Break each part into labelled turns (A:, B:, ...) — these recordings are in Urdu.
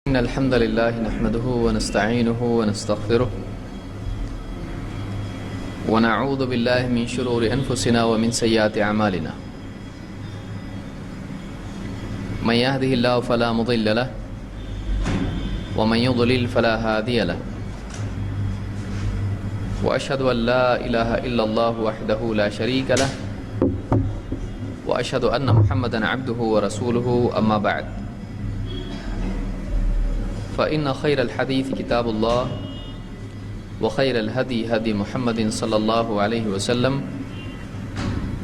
A: إن الحمد لله نحمده ونستعينه ونستغفره ونعوذ بالله من شرور أنفسنا ومن سيئات أعمالنا من يهده الله فلا مضل له ومن يضلل فلا هادي له وأشهد أن لا إله إلا الله وحده لا شريك له وأشهد أن محمدا عبده ورسوله أما بعد فإن خير الحديث كتاب الله وخير الهدي هدي محمد صلى الله عليه وسلم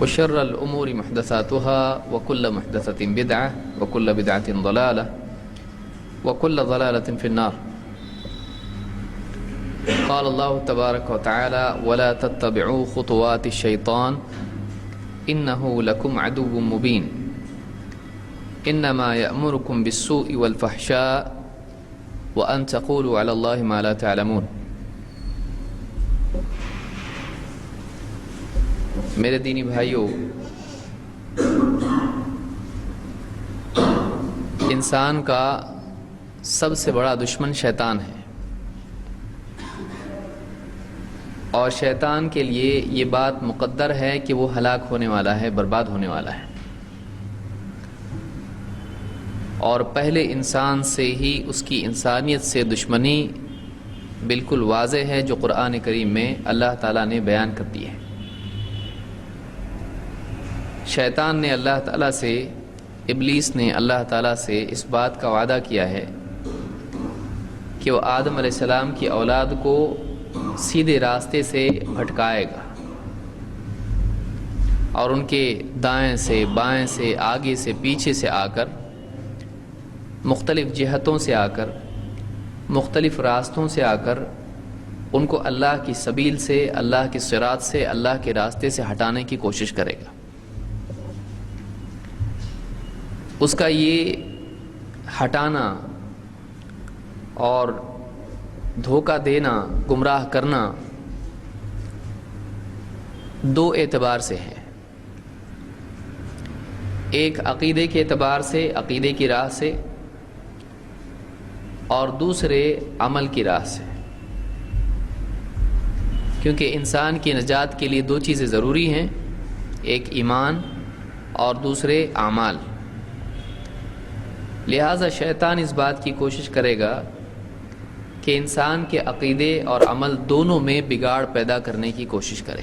A: وشر الأمور محدثاتها وكل محدثة بدعة وكل بدعة ضلالة وكل ضلالة في النار. قال الله تبارك وتعالى ولا تتبعوا خطوات الشيطان إنه لكم عدو مبين إنما يأمركم بالسوء والفحشاء وأن تقولوا على الله ما لا تعلمون. میرے دینی بھائیوں، انسان کا سب سے بڑا دشمن شیطان ہے، اور شیطان کے لیے یہ بات مقدر ہے کہ وہ ہلاک ہونے والا ہے، برباد ہونے والا ہے، اور پہلے انسان سے ہی اس کی انسانیت سے دشمنی بالکل واضح ہے، جو قرآن کریم میں اللہ تعالیٰ نے بیان کر دی ہے۔ شیطان نے اللہ تعالیٰ سے، ابلیس نے اللہ تعالیٰ سے اس بات کا وعدہ کیا ہے کہ وہ آدم علیہ السلام کی اولاد کو سیدھے راستے سے بھٹکائے گا، اور ان کے دائیں سے، بائیں سے، آگے سے، پیچھے سے آ کر، مختلف جہتوں سے آ کر، مختلف راستوں سے آ کر ان کو اللہ کی سبیل سے، اللہ کی صراط سے، اللہ کے راستے سے ہٹانے کی کوشش کرے گا۔ اس کا یہ ہٹانا اور دھوکہ دینا، گمراہ کرنا دو اعتبار سے ہے، ایک عقیدے کے اعتبار سے، عقیدے کی راہ سے، اور دوسرے عمل کی راہ سے، کیونکہ انسان کی نجات کے لیے دو چیزیں ضروری ہیں، ایک ایمان اور دوسرے اعمال۔ لہٰذا شیطان اس بات کی کوشش کرے گا کہ انسان کے عقیدے اور عمل دونوں میں بگاڑ پیدا کرنے کی کوشش کرے۔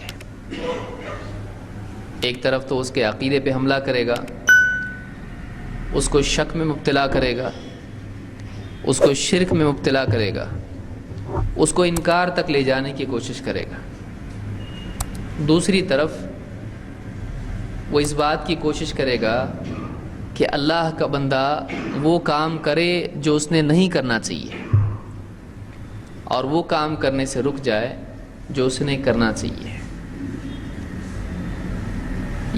A: ایک طرف تو اس کے عقیدے پہ حملہ کرے گا، اس کو شک میں مبتلا کرے گا، اس کو شرک میں مبتلا کرے گا، اس کو انکار تک لے جانے کی کوشش کرے گا۔ دوسری طرف وہ اس بات کی کوشش کرے گا کہ اللہ کا بندہ وہ کام کرے جو اس نے نہیں کرنا چاہیے، اور وہ کام کرنے سے رک جائے جو اس نے کرنا چاہیے۔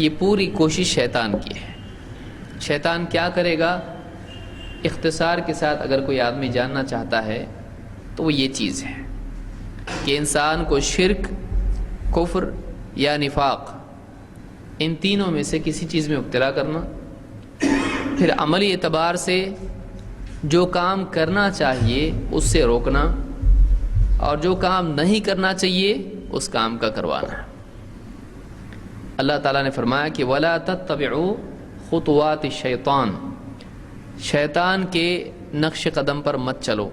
A: یہ پوری کوشش شیطان کی ہے۔ شیطان کیا کرے گا؟ اختصار کے ساتھ اگر کوئی آدمی جاننا چاہتا ہے تو وہ یہ چیز ہے کہ انسان کو شرک، کفر یا نفاق، ان تینوں میں سے کسی چیز میں مبتلا کرنا، پھر عملی اعتبار سے جو کام کرنا چاہیے اس سے روکنا، اور جو کام نہیں کرنا چاہیے اس کام کا کروانا۔ اللہ تعالیٰ نے فرمایا کہ وَلَا تَتَّبِعُوا خُطُوَاتِ الشَّيْطَانِ، شیطان کے نقش قدم پر مت چلو۔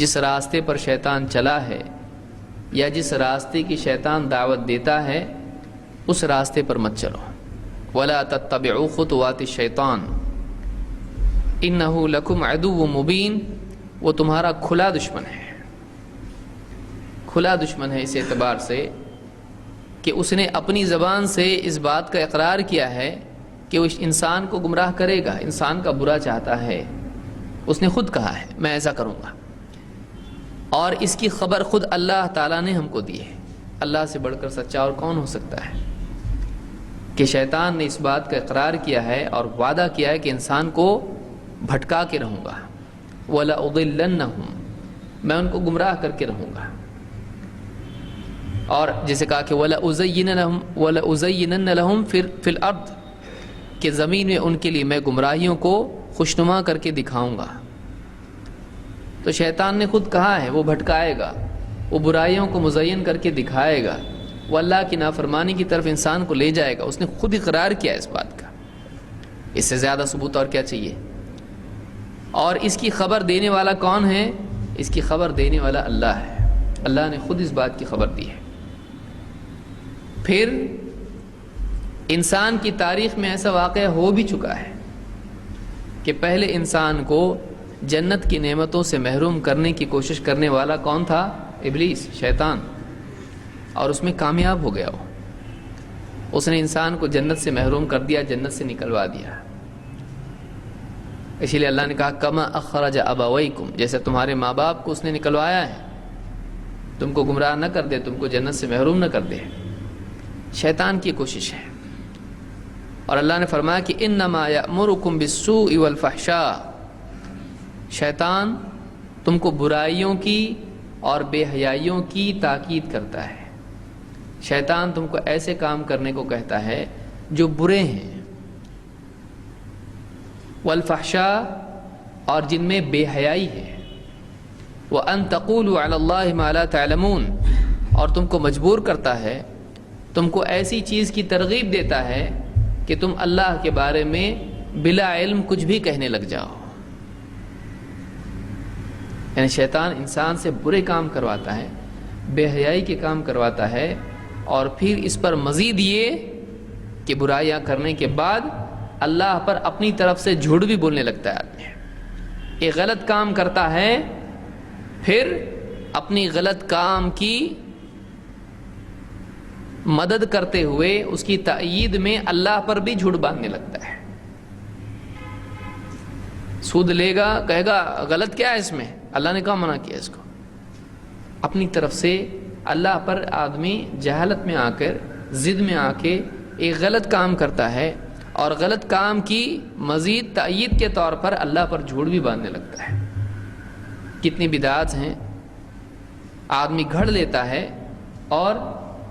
A: جس راستے پر شیطان چلا ہے یا جس راستے کی شیطان دعوت دیتا ہے اس راستے پر مت چلو۔ وَلَا تَتَّبِعُوا خُطُوَاتِ الشَّيْطَانِ إِنَّهُ لَكُمْ عَدُوٌّ مُبِينٌ، وہ تمہارا کھلا دشمن ہے۔ کھلا دشمن ہے اس اعتبار سے کہ اس نے اپنی زبان سے اس بات کا اقرار کیا ہے کہ وہ انسان کو گمراہ کرے گا، انسان کا برا چاہتا ہے۔ اس نے خود کہا ہے میں ایسا کروں گا، اور اس کی خبر خود اللہ تعالیٰ نے ہم کو دی ہے۔ اللہ سے بڑھ کر سچا اور کون ہو سکتا ہے کہ شیطان نے اس بات کا اقرار کیا ہے اور وعدہ کیا ہے کہ انسان کو بھٹکا کے رہوں گا، وَلَأُضِلَّنَّهُمْ، میں ان کو گمراہ کر کے رہوں گا۔ اور جیسے کہا کہ وَلَأُزَيِّنَنَّ لَهُمْ فِي الْأَرْضِ، کہ زمین میں ان کے لیے میں گمراہیوں کو خوشنما کر کے دکھاؤں گا، تو شیطان نے خود کہا ہے وہ بھٹکائے گا، وہ برائیوں کو مزین کر کے دکھائے گا، وہ اللہ کی نافرمانی کی طرف انسان کو لے جائے گا. اس نے خود اقرار کیا اس بات کا. اس سے زیادہ ثبوت اور کیا چاہیے؟ اور اس کی خبر دینے والا کون ہے؟ اس کی خبر دینے والا اللہ ہے. اللہ نے خود اس بات کی خبر دی ہے. پھر انسان کی تاریخ میں ایسا واقعہ ہو بھی چکا ہے کہ پہلے انسان کو جنت کی نعمتوں سے محروم کرنے کی کوشش کرنے والا کون تھا؟ ابلیس، شیطان. اور اس میں کامیاب ہو گیا وہ. اس نے انسان کو جنت سے محروم کر دیا، جنت سے نکلوا دیا. اسی لیے اللہ نے کہا کما اخرج ابویکم، جیسے تمہارے ماں باپ کو اس نے نکلوایا ہے، تم کو گمراہ نہ کر دے، تم کو جنت سے محروم نہ کر دے. شیطان کی کوشش ہے. اور اللہ نے فرمایا کہ انما یأمرکم بالسوء والفحشاء، شیطان تم کو برائیوں کی اور بے حیائیوں کی تاکید کرتا ہے. شیطان تم کو ایسے کام کرنے کو کہتا ہے جو برے ہیں، والفحشاء، اور جن میں بے حیائی ہے، وَأَن تَقُولُوا عَلَى اللَّهِ مَا لَا تَعْلَمُونَ، اور تم کو مجبور کرتا ہے، تم کو ایسی چیز کی ترغیب دیتا ہے کہ تم اللہ کے بارے میں بلا علم کچھ بھی کہنے لگ جاؤ. یعنی شیطان انسان سے برے کام کرواتا ہے، بے حیائی کے کام کرواتا ہے، اور پھر اس پر مزید یہ کہ برائیاں کرنے کے بعد اللہ پر اپنی طرف سے جھوٹ بھی بولنے لگتا ہے. آدمی ایک غلط کام کرتا ہے، پھر اپنی غلط کام کی مدد کرتے ہوئے اس کی تائید میں اللہ پر بھی جھوٹ باندھنے لگتا ہے. سود لے گا، کہے گا غلط کیا ہے اس میں، اللہ نے کہاں منع کیا اس کو. اپنی طرف سے اللہ پر آدمی جہالت میں آ کر، ضد میں آ کے ایک غلط کام کرتا ہے، اور غلط کام کی مزید تائید کے طور پر اللہ پر جھوٹ بھی باندھنے لگتا ہے. کتنی بدعات ہیں. آدمی گھڑ لیتا ہے اور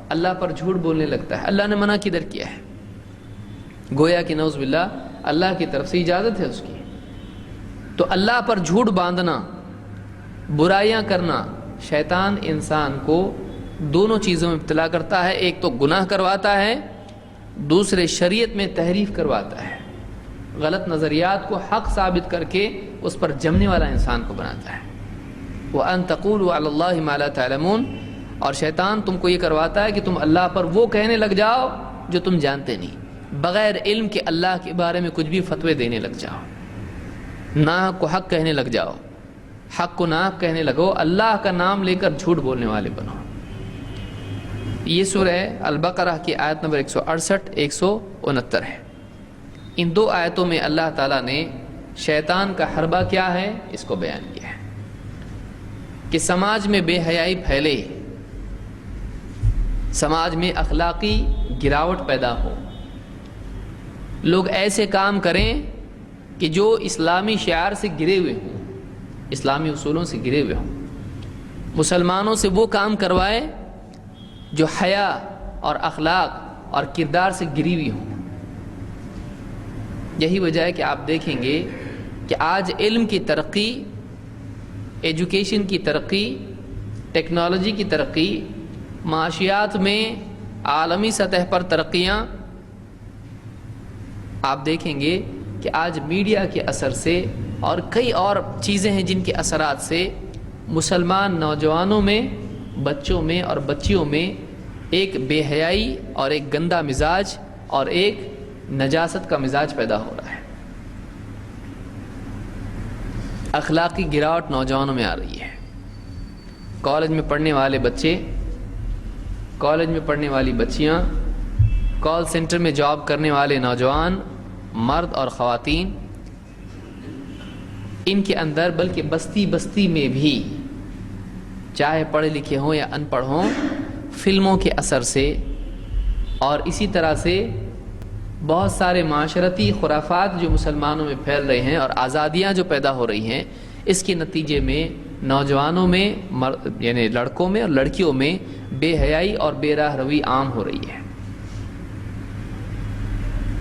A: اللہ پر جھوٹ بولنے لگتا ہے. اللہ نے منع کدھر کیا ہے؟ گویا کہ نعوذ باللہ اللہ کی طرف سے اجازت ہے اس کی. تو اللہ پر جھوٹ باندھنا، برائیاں کرنا، شیطان انسان کو دونوں چیزوں میں ابتلا کرتا ہے. ایک تو گناہ کرواتا ہے، دوسرے شریعت میں تحریف کرواتا ہے. غلط نظریات کو حق ثابت کر کے اس پر جمنے والا انسان کو بناتا ہے. وَأَن تَقُولُوا عَلَى اللَّهِ مَا لَا تَعْلَمُونَ، اور شیطان تم کو یہ کرواتا ہے کہ تم اللہ پر وہ کہنے لگ جاؤ جو تم جانتے نہیں، بغیر علم کے اللہ کے بارے میں کچھ بھی فتوے دینے لگ جاؤ، ناحق کو حق کہنے لگ جاؤ، حق کو ناحق کہنے لگو، اللہ کا نام لے کر جھوٹ بولنے والے بنو. یہ سورہ البقرہ کی آیت نمبر 168 169 ہے. ان دو آیتوں میں اللہ تعالیٰ نے شیطان کا حربہ کیا ہے اس کو بیان کیا ہے کہ سماج میں بے حیائی پھیلے، سماج میں اخلاقی گراوٹ پیدا ہو، لوگ ایسے کام کریں کہ جو اسلامی شعار سے گرے ہوئے ہوں، اسلامی اصولوں سے گرے ہوئے ہوں. مسلمانوں سے وہ کام کروائے جو حیا اور اخلاق اور کردار سے گری ہوئی ہوں. یہی وجہ ہے کہ آپ دیکھیں گے کہ آج علم کی ترقی، ایجوکیشن کی ترقی، ٹیکنالوجی کی ترقی، معاشیات میں عالمی سطح پر ترقیاں، آپ دیکھیں گے کہ آج میڈیا کے اثر سے اور کئی اور چیزیں ہیں جن کے اثرات سے مسلمان نوجوانوں میں، بچوں میں اور بچیوں میں ایک بے حیائی اور ایک گندا مزاج اور ایک نجاست کا مزاج پیدا ہو رہا ہے. اخلاقی گراوٹ نوجوانوں میں آ رہی ہے. کالج میں پڑھنے والے بچے، کالج میں پڑھنے والی بچیاں، کال سینٹر میں جاب کرنے والے نوجوان مرد اور خواتین، ان کے اندر بلکہ بستی بستی میں بھی، چاہے پڑھے لکھے ہوں یا ان پڑھ ہوں، فلموں کے اثر سے اور اسی طرح سے بہت سارے معاشرتی خرافات جو مسلمانوں میں پھیل رہے ہیں اور آزادیاں جو پیدا ہو رہی ہیں، اس کے نتیجے میں نوجوانوں میں یعنی لڑکوں میں اور لڑکیوں میں بے حیائی اور بے راہ روی عام ہو رہی ہے.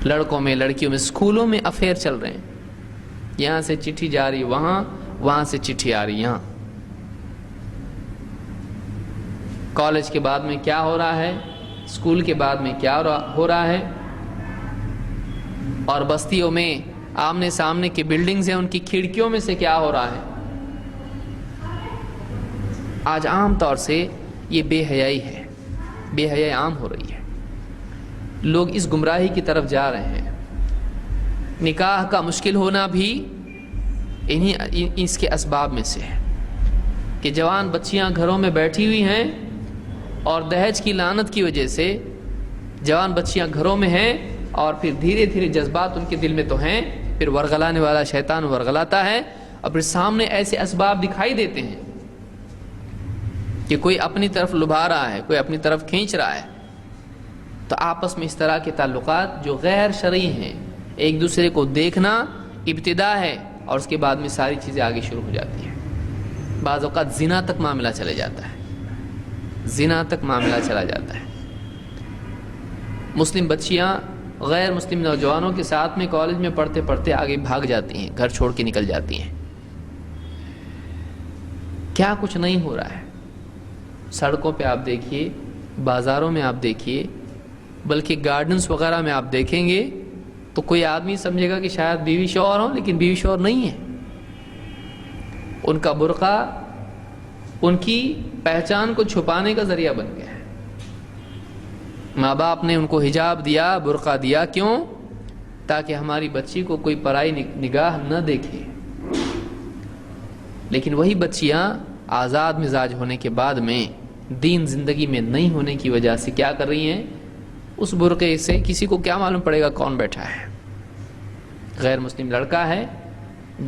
A: لڑکوں میں، لڑکیوں میں، اسکولوں میں افیئر چل رہے ہیں. یہاں سے چٹھی جاری وہاں، وہاں سے چٹھی آ رہی یہاں. کالج کے بعد میں کیا ہو رہا ہے, اسکول کے بعد میں کیا ہو رہا ہے, اور بستیوں میں آمنے سامنے کی بلڈنگز ہیں ان کی کھڑکیوں میں سے کیا ہو رہا ہے. آج عام طور سے یہ بے حیائی ہے, بے حیائی عام ہو رہی ہے. لوگ اس گمراہی کی طرف جا رہے ہیں. نکاح کا مشکل ہونا بھی اس کے اسباب میں سے ہے کہ جوان بچیاں گھروں میں بیٹھی ہوئی ہیں اور دہیج کی لعنت کی وجہ سے جوان بچیاں گھروں میں ہیں, اور پھر دھیرے دھیرے جذبات ان کے دل میں تو ہیں, پھر ورغلانے والا شیطان ورغلاتا ہے, اور پھر سامنے ایسے اسباب دکھائی دیتے ہیں کہ کوئی اپنی طرف لبھا رہا ہے, کوئی اپنی طرف کھینچ رہا ہے. تو آپس میں اس طرح کے تعلقات جو غیر شرعی ہیں, ایک دوسرے کو دیکھنا ابتدا ہے, اور اس کے بعد میں ساری چیزیں آگے شروع ہو جاتی ہیں. بعض اوقات زنا تک معاملہ چلے جاتا ہے, زنا تک معاملہ چلا جاتا ہے. مسلم بچیاں غیر مسلم نوجوانوں کے ساتھ میں کالج میں پڑھتے پڑھتے آگے بھاگ جاتی ہیں, گھر چھوڑ کے نکل جاتی ہیں. کیا کچھ نہیں ہو رہا ہے. سڑکوں پہ آپ دیکھیے, بازاروں میں آپ دیکھیے, بلکہ گارڈنز وغیرہ میں آپ دیکھیں گے تو کوئی آدمی سمجھے گا کہ شاید بیوی شوہر ہوں, لیکن بیوی شوہر نہیں ہے. ان کا برقع ان کی پہچان کو چھپانے کا ذریعہ بن گیا ہے. ماں باپ نے ان کو حجاب دیا, برقع دیا, کیوں؟ تاکہ ہماری بچی کو کوئی پرائی نگاہ نہ دیکھے. لیکن وہی بچیاں آزاد مزاج ہونے کے بعد میں دین زندگی میں نہیں ہونے کی وجہ سے کیا کر رہی ہیں, اس برقعے سے کسی کو کیا معلوم پڑے گا کون بیٹھا ہے. غیر مسلم لڑکا ہے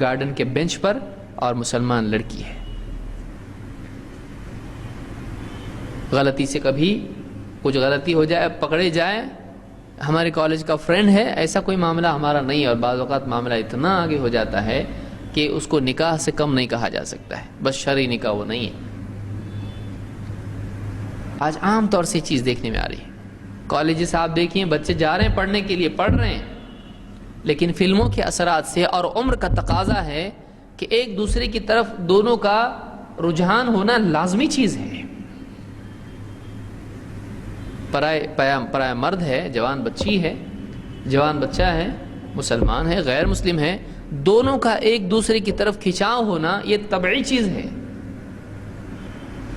A: گارڈن کے بینچ پر, اور مسلمان لڑکی ہے. غلطی سے کبھی کچھ غلطی ہو جائے, پکڑے جائے, ہمارے کالج کا فرینڈ ہے, ایسا کوئی معاملہ ہمارا نہیں ہے, اور بعض اوقات معاملہ اتنا آگے ہو جاتا ہے کہ اس کو نکاح سے کم نہیں کہا جا سکتا ہے, بس شرعی نکاح وہ نہیں ہے. آج عام طور سے چیز دیکھنے میں آ رہی ہے. کالجز آپ دیکھیں, بچے جا رہے ہیں پڑھنے کے لیے, پڑھ رہے ہیں, لیکن فلموں کے اثرات سے اور عمر کا تقاضا ہے کہ ایک دوسرے کی طرف دونوں کا رجحان ہونا لازمی چیز ہے. پرایا مرد ہے, جوان بچی ہے, جوان بچہ ہے, مسلمان ہے, غیر مسلم ہے, دونوں کا ایک دوسرے کی طرف کھنچاؤ ہونا یہ طبعی چیز ہے.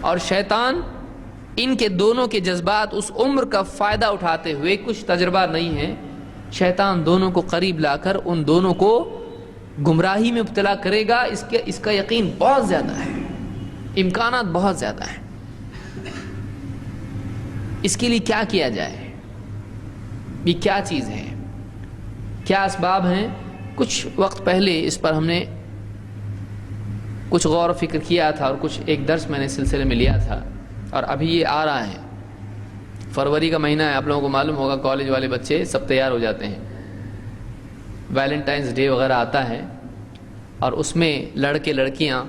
A: اور شیطان ان کے دونوں کے جذبات اس عمر کا فائدہ اٹھاتے ہوئے, کچھ تجربہ نہیں ہے, شیطان دونوں کو قریب لا کر ان دونوں کو گمراہی میں مبتلا کرے گا. اس کا یقین بہت زیادہ ہے, امکانات بہت زیادہ ہیں. اس کے لیے کیا کیا جائے, یہ کیا چیز ہے, کیا اسباب ہیں؟ کچھ وقت پہلے اس پر ہم نے کچھ غور و فکر کیا تھا, اور کچھ ایک درس میں نے سلسلے میں لیا تھا, اور ابھی یہ آ رہا ہے. فروری کا مہینہ ہے, آپ لوگوں کو معلوم ہوگا, کالج والے بچے سب تیار ہو جاتے ہیں. ویلنٹائنس ڈے وغیرہ آتا ہے, اور اس میں لڑکے لڑکیاں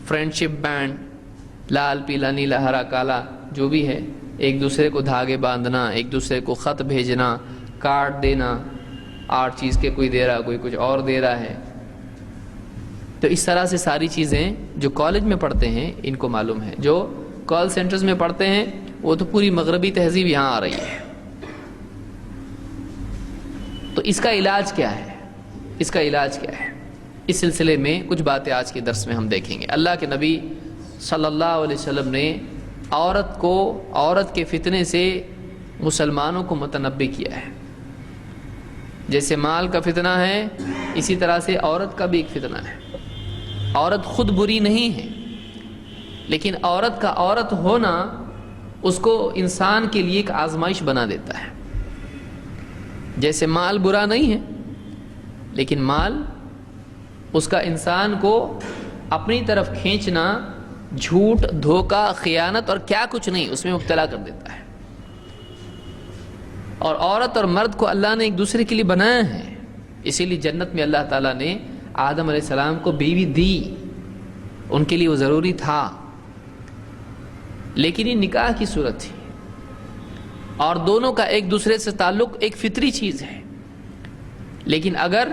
A: فرینڈ شپ بینڈ, لال پیلا نیلا ہرا کالا جو بھی ہے, ایک دوسرے کو دھاگے باندھنا, ایک دوسرے کو خط بھیجنا, کارڈ دینا, 8 چیز کے کوئی دے رہا, کوئی کچھ اور دے رہا ہے. تو اس طرح سے ساری چیزیں جو کالج میں پڑھتے ہیں ان کو معلوم ہے, جو کال سینٹرز میں پڑھتے ہیں وہ تو پوری مغربی تہذیب یہاں آ رہی ہے. تو اس کا علاج کیا ہے, اس کا علاج کیا ہے؟ اس سلسلے میں کچھ باتیں آج کے درس میں ہم دیکھیں گے. اللہ کے نبی صلی اللہ علیہ وسلم نے عورت کے فتنے سے مسلمانوں کو متنبہ کیا ہے. جیسے مال کا فتنہ ہے, اسی طرح سے عورت کا بھی ایک فتنہ ہے. عورت خود بری نہیں ہے, لیکن عورت کا عورت ہونا اس کو انسان کے لیے ایک آزمائش بنا دیتا ہے. جیسے مال برا نہیں ہے, لیکن مال اس کا انسان کو اپنی طرف کھینچنا, جھوٹ, دھوکہ, خیانت اور کیا کچھ نہیں اس میں مبتلا کر دیتا ہے. اور عورت اور مرد کو اللہ نے ایک دوسرے کے لیے بنایا ہے, اسی لیے جنت میں اللہ تعالیٰ نے آدم علیہ السلام کو بیوی دی, ان کے لیے وہ ضروری تھا. لیکن یہ نکاح کی صورت تھی, اور دونوں کا ایک دوسرے سے تعلق ایک فطری چیز ہے. لیکن اگر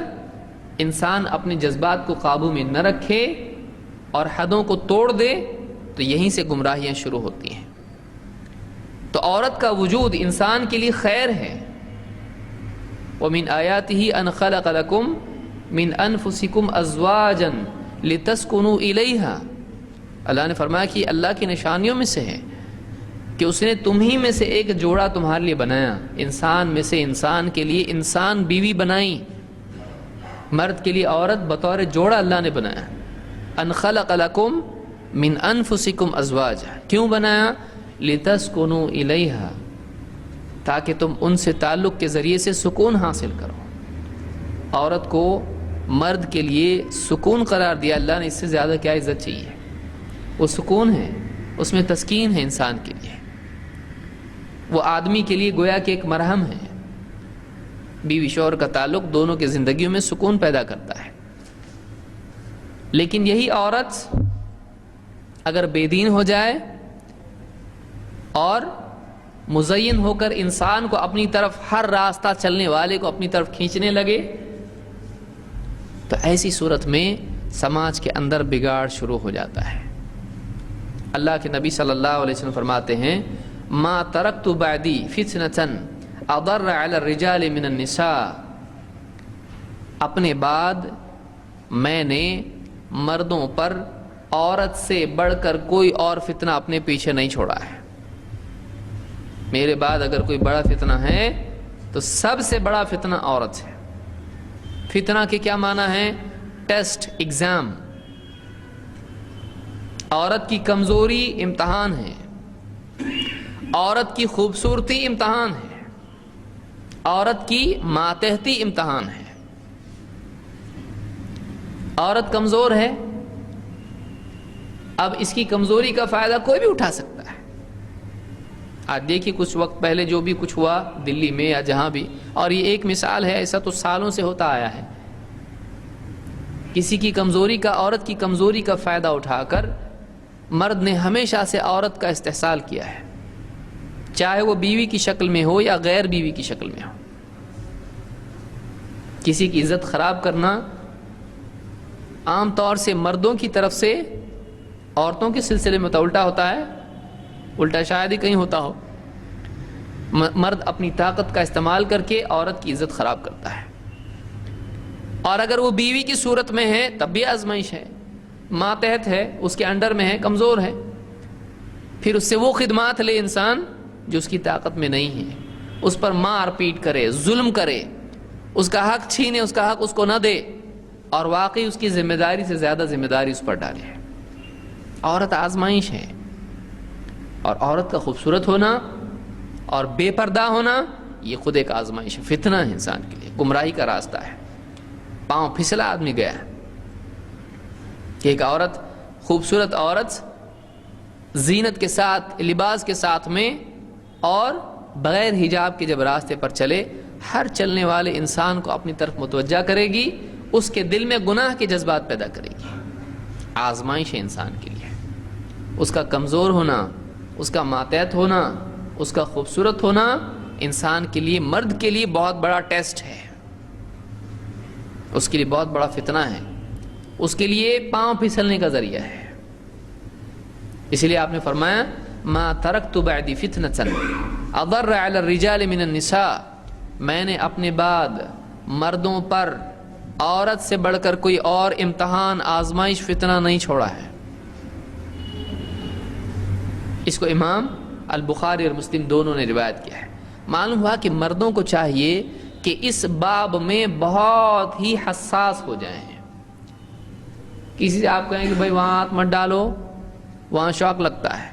A: انسان اپنے جذبات کو قابو میں نہ رکھے اور حدوں کو توڑ دے تو یہیں سے گمراہیاں شروع ہوتی ہیں. تو عورت کا وجود انسان کے لیے خیر ہے. وَمِنْ آيَاتِهِ أَنْ خَلَقَ لَكُمْ مِنْ أَنفُسِكُمْ أَزْوَاجًا لِتَسْكُنُوا إِلَيْهَا. اللہ نے فرمایا کہ اللہ کی نشانیوں میں سے ہے کہ اس نے تمہیں میں سے ایک جوڑا تمہارے لیے بنایا. انسان میں سے انسان کے لیے انسان بیوی بنائی، مرد کے لیے عورت بطور جوڑا اللہ نے بنایا. ان خلق لکم من انفسکم ازواجا. کیوں بنایا؟ لتسکنوا الیہا، تاکہ تم ان سے تعلق کے ذریعے سے سکون حاصل کرو. عورت کو مرد کے لیے سکون قرار دیا اللہ نے. اس سے زیادہ کیا عزت چاہیے؟ وہ سکون ہے، اس میں تسکین ہے انسان کے لیے. وہ آدمی کے لیے گویا کہ ایک مرہم ہے. بیوی شوہر کا تعلق دونوں کی زندگیوں میں سکون پیدا کرتا ہے. لیکن یہی عورت اگر بے دین ہو جائے اور مزین ہو کر انسان کو اپنی طرف، ہر راستہ چلنے والے کو اپنی طرف کھینچنے لگے، تو ایسی صورت میں سماج کے اندر بگاڑ شروع ہو جاتا ہے. اللہ کے نبی صلی اللہ علیہ وسلم فرماتے ہیں ما ترکت بعدی فتنة اضر علی الرجال من النساء. اپنے بعد میں نے مردوں پر عورت سے بڑھ کر کوئی اور فتنہ اپنے پیچھے نہیں چھوڑا ہے. میرے بعد اگر کوئی بڑا فتنہ ہے تو سب سے بڑا فتنہ عورت ہے. فتنہ کے کیا معنی ہے؟ Test, exam. عورت کی کمزوری امتحان ہے، عورت کی خوبصورتی امتحان ہے، عورت کی ماتحتی امتحان ہے. عورت کمزور ہے، اب اس کی کمزوری کا فائدہ کوئی بھی اٹھا سکتا ہے. آج دیکھیے کچھ وقت پہلے جو بھی کچھ ہوا دلی میں یا جہاں بھی، اور یہ ایک مثال ہے، ایسا تو سالوں سے ہوتا آیا ہے. کسی کی کمزوری کا، عورت کی کمزوری کا فائدہ اٹھا کر مرد نے ہمیشہ سے عورت کا استحصال کیا ہے، چاہے وہ بیوی کی شکل میں ہو یا غیر بیوی کی شکل میں ہو. کسی کی عزت خراب کرنا عام طور سے مردوں کی طرف سے عورتوں کے سلسلے میں تو الٹا ہوتا ہے، الٹا شاید ہی کہیں ہوتا ہو. مرد اپنی طاقت کا استعمال کر کے عورت کی عزت خراب کرتا ہے، اور اگر وہ بیوی کی صورت میں ہے تب بھی آزمائش ہے. ماتحت ہے، اس کے انڈر میں ہے، کمزور ہے، پھر اس سے وہ خدمات لے انسان جو اس کی طاقت میں نہیں ہے. اس پر مار پیٹ کرے، ظلم کرے، اس کا حق چھینے، اس کا حق اس کو نہ دے، اور واقعی اس کی ذمہ داری سے زیادہ ذمہ داری اس پر ڈالے. عورت آزمائش ہے، اور عورت کا خوبصورت ہونا اور بے پردہ ہونا یہ خود ایک آزمائش ہے، فتنہ ہے انسان کے لیے، گمراہی کا راستہ ہے. پاؤں پھسلا آدمی گیا کہ ایک عورت، خوبصورت عورت زینت کے ساتھ، لباس کے ساتھ میں اور بغیر حجاب کے جب راستے پر چلے، ہر چلنے والے انسان کو اپنی طرف متوجہ کرے گی، اس کے دل میں گناہ کے جذبات پیدا کرے گی. آزمائش ہے انسان کے لیے. اس کا کمزور ہونا، اس کا ماتحت ہونا، اس کا خوبصورت ہونا انسان کے لیے، مرد کے لیے بہت بڑا ٹیسٹ ہے، اس کے لیے بہت بڑا فتنہ ہے، اس کے لیے پاؤں پھسلنے کا ذریعہ ہے. اس لیے آپ نے فرمایا ما ترکت بعدی فتنة اضر علی الرجال من النساء. میں نے اپنے بعد مردوں پر عورت سے بڑھ کر کوئی اور امتحان، آزمائش، فتنہ نہیں چھوڑا ہے. اس کو امام البخاری اور مسلم دونوں نے روایت کیا ہے. معلوم ہوا کہ مردوں کو چاہیے کہ اس باب میں بہت ہی حساس ہو جائیں. کسی سے آپ کہیں کہ بھائی وہاں ہاتھ مت ڈالو، وہاں شوق لگتا ہے،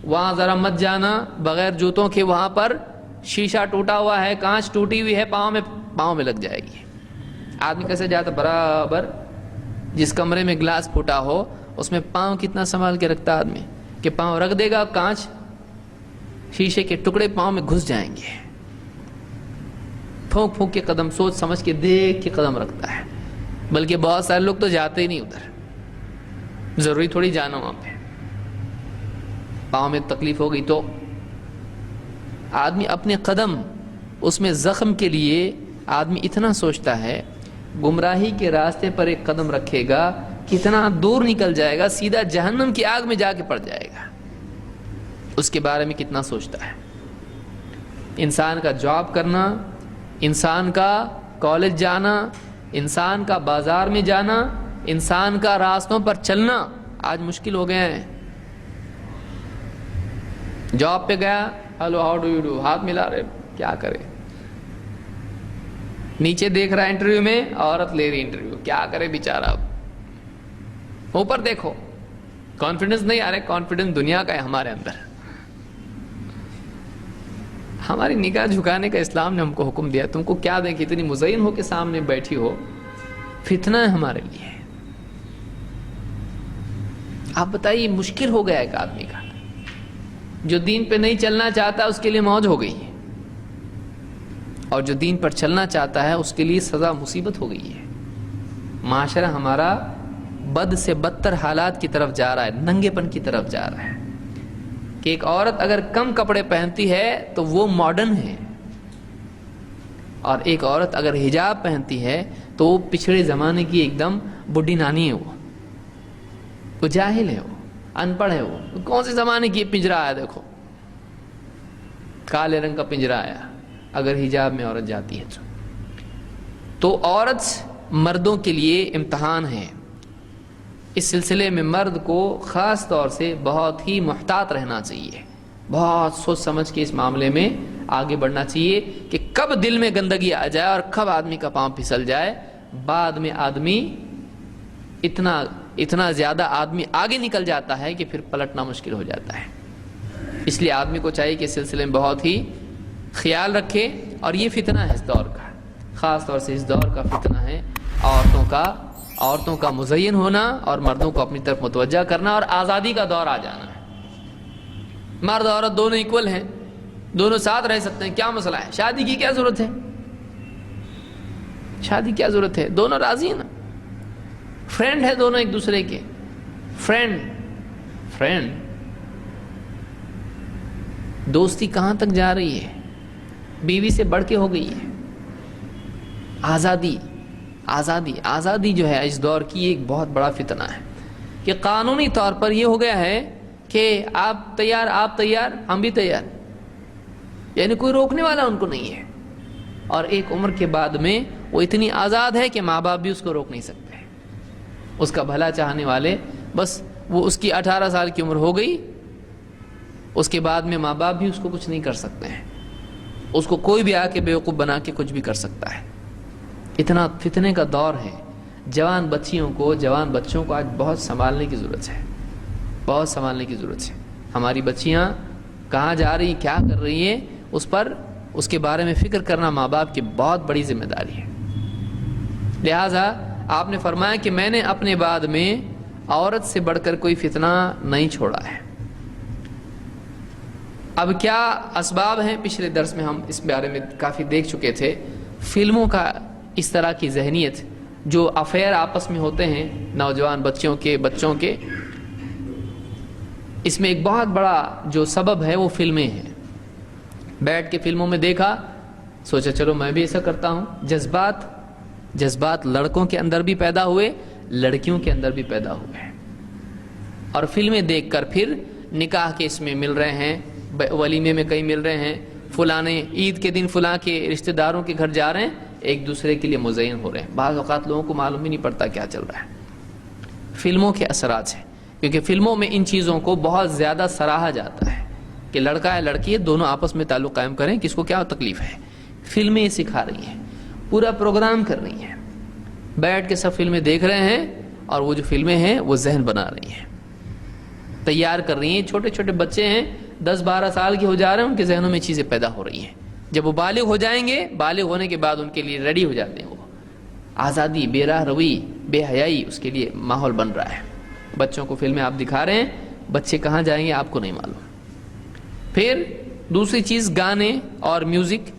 A: وہاں ذرا مت جانا بغیر جوتوں کے، وہاں پر شیشہ ٹوٹا ہوا ہے، کانچ ٹوٹی ہوئی ہے، پاؤں میں لگ جائے گی. آدمی کیسے جاتا؟ برابر جس کمرے میں گلاس پھوٹا ہو اس میں پاؤں کتنا سنبھال کے رکھتا آدمی، کہ پاؤں رکھ دے گا، کانچ شیشے کے ٹکڑے پاؤں میں گھس جائیں گے. پھونک پھونک کے قدم، سوچ سمجھ کے، دیکھ کے قدم رکھتا ہے. بلکہ بہت سارے لوگ تو جاتے ہی نہیں ادھر، ضروری تھوڑی جانا وہاں پہ. پاؤں میں تکلیف ہو گئی تو آدمی اپنے قدم، اس میں زخم کے لیے آدمی اتنا سوچتا ہے. گمراہی کے راستے پر ایک قدم رکھے گا کتنا دور نکل جائے گا، سیدھا جہنم کی آگ میں جا کے پڑ جائے گا، اس کے بارے میں کتنا سوچتا ہے۔ انسان کا جاب کرنا، انسان کا کالج جانا، انسان کا بازار میں جانا، انسان کا راستوں پر چلنا آج مشکل ہو گیا ہے۔ جاب پہ گیا، hello how do you do, ہاتھ ملا رہے، کیا کرے؟ نیچے دیکھ رہا ہے انٹرویو میں، عورت لے رہی انٹرویو، کیا کرے بیچارہ؟ اب اوپر دیکھو، کانفیڈنس نہیں آ رہا، کانفیڈنس دنیا کا ہے ہمارے اندر۔ ہماری نگاہ جھکانے کا اسلام نے ہم کو حکم دیا، تم کو کیا دیکھی، اتنی مزین ہو کے سامنے بیٹھی ہو، فتنہ ہے ہمارے لیے۔ آپ بتائیے، مشکل ہو گیا ایک آدمی کا، جو دین پہ نہیں چلنا چاہتا اس کے لیے موج ہو گئی ہے، اور جو دین پر چلنا چاہتا ہے اس کے لیے سزا مصیبت ہو گئی ہے۔ معاشرہ ہمارا بد سے بدتر حالات کی طرف جا رہا ہے، ننگے پن کی طرف جا رہا ہے، کہ ایک عورت اگر کم کپڑے پہنتی ہے تو وہ ماڈرن ہے، اور ایک عورت اگر حجاب پہنتی ہے تو وہ پچھڑے زمانے کی ایک دم بڈھی نانی ہے، وہ جاہل ہے، وہ ان پڑھ ہے، وہ کون سے زمانے کی پنجرا آیا، دیکھو کالے رنگ کا پنجرا آیا اگر حجاب میں عورت جاتی ہے تو عورت مردوں کے لیے امتحان ہے۔ اس سلسلے میں مرد کو خاص طور سے بہت ہی محتاط رہنا چاہیے، بہت سوچ سمجھ کے اس معاملے میں آگے بڑھنا چاہیے کہ کب دل میں گندگی آ جائے اور کب آدمی کا پاؤں پھسل جائے۔ بعد میں آدمی اتنا زیادہ آدمی آگے نکل جاتا ہے کہ پھر پلٹنا مشکل ہو جاتا ہے۔ اس لیے آدمی کو چاہیے کہ اس سلسلے میں بہت ہی خیال رکھے، اور یہ فتنہ ہے اس دور کا، خاص طور سے اس دور کا فتنہ ہے عورتوں کا مزین ہونا اور مردوں کو اپنی طرف متوجہ کرنا، اور آزادی کا دور آ جانا ہے۔ مرد عورت دونوں ایکول ہیں، دونوں ساتھ رہ سکتے ہیں، کیا مسئلہ ہے؟ شادی کی کیا ضرورت ہے؟ شادی کیا ضرورت ہے؟ دونوں راضی ہیں نا، فرینڈ ہے دونوں ایک دوسرے کے، فرینڈ دوستی کہاں تک جا رہی ہے؟ بیوی سے بڑھ کے ہو گئی ہے۔ آزادی جو ہے اس دور کی ایک بہت بڑا فتنہ ہے، کہ قانونی طور پر یہ ہو گیا ہے کہ آپ تیار ہم بھی تیار، یعنی کوئی روکنے والا ان کو نہیں ہے، اور ایک عمر کے بعد میں وہ اتنی آزاد ہے کہ ماں باپ بھی اس کو روک نہیں سکتے، اس کا بھلا چاہنے والے بس، وہ اس کی 18 سال کی عمر ہو گئی، اس کے بعد میں ماں باپ بھی اس کو کچھ نہیں کر سکتے ہیں، اس کو کوئی بھی آ کے بیوقوف بنا کے کچھ بھی کر سکتا ہے۔ اتنا فتنے کا دور ہے، جوان بچوں کو آج بہت سنبھالنے کی ضرورت ہے، بہت سنبھالنے کی ضرورت ہے۔ ہماری بچیاں کہاں جا رہی، کیا کر رہی ہیں، اس کے بارے میں فکر کرنا ماں باپ کی بہت بڑی ذمہ داری ہے۔ لہٰذا آپ نے فرمایا کہ میں نے اپنے بعد میں عورت سے بڑھ کر کوئی فتنہ نہیں چھوڑا ہے۔ اب کیا اسباب ہیں؟ پچھلے درس میں ہم اس بارے میں کافی دیکھ چکے تھے۔ فلموں کا اس طرح کی ذہنیت، جو افیئر آپس میں ہوتے ہیں نوجوان بچوں کے، اس میں ایک بہت بڑا جو سبب ہے وہ فلمیں ہیں۔ بیٹھ کے فلموں میں دیکھا، سوچا چلو میں بھی ایسا کرتا ہوں۔ جذبات لڑکوں کے اندر بھی پیدا ہوئے، لڑکیوں کے اندر بھی پیدا ہوئے، اور فلمیں دیکھ کر پھر نکاح کے اس میں مل رہے ہیں، ولیمے میں کہیں مل رہے ہیں، فلانے عید کے دن فلاں کے رشتہ داروں کے گھر جا رہے ہیں، ایک دوسرے کے لیے مزین ہو رہے ہیں۔ بعض اوقات لوگوں کو معلوم ہی نہیں پڑتا کیا چل رہا ہے۔ فلموں کے اثرات ہیں، کیونکہ فلموں میں ان چیزوں کو بہت زیادہ سراہا جاتا ہے کہ لڑکا ہے لڑکی ہے، دونوں آپس میں تعلق قائم کریں، کس کو کیا تکلیف ہے۔ فلمیں یہ سکھا رہی ہیں، پورا پروگرام کر رہی ہیں، بیٹھ کے سب فلمیں دیکھ رہے ہیں، اور وہ جو فلمیں ہیں وہ ذہن بنا رہی ہیں، تیار کر رہی ہیں۔ چھوٹے چھوٹے بچے ہیں، 10-12 سال کے ہو جا رہے ہیں، ان کے ذہنوں میں چیزیں پیدا ہو رہی ہیں۔ جب وہ بالغ ہو جائیں گے، بالغ ہونے کے بعد ان کے لیے ریڈی ہو جاتے ہیں، وہ آزادی، بے راہ روی، بے حیائی، اس کے لیے ماحول بن رہا ہے۔ بچوں کو فلمیں آپ دکھا رہے ہیں، بچے کہاں جائیں گے آپ کو نہیں معلوم۔ پھر دوسری چیز، گانے اور میوزک،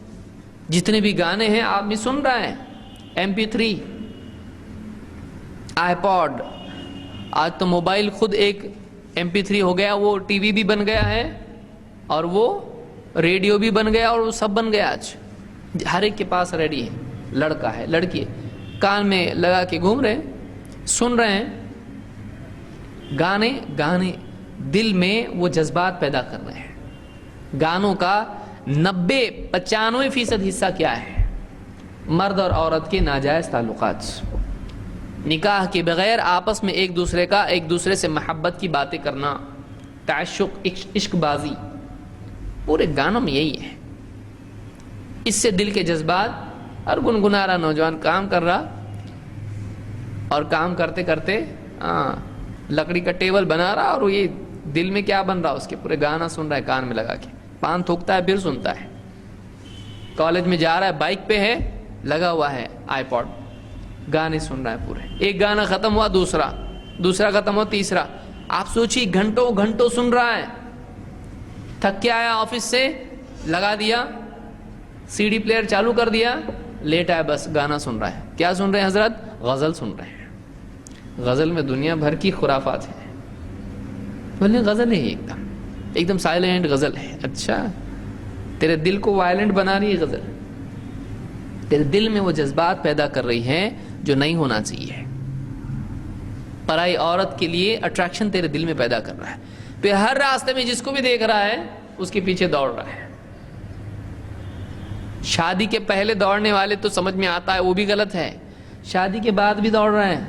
A: جتنے بھی گانے ہیں آپ بھی سن رہے ہیں، MP3، آئی پوڈ، آج تو موبائل خود ایک MP3 ہو گیا، وہ ٹی وی بھی بن گیا ہے، اور وہ ریڈیو بھی بن گیا، اور وہ سب بن گیا۔ آج ہر ایک کے پاس ریڈی ہے، لڑکا ہے لڑکی ہے، کان میں لگا کے گھوم رہے ہیں، سن رہے ہیں، گانے دل میں وہ جذبات پیدا کر رہے ہیں. گانوں کا 90-95% حصہ کیا ہے؟ مرد اور عورت کے ناجائز تعلقات. نکاح کے بغیر آپس میں ایک دوسرے سے محبت کی باتیں کرنا، تعشق، عشق بازی، پورے گانوں میں یہی ہے. اس سے دل کے جذبات، اور گنگنا رہا نوجوان کام کر رہا، اور کام کرتے کرتے لکڑی کا ٹیبل بنا رہا، اور یہ دل میں کیا بن رہا، اس کے پورے گانا سن رہا ہے کان میں لگا کے. پان تھوکتا ہے پھر سنتا ہے. کالج میں جا رہا ہے، بائک پہ ہے، لگا ہوا ہے آئی پوڈ، گانے سن رہا ہے پورے. ایک گانا ختم ہوا دوسرا ختم ہوا تیسرا. آپ سوچیے گھنٹوں سن رہا ہے. تھک کے آیا آفس سے، لگا دیا سی ڈی پلیئر چالو کر دیا، لیٹ آیا، بس گانا سن رہا ہے. کیا سن رہے ہیں حضرت؟ غزل سن رہے ہیں. غزل میں دنیا بھر کی خرافات ہیں. بولے غزل ہے ایک دم سائلنٹ غزل ہے. اچھا، تیرے دل کو وائلنٹ بنا رہی ہے غزل. تیرے دل میں وہ جذبات پیدا کر رہی ہے جو نہیں ہونا چاہیے. پرائی عورت کے لیے اٹریکشن تیرے دل میں پیدا کر رہا ہے. پھر ہر راستے میں جس کو بھی دیکھ رہا ہے اس کے پیچھے دوڑ رہا ہے. شادی کے پہلے دوڑنے والے تو سمجھ میں آتا ہے وہ بھی غلط ہے، شادی کے بعد بھی دوڑ رہے ہیں.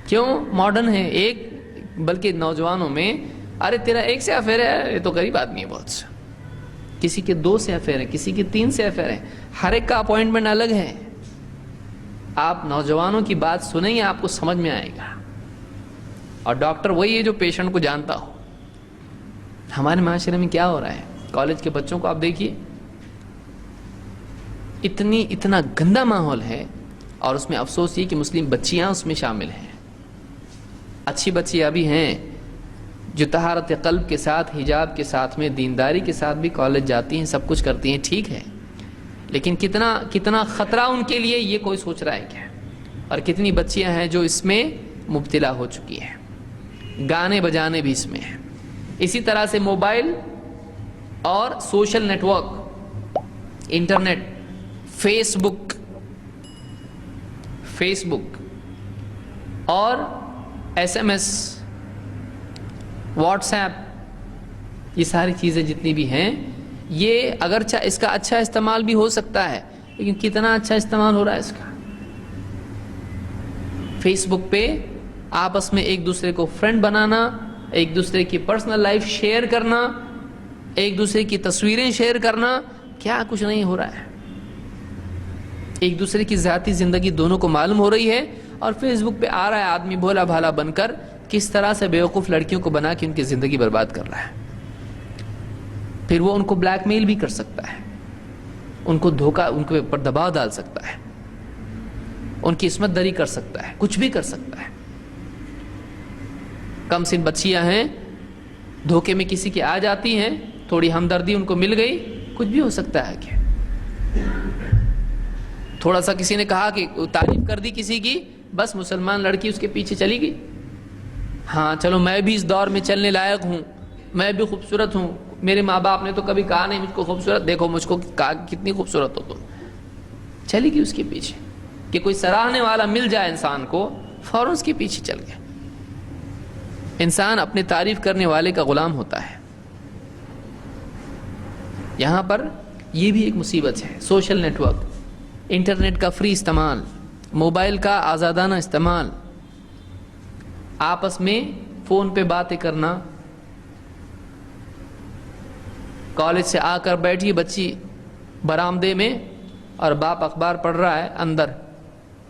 A: کیوں؟ ماڈرن ہے. ایک بلکہ نوجوانوں میں، ارے تیرا ایک سے افیئر ہے، یہ تو غریب آدمی ہے بہت سا. کسی کے 2 سے افیئر ہے، کسی کے 3 سے افیئر ہے. ہر ایک کا اپوائنٹمنٹ الگ ہے. آپ نوجوانوں کی بات سنیں گے آپ کو سمجھ میں آئے گا. اور ڈاکٹر وہی ہے جو پیشنٹ کو جانتا ہو. ہمارے معاشرے میں کیا ہو رہا ہے؟ کالج کے بچوں کو آپ دیکھیے، اتنا گندا ماحول ہے. اور اس میں افسوس یہ کہ مسلم بچیاں اس میں شامل ہیں. اچھی بچیاں بھی ہیں جو طہارت قلب کے ساتھ، حجاب کے ساتھ میں، دینداری کے ساتھ بھی کالج جاتی ہیں، سب کچھ کرتی ہیں، ٹھیک ہے. لیکن کتنا خطرہ ان کے لیے یہ کوئی سوچ رہا ہے کیا؟ اور کتنی بچیاں ہیں جو اس میں مبتلا ہو چکی ہیں. گانے بجانے بھی اس میں ہیں. اسی طرح سے موبائل اور social network, internet, Facebook اور SMS، واٹس ایپ، یہ ساری چیزیں جتنی بھی ہیں، یہ اگرچہ اس کا اچھا استعمال بھی ہو سکتا ہے، لیکن کتنا اچھا استعمال ہو رہا ہے اس کا. فیس بک پہ آپس میں ایک دوسرے کو فرینڈ بنانا، ایک دوسرے کی پرسنل لائف شیئر کرنا، ایک دوسرے کی تصویریں شیئر کرنا، کیا کچھ نہیں ہو رہا ہے. ایک دوسرے کی ذاتی زندگی دونوں کو معلوم ہو رہی ہے. اور فیس بک پہ آ رہا ہے آدمی بھولا بھالا بن کر کس طرح سے بیوقوف لڑکیوں کو بنا کے ان کی زندگی برباد کر رہا ہے. پھر وہ ان کو بلیک میل بھی کر سکتا ہے، ان کو دھوکہ، ان کے اوپر دباؤ ڈال سکتا ہے، ان کی عصمت دری کر سکتا ہے، کچھ بھی کر سکتا ہے. کم سن بچیاں ہیں، دھوکے میں کسی کی آ جاتی ہیں، تھوڑی ہمدردی ان کو مل گئی، کچھ بھی ہو سکتا ہے. کہ تھوڑا سا کسی نے کہا کہ تعریف کر دی کسی کی، بس مسلمان لڑکی اس کے پیچھے چلی گئی. ہاں چلو میں بھی اس دور میں چلنے لائق ہوں، میں بھی خوبصورت ہوں، میرے ماں باپ نے تو کبھی کہا نہیں مجھ کو خوبصورت، دیکھو مجھ کو کتنی خوبصورت ہو تم. چلی گئی اس کے پیچھے. کہ کوئی سراہنے والا مل جائے انسان کو، فوراً اس کے پیچھے چل گئے. انسان اپنے تعریف کرنے والے کا غلام ہوتا ہے. یہاں پر یہ بھی ایک مصیبت ہے. سوشل نیٹ ورک، انٹرنیٹ کا فری استعمال، موبائل کا آزادانہ استعمال، آپس میں فون پہ باتیں کرنا. کالج سے آ کر بیٹھی بچی برآمدے میں اور باپ اخبار پڑھ رہا ہے اندر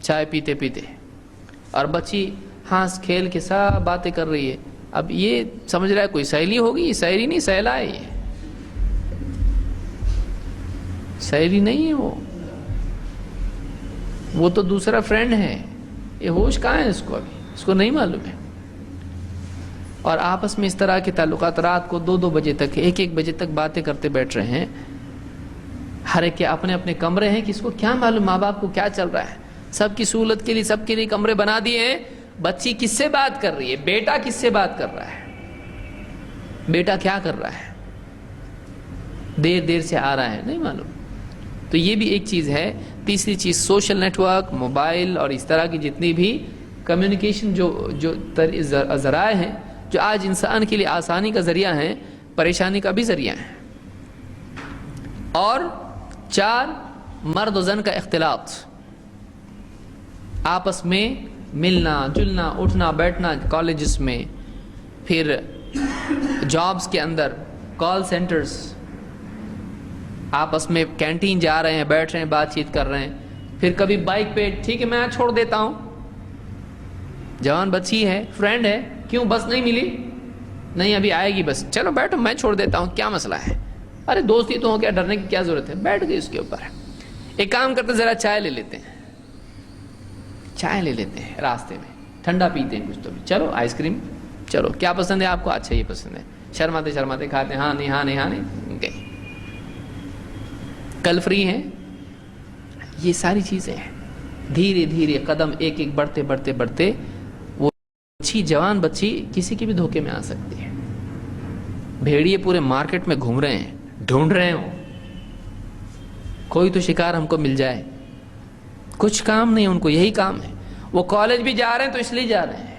A: چائے پیتے پیتے، اور بچی ہنس کھیل کے ساتھ باتیں کر رہی ہے. اب یہ سمجھ رہا ہے کوئی سہیلی ہوگی، یہ سہیلی نہیں، سہیلا ہے. یہ سہیلی نہیں ہے، وہ تو دوسرا فرینڈ ہے. یہ ہوش کہاں ہے اس کو؟ ابھی اس کو نہیں معلوم ہے. اور آپس میں اس طرح کے تعلقات رات کو 2-2 بجے تک، 1-1 بجے تک باتیں کرتے بیٹھ رہے ہیں. ہر ایک کے اپنے اپنے کمرے ہیں، کس کو کیا معلوم ماں باپ کو کیا چل رہا ہے. سب کی سہولت کے لیے سب کے لیے کمرے بنا دیے ہیں. بچی کس سے بات کر رہی ہے، بیٹا کس سے بات کر رہا ہے، بیٹا کیا کر رہا ہے، دیر سے آ رہا ہے، نہیں معلوم. تو یہ بھی ایک چیز ہے. تیسری چیز سوشل نیٹ ورک، موبائل اور اس طرح کی جتنی بھی کمیونیکیشن جو ذرائع ہیں، جو آج انسان کے لیے آسانی کا ذریعہ ہیں، پریشانی کا بھی ذریعہ ہیں۔ اور 4 مرد و زن کا اختلاط، آپس میں ملنا جلنا اٹھنا بیٹھنا، کالجز میں، پھر جابز کے اندر، کال سینٹرز، آپس میں کینٹین جا رہے ہیں، بیٹھ رہے ہیں، بات چیت کر رہے ہیں، پھر کبھی بائک پہ ٹھیک ہے میں چھوڑ دیتا ہوں، جوان بچی ہے، فرینڈ ہے، کیوں بس نہیں ملی؟ نہیں ابھی آئے گی بس، چلو بیٹھو میں چھوڑ دیتا ہوں، کیا مسئلہ ہے؟ ارے دوستی تو ہو، کیا ڈرنے کی کیا ضرورت ہے؟ بیٹھ گئی اس کے اوپر۔ ایک کام کرتے ذرا چائے لے لیتے ہیں، چائے لے لیتے ہیں راستے میں، ٹھنڈا پیتے ہیں کچھ تو بھی، چلو آئس کریم، چلو کیا پسند ہے آپ کو؟ اچھا یہ پسند ہے، شرماتے شرماتے کھاتے ہیں، ہاں نہیں ہاں نہیں ہاں نہیں، گئی۔ کل فری ہیں؟ یہ ساری چیزیں ہیں، دھیرے دھیرے قدم ایک ایک بڑھتے بڑھتے بڑھتے وہ اچھی جوان بچی کسی کی بھی دھوکے میں آ سکتی ہے۔ بھیڑیے پورے مارکیٹ میں گھوم رہے ہیں، ڈھونڈ رہے ہوں کوئی تو شکار ہم کو مل جائے، کچھ کام نہیں ان کو، یہی کام ہے۔ وہ کالج بھی جا رہے ہیں تو اس لیے جا رہے ہیں۔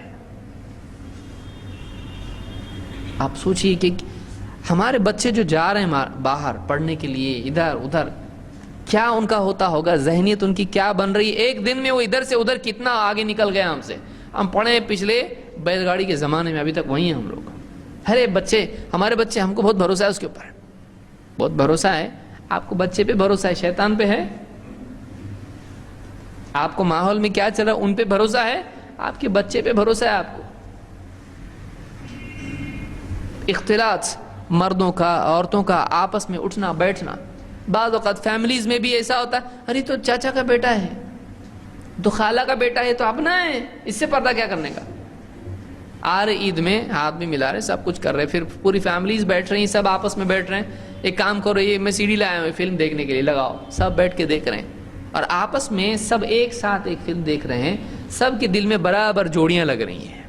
A: آپ سوچئے کہ ہمارے بچے جو جا رہے ہیں باہر پڑھنے کے لیے، ادھر ادھر، کیا ان کا ہوتا ہوگا، ذہنیت ان کی کیا بن رہی ہے؟ ایک دن میں وہ ادھر سے ادھر کتنا آگے نکل گیا ہم سے۔ ہم پڑھے پچھلے بیل گاڑی کے زمانے میں، ابھی تک وہی ہیں ہم لوگ۔ ارے بچے، ہمارے بچے، ہم کو بہت بھروسہ ہے اس کے اوپر، بہت بھروسہ ہے۔ آپ کو بچے پہ بھروسہ ہے، شیطان پہ ہے؟ آپ کو ماحول میں کیا چل رہا ہے ان پہ بھروسہ ہے؟ آپ کے بچے پہ بھروسہ ہے آپ کو۔ اختلاط مردوں کا عورتوں کا، آپس میں اٹھنا بیٹھنا، بعض اوقات فیملیز میں بھی ایسا ہوتا ہے، ارے تو چاچا کا بیٹا ہے، تو خالہ کا بیٹا ہے، تو اپنا ہے، اس سے پردہ کیا کرنے کا؟ آ رہے عید میں ہاتھ بھی ملا رہے، سب کچھ کر رہے، پھر پوری فیملیز بیٹھ رہی ہیں، سب آپس میں بیٹھ رہے ہیں۔ ایک کام کرو، یہ میں CD لایا ہوں فلم دیکھنے کے لیے، لگاؤ، سب بیٹھ کے دیکھ رہے ہیں، اور آپس میں سب ایک ساتھ ایک فلم دیکھ رہے ہیں، سب کے دل میں برابر جوڑیاں لگ رہی ہیں،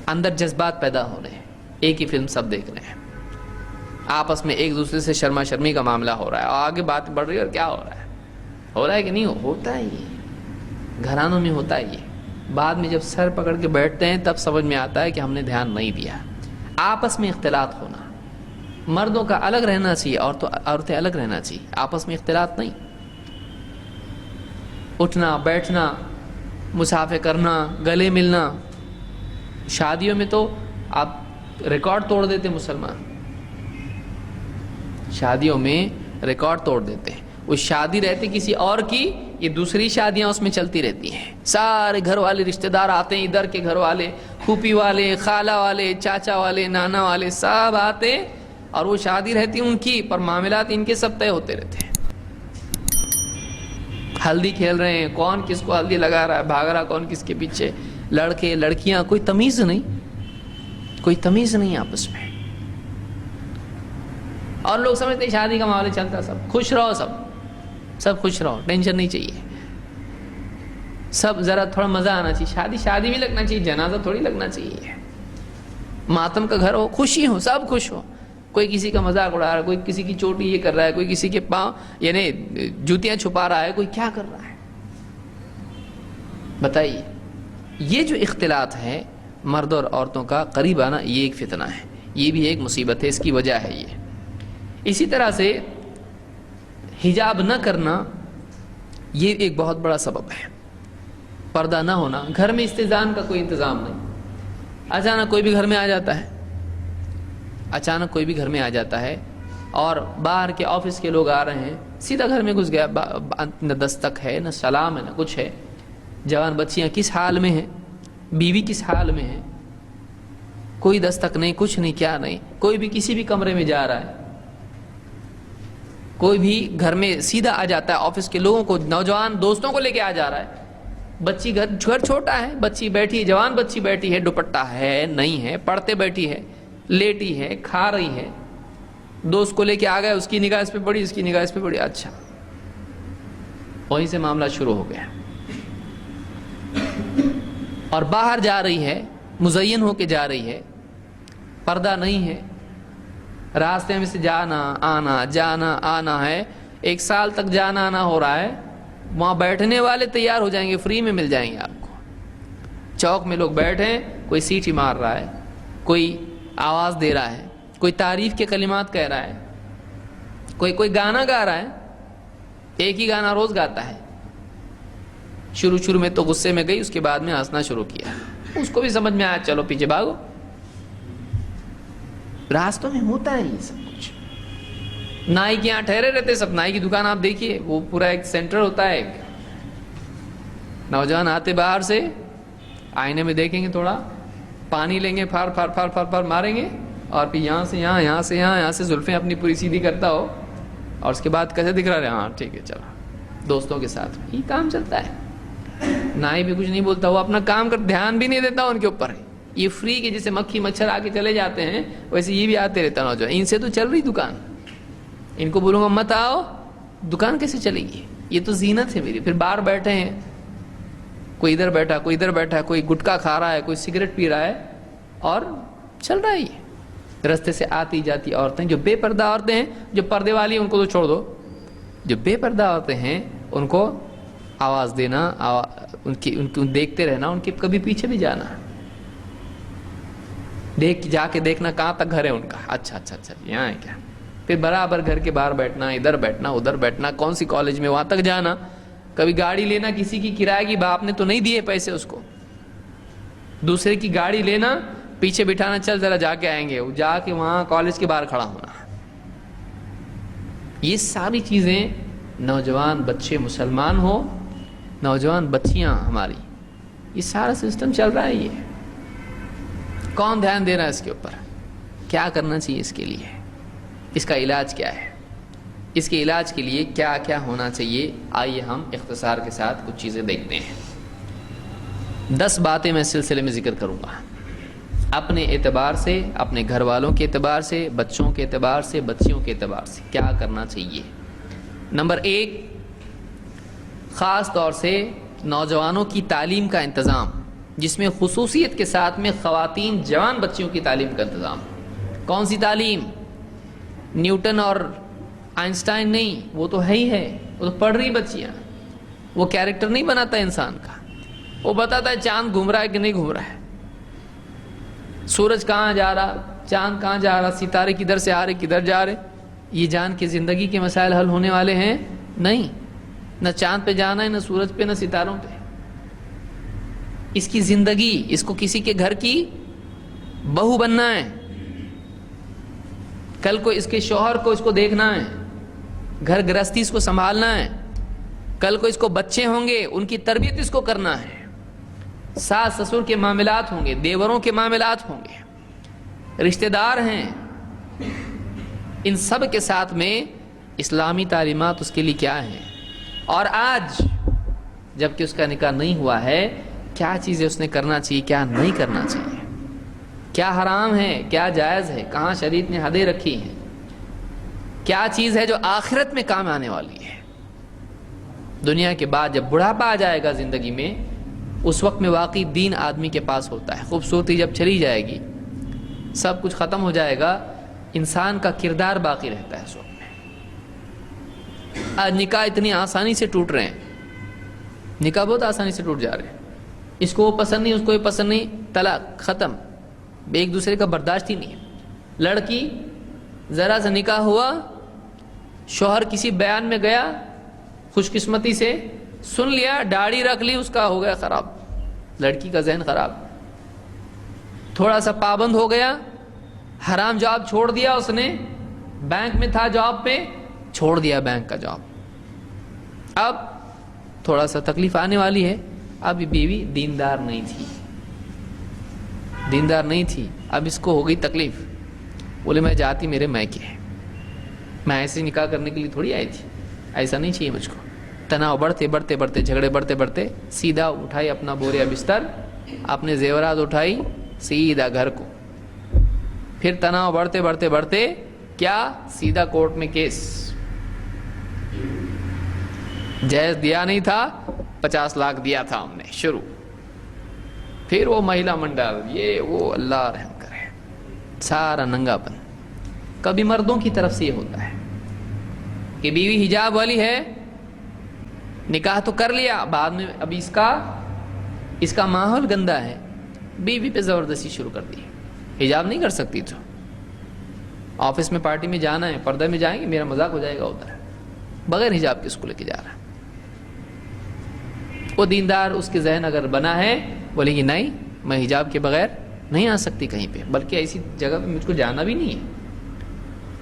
A: اندر جذبات پیدا ہو رہے ہیں، ایک ہی فلم سب دیکھ رہے ہیں، آپس میں ایک دوسرے سے شرما شرمی کا معاملہ ہو رہا ہے، اور آگے بات بڑھ رہی ہے، اور کیا ہو رہا ہے کہ نہیں ہوتا ہے؟ یہ گھرانوں میں ہوتا ہے، یہ بعد میں جب سر پکڑ کے بیٹھتے ہیں تب سمجھ میں آتا ہے کہ ہم نے دھیان نہیں دیا۔ آپس میں اختلاط ہونا، مردوں کا الگ رہنا چاہیے، عورتیں الگ رہنا چاہیے، آپس میں اختلاط نہیں۔ اٹھنا بیٹھنا، مسافے کرنا، گلے ملنا، شادیوں میں تو آپ ریکارڈ توڑ دیتے مسلمان، شادیوں میں ریکارڈ توڑ دیتے ہیں۔ وہ شادی رہتی کسی اور کی، یہ دوسری شادیاں اس میں چلتی رہتی ہیں، سارے گھر والے رشتہ دار آتے ہیں، ادھر کے گھر والے، پھوپھی والے، خالہ والے، چاچا والے، نانا والے، سب آتے، اور وہ شادی رہتی ان کی، پر معاملات ان کے سب طے ہوتے رہتے ہیں۔ ہلدی کھیل رہے ہیں، کون کس کو ہلدی لگا رہا ہے، بھاگ رہا کون کس کے پیچھے، لڑکے لڑکیاں، کوئی تمیز نہیں، کوئی تمیز نہیں آپس میں، اور لوگ سمجھتے ہیں شادی کا معاملہ چلتا، سب خوش رہو، سب خوش رہو، ٹینشن نہیں چاہیے، سب ذرا تھوڑا مزہ آنا چاہیے، شادی بھی لگنا چاہیے، جنازہ تھوڑی لگنا چاہیے، ماتم کا گھر ہو، خوشی ہو، سب خوش ہو، کوئی کسی کا مذاق اڑا رہا ہے، کوئی کسی کی چوٹی یہ کر رہا ہے، کوئی کسی کے پاؤں یعنی جوتیاں چھپا رہا ہے، کوئی کیا کر رہا ہے، بتائیے۔ یہ جو اختلاط ہے مرد اور عورتوں کا قریب آنا، یہ ایک فتنہ ہے، یہ بھی ایک مصیبت ہے، اس کی وجہ ہے یہ۔ اسی طرح سے حجاب نہ کرنا، یہ ایک بہت بڑا سبب ہے، پردہ نہ ہونا، گھر میں استئذان کا کوئی انتظام نہیں، اچانک کوئی بھی گھر میں آ جاتا ہے، اچانک کوئی بھی گھر میں آ جاتا ہے، اور باہر کے آفس کے لوگ آ رہے ہیں، سیدھا گھر میں گھس گیا، نہ دستک ہے، نہ سلام ہے، نہ کچھ ہے، جوان بچیاں کس حال میں ہیں، بیوی کس حال میں ہے، کوئی دستک نہیں، کچھ نہیں، کیا نہیں، کوئی بھی کسی بھی کمرے میں جا رہا ہے، کوئی بھی گھر میں سیدھا آ جاتا ہے، آفس کے لوگوں کو، نوجوان دوستوں کو لے کے آ جا رہا ہے، بچی گھر چھوٹا ہے، بچی بیٹھی ہے، جوان بچی بیٹھی ہے، دوپٹہ ہے نہیں ہے، پڑھتے بیٹھی ہے، لیٹی ہے، کھا رہی ہے، دوست کو لے کے آ گئے، اس کی نگاہ اس پہ پڑی، اس کی نگاہ اس پہ پڑی، اچھا، وہیں سے معاملہ شروع ہو گیا، اور باہر جا رہی ہے، مزین ہو کے جا رہی ہے، پردہ نہیں ہے، راستے میں سے جانا آنا ہے، 1 سال تک جانا آنا ہو رہا ہے، وہاں بیٹھنے والے تیار ہو جائیں گے، فری میں مل جائیں گے آپ کو، چوک میں لوگ بیٹھیں، کوئی سیٹی مار رہا ہے، کوئی آواز دے رہا ہے، کوئی تعریف کے کلمات کہہ رہا ہے، کوئی گانا گا رہا ہے، ایک ہی گانا روز گاتا ہے. شروع میں تو غصے میں گئی، اس کے بعد میں ہنسنا شروع کیا، اس کو بھی سمجھ میں آیا چلو پیچھے بھاگو. راستوں میں ہوتا ہے یہ سب کچھ. نائی کے یہاں ٹھہرے رہتے سب، نائی کی دکان آپ دیکھیے، وہ پورا ایک سینٹر ہوتا ہے. ایک نوجوان آتے باہر سے، آئینے میں دیکھیں گے، تھوڑا پانی لیں گے، پھار ماریں گے، اور پھر یہاں سے یہاں، یہاں سے یہاں، یہاں سے زلفیں اپنی پوری سیدھی کرتا ہو، اور اس کے بعد کیسے دکھ رہا ہے، ہاں ٹھیک ہے چلو، دوستوں کے ساتھ یہ کام چلتا ہے. نائی بھی کچھ نہیں بولتا، وہ اپنا کام کر، دھیان بھی نہیں دیتا ان کے اوپر. یہ فری کے جیسے مکھی مچھر آ کے چلے جاتے ہیں، ویسے یہ بھی آتے رہتا نوجوان. ان سے تو چل رہی دکان، ان کو بولوں گا مت آؤ، دکان کیسے چلے گی؟ یہ تو زینت ہے میری. پھر باہر بیٹھے ہیں، کوئی ادھر بیٹھا، کوئی ادھر بیٹھا، کوئی گٹکا کھا رہا ہے، کوئی سگریٹ پی رہا ہے، اور چل رہا ہے یہ. رستے سے آتی جاتی عورتیں، جو بے پردہ عورتیں ہیں، جو پردے والی ہیں ان کو تو چھوڑ دو، جو بے پردہ عورتیں ہیں ان کو آواز دینا، ان کو دیکھتے رہنا، ان کے کبھی پیچھے بھی جانا، جا کے دیکھنا کہاں تک گھر ہے ان کا. اچھا یہاں ہے کیا؟ پھر برابر گھر کے باہر بیٹھنا، ادھر بیٹھنا، ادھر بیٹھنا، کون سی کالج میں وہاں تک جانا. کبھی گاڑی لینا کسی کی کرائے کی، باپ نے تو نہیں دیے پیسے اس کو، دوسرے کی گاڑی لینا، پیچھے بٹھانا، چل ذرا جا کے آئیں گے، جا کے وہاں کالج کے باہر کھڑا ہونا. یہ ساری چیزیں نوجوان بچے مسلمان ہو، نوجوان بچیاں ہماری، یہ سارا سسٹم چل رہا ہے. یہ کون دھیان دے رہا ہے اس کے اوپر؟ کیا کرنا چاہیے اس کے لیے؟ اس کا علاج کیا ہے؟ اس کے علاج کے لیے کیا کیا ہونا چاہیے؟ آئیے ہم اختصار کے ساتھ کچھ چیزیں دیکھتے ہیں. 10 باتیں میں اس سلسلے میں ذکر کروں گا، اپنے اعتبار سے، اپنے گھر والوں کے اعتبار سے، بچوں کے اعتبار سے، بچیوں کے اعتبار سے کیا کرنا چاہیے. نمبر 1، خاص طور سے نوجوانوں کی تعلیم کا انتظام، جس میں خصوصیت کے ساتھ میں خواتین جوان بچیوں کی تعلیم کا انتظام. کون سی تعلیم؟ نیوٹن اور آئنسٹائن نہیں، وہ تو ہے ہی ہے، وہ تو پڑھ رہی بچیاں. وہ کیریکٹر نہیں بناتا انسان کا، وہ بتاتا ہے چاند گھوم رہا ہے کہ نہیں گھوم رہا ہے، سورج کہاں جا رہا، چاند کہاں جا رہا، ستارے کدھر سے آ رہے کدھر جا رہے. یہ جان کے زندگی کے مسائل حل ہونے والے ہیں؟ نہیں، نہ چاند پہ جانا ہے، نہ سورج پہ، نہ ستاروں پہ. اس کی زندگی، اس کو کسی کے گھر کی بہو بننا ہے، کل کو اس کے شوہر کو اس کو دیکھنا ہے، گھر گرہستی اس کو سنبھالنا ہے، کل کو اس کو بچے ہوں گے ان کی تربیت اس کو کرنا ہے، ساس سسر کے معاملات ہوں گے، دیوروں کے معاملات ہوں گے، رشتہ دار ہیں، ان سب کے ساتھ میں اسلامی تعلیمات اس کے لیے کیا ہیں. اور آج جب کہ اس کا نکاح نہیں ہوا ہے، کیا چیزیں اس نے کرنا چاہیے، کیا نہیں کرنا چاہیے، کیا حرام ہے، کیا جائز ہے، کہاں شریعت نے حدیں رکھی ہیں، کیا چیز ہے جو آخرت میں کام آنے والی ہے. دنیا کے بعد جب بڑھاپا آ جائے گا زندگی میں، اس وقت میں واقعی دین آدمی کے پاس ہوتا ہے. خوبصورتی جب چلی جائے گی، سب کچھ ختم ہو جائے گا، انسان کا کردار باقی رہتا ہے اس وقت میں. آج نکاح اتنی آسانی سے ٹوٹ رہے ہیں، نکاح بہت آسانی سے ٹوٹ جا رہے ہیں، اس کو وہ پسند نہیں، اس کو یہ پسند نہیں، طلاق ختم، ایک دوسرے کا برداشت ہی نہیں ہے. لڑکی ذرا سا نکاح ہوا، شوہر کسی بیان میں گیا، خوش قسمتی سے سن لیا، داڑھی رکھ لی، اس کا ہو گیا خراب، لڑکی کا ذہن خراب. تھوڑا سا پابند ہو گیا، حرام جاب چھوڑ دیا اس نے، بینک میں تھا جاب پہ، چھوڑ دیا بینک کا جاب. اب تھوڑا سا تکلیف آنے والی ہے. اب بیوی دیندار نہیں تھی، اب اس کو ہو گئی تکلیف. بولے میں جاتی میرے میکے، میں ایسے نکاح کرنے کے لیے تھوڑی آئی تھی، ایسا نہیں چاہیے مجھ کو. تناؤ بڑھتے جھگڑے بڑھتے سیدھا اٹھائی اپنا بوریا بستر، اپنے زیورات اٹھائی، سیدھا گھر کو. پھر تناؤ بڑھتے کیا، سیدھا کورٹ میں کیس. جہیز دیا نہیں تھا، 50 لاکھ دیا تھا ہم نے، شروع. پھر وہ مہیلا منڈل، یہ وہ، اللہ رحم کرے، سارا ننگا پن. کبھی مردوں کی طرف سے یہ ہوتا ہے کہ بیوی حجاب والی ہے، نکاح تو کر لیا، بعد میں ابھی اس کا ماحول گندا ہے، بیوی پہ زبردستی شروع کر دی. حجاب نہیں کر سکتی تو آفس میں پارٹی میں جانا ہے, پردہ میں جائیں گے, میرا مذاق ہو جائے گا ادھر, بغیر حجاب کے اس کو لے کے جا رہا ہے. وہ دیندار اس کے ذہن اگر بنا ہے, بولے گی نہیں میں حجاب کے بغیر نہیں آ سکتی کہیں پہ, بلکہ ایسی جگہ پہ مجھ کو جانا بھی نہیں ہے.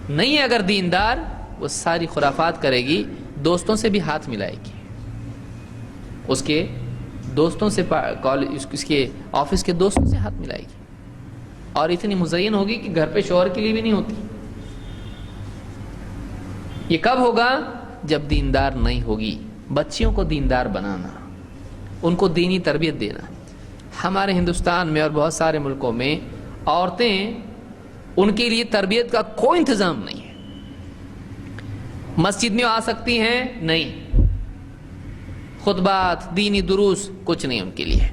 A: نہیں ہے اگر دیندار, وہ ساری خرافات کرے گی, دوستوں سے بھی ہاتھ ملائے گی, اس کے دوستوں سے, اس کے آفس کے دوستوں سے ہاتھ ملائے گی, اور اتنی مزین ہوگی کہ گھر پہ شوہر کے لیے بھی نہیں ہوتی. یہ کب ہوگا؟ جب دیندار نہیں ہوگی. بچیوں کو دیندار بنانا, ان کو دینی تربیت دینا. ہمارے ہندوستان میں اور بہت سارے ملکوں میں عورتیں, ان کے لیے تربیت کا کوئی انتظام نہیں ہے. مسجد میں آ سکتی ہیں نہیں, خطبات دینی دروس کچھ نہیں ان کے لیے.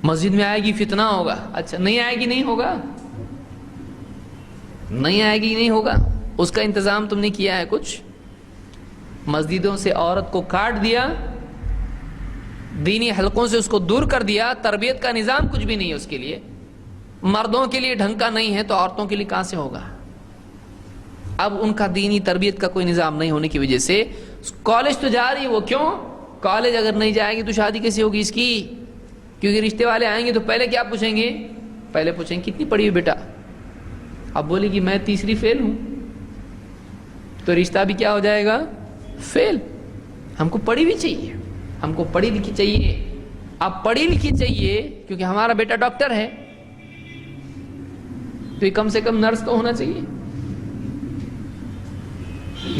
A: مسجد میں آئے گی فتنہ ہوگا, اچھا نہیں آئے گی نہیں ہوگا, نہیں آئے گی نہیں ہوگا, اس کا انتظام تم نے کیا ہے کچھ؟ مسجدوں سے عورت کو کاٹ دیا, دینی حلقوں سے اس کو دور کر دیا, تربیت کا نظام کچھ بھی نہیں ہے اس کے لیے. مردوں کے لیے ڈھنگ کا نہیں ہے تو عورتوں کے لیے کہاں سے ہوگا؟ اب ان کا دینی تربیت کا کوئی نظام نہیں ہونے کی وجہ سے کالج تو جا رہی ہے, وہ کیوں؟ کالج اگر نہیں جائے گی تو شادی کیسے ہوگی اس کی؟ کیونکہ رشتے والے آئیں گے تو پہلے کیا پوچھیں گے؟ پہلے پوچھیں گے کتنی پڑھی ہوئی بیٹا. اب بولے گی میں تیسری فیل ہوں, تو رشتہ بھی کیا ہو جائے گا؟ فیل. ہم کو پڑھی بھی چاہیے, ہم کو پڑھی لکھی چاہیے. اب پڑھی لکھی چاہیے کیونکہ ہمارا بیٹا ڈاکٹر ہے, تو کم سے کم نرس تو ہونا چاہیے.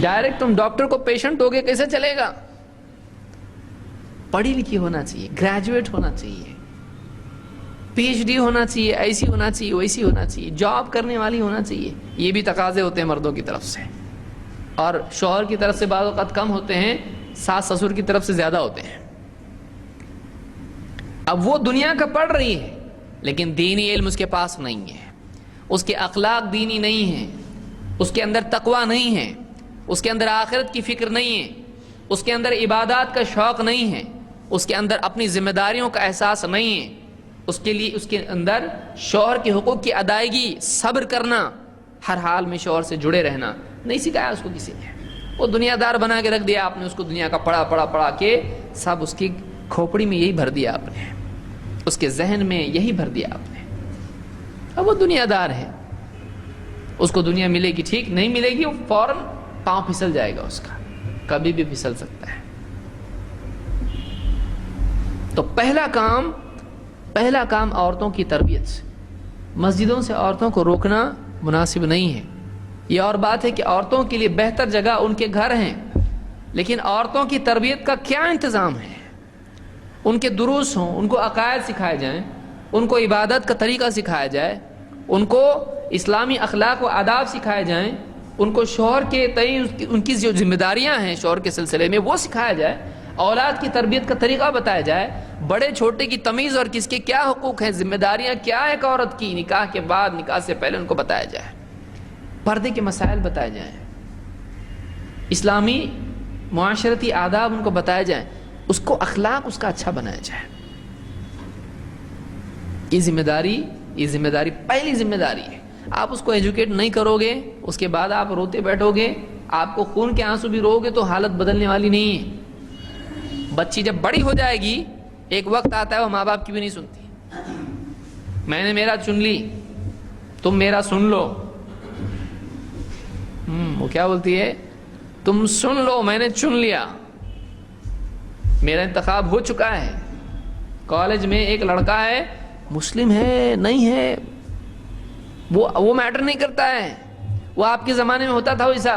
A: ڈائریکٹ تم ڈاکٹر کو پیشنٹ ہوگے کیسے چلے گا؟ پڑھی لکھی ہونا چاہیے, گریجویٹ ہونا چاہیے, پی ایچ ڈی ہونا چاہیے, ایسی ہونا چاہیے, ویسی ہونا چاہیے, جاب کرنے والی ہونا چاہیے. یہ بھی تقاضے ہوتے ہیں مردوں کی طرف سے, اور شوہر کی طرف سے بعض اوقات کم ہوتے ہیں, ساس سسر کی طرف سے زیادہ ہوتے ہیں. اب وہ دنیا کا پڑھ رہی ہے لیکن دینی علم اس کے پاس نہیں ہے, اس کے اخلاق دینی نہیں ہیں, اس کے اندر تقوی نہیں ہے, اس کے اندر آخرت کی فکر نہیں ہے, اس کے اندر عبادات کا شوق نہیں ہے, اس کے اندر اپنی ذمہ داریوں کا احساس نہیں ہے, اس کے لیے اس کے اندر شوہر کے حقوق کی ادائیگی, صبر کرنا, ہر حال میں شوہر سے جڑے رہنا نہیں سکھایا اس کو کسی نے. وہ دنیا دار بنا کے رکھ دیا آپ نے اس کو, دنیا کا پڑھا کے سب اس کی کھوپڑی میں یہی بھر دیا آپ نے, اس کے ذہن میں یہی بھر دیا آپ نے. اب وہ دنیا دار ہے, اس کو دنیا ملے گی ٹھیک, نہیں ملے گی وہ فوراً پاؤں پھسل جائے گا اس کا, کبھی بھی پھسل سکتا ہے. تو پہلا کام عورتوں کی تربیت سے. مسجدوں سے عورتوں کو روکنا مناسب نہیں ہے. یہ اور بات ہے کہ عورتوں کے لیے بہتر جگہ ان کے گھر ہیں, لیکن عورتوں کی تربیت کا کیا انتظام ہے؟ ان کے دروس ہوں, ان کو عقائد سکھائے جائیں, ان کو عبادت کا طریقہ سکھایا جائے, ان کو اسلامی اخلاق و آداب سکھائے جائیں, ان کو شوہر کے تئیں ان کی جو ذمہ داریاں ہیں شوہر کے سلسلے میں وہ سکھایا جائے, اولاد کی تربیت کا طریقہ بتایا جائے, بڑے چھوٹے کی تمیز اور کس کے کیا حقوق ہیں, ذمہ داریاں کیا ہے ایک عورت کی, نکاح کے بعد, نکاح سے پہلے ان کو بتایا جائے, پردے کے مسائل بتائے جائیں, اسلامی معاشرتی آداب ان کو بتائے جائیں, اس کو اخلاق اس کا اچھا بنایا جائے. یہ ذمہ داری پہلی ذمہ داری ہے. آپ اس کو ایجوکیٹ نہیں کرو گے, اس کے بعد آپ روتے بیٹھو گے, آپ کو خون کے آنسو بھی رو گے تو حالت بدلنے والی نہیں ہے. بچی جب بڑی ہو جائے گی, ایک وقت آتا ہے وہ ماں باپ کی بھی نہیں سنتی. میں نے میرا چن لی, تم میرا سن لو. وہ کیا بولتی ہے, تم سن لو, میں نے چن لیا, میرا انتخاب ہو چکا ہے. کالج میں ایک لڑکا ہے, مسلم ہے نہیں ہے وہ میٹر نہیں کرتا ہے. وہ آپ کے زمانے میں ہوتا تھا ویسا.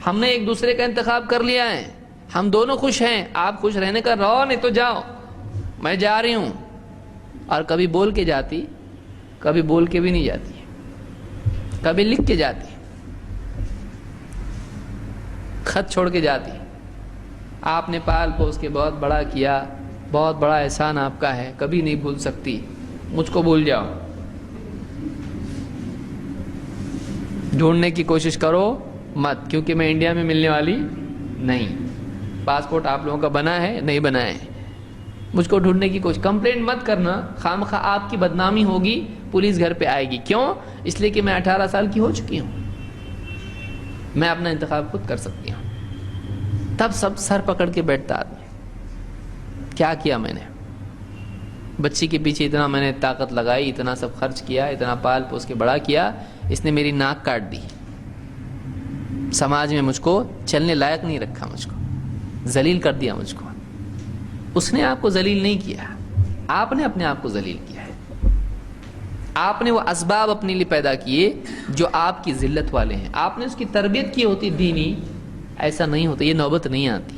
A: ہم نے ایک دوسرے کا انتخاب کر لیا ہے, ہم دونوں خوش ہیں, آپ خوش رہنے کا رہو, نہیں تو جاؤ, میں جا رہی ہوں. اور کبھی بول کے جاتی, کبھی بول کے بھی نہیں جاتی, کبھی لکھ کے جاتی, خط چھوڑ کے جاتی. آپ نے پال پوس کے بہت بڑا کیا, بہت بڑا احسان آپ کا ہے, کبھی نہیں بھول سکتی, مجھ کو بھول جاؤ. ڈھونڈنے کی کوشش کرو مت, کیونکہ میں انڈیا میں ملنے والی نہیں. پاسپورٹ آپ لوگوں کا بنا ہے نہیں بنا ہے, مجھ کو ڈھونڈنے کی کوشش. کمپلینٹ مت کرنا, خامخواہ آپ کی بدنامی ہوگی, پولیس گھر پہ آئے گی. کیوں؟ اس لیے کہ میں 18 سال کی ہو چکی ہوں, میں اپنا انتخاب خود کر سکتی ہوں. تب سب سر پکڑ کے بیٹھتا آدمی, کیا کیا میں نے, بچی کے پیچھے اتنا میں نے طاقت لگائی, اتنا سب خرچ کیا, اتنا پال پوس کے بڑا کیا, اس نے میری ناک کاٹ دی, سماج میں مجھ کو چلنے لائق نہیں رکھا, مجھ کو ذلیل کر دیا مجھ کو. اس نے آپ کو ذلیل نہیں کیا, آپ نے اپنے آپ کو ذلیل کیا ہے. آپ نے وہ اسباب اپنے لیے پیدا کیے جو آپ کی ذلت والے ہیں. آپ نے اس کی تربیت کی ہوتی دینی, ایسا نہیں ہوتا, یہ نوبت نہیں آتی.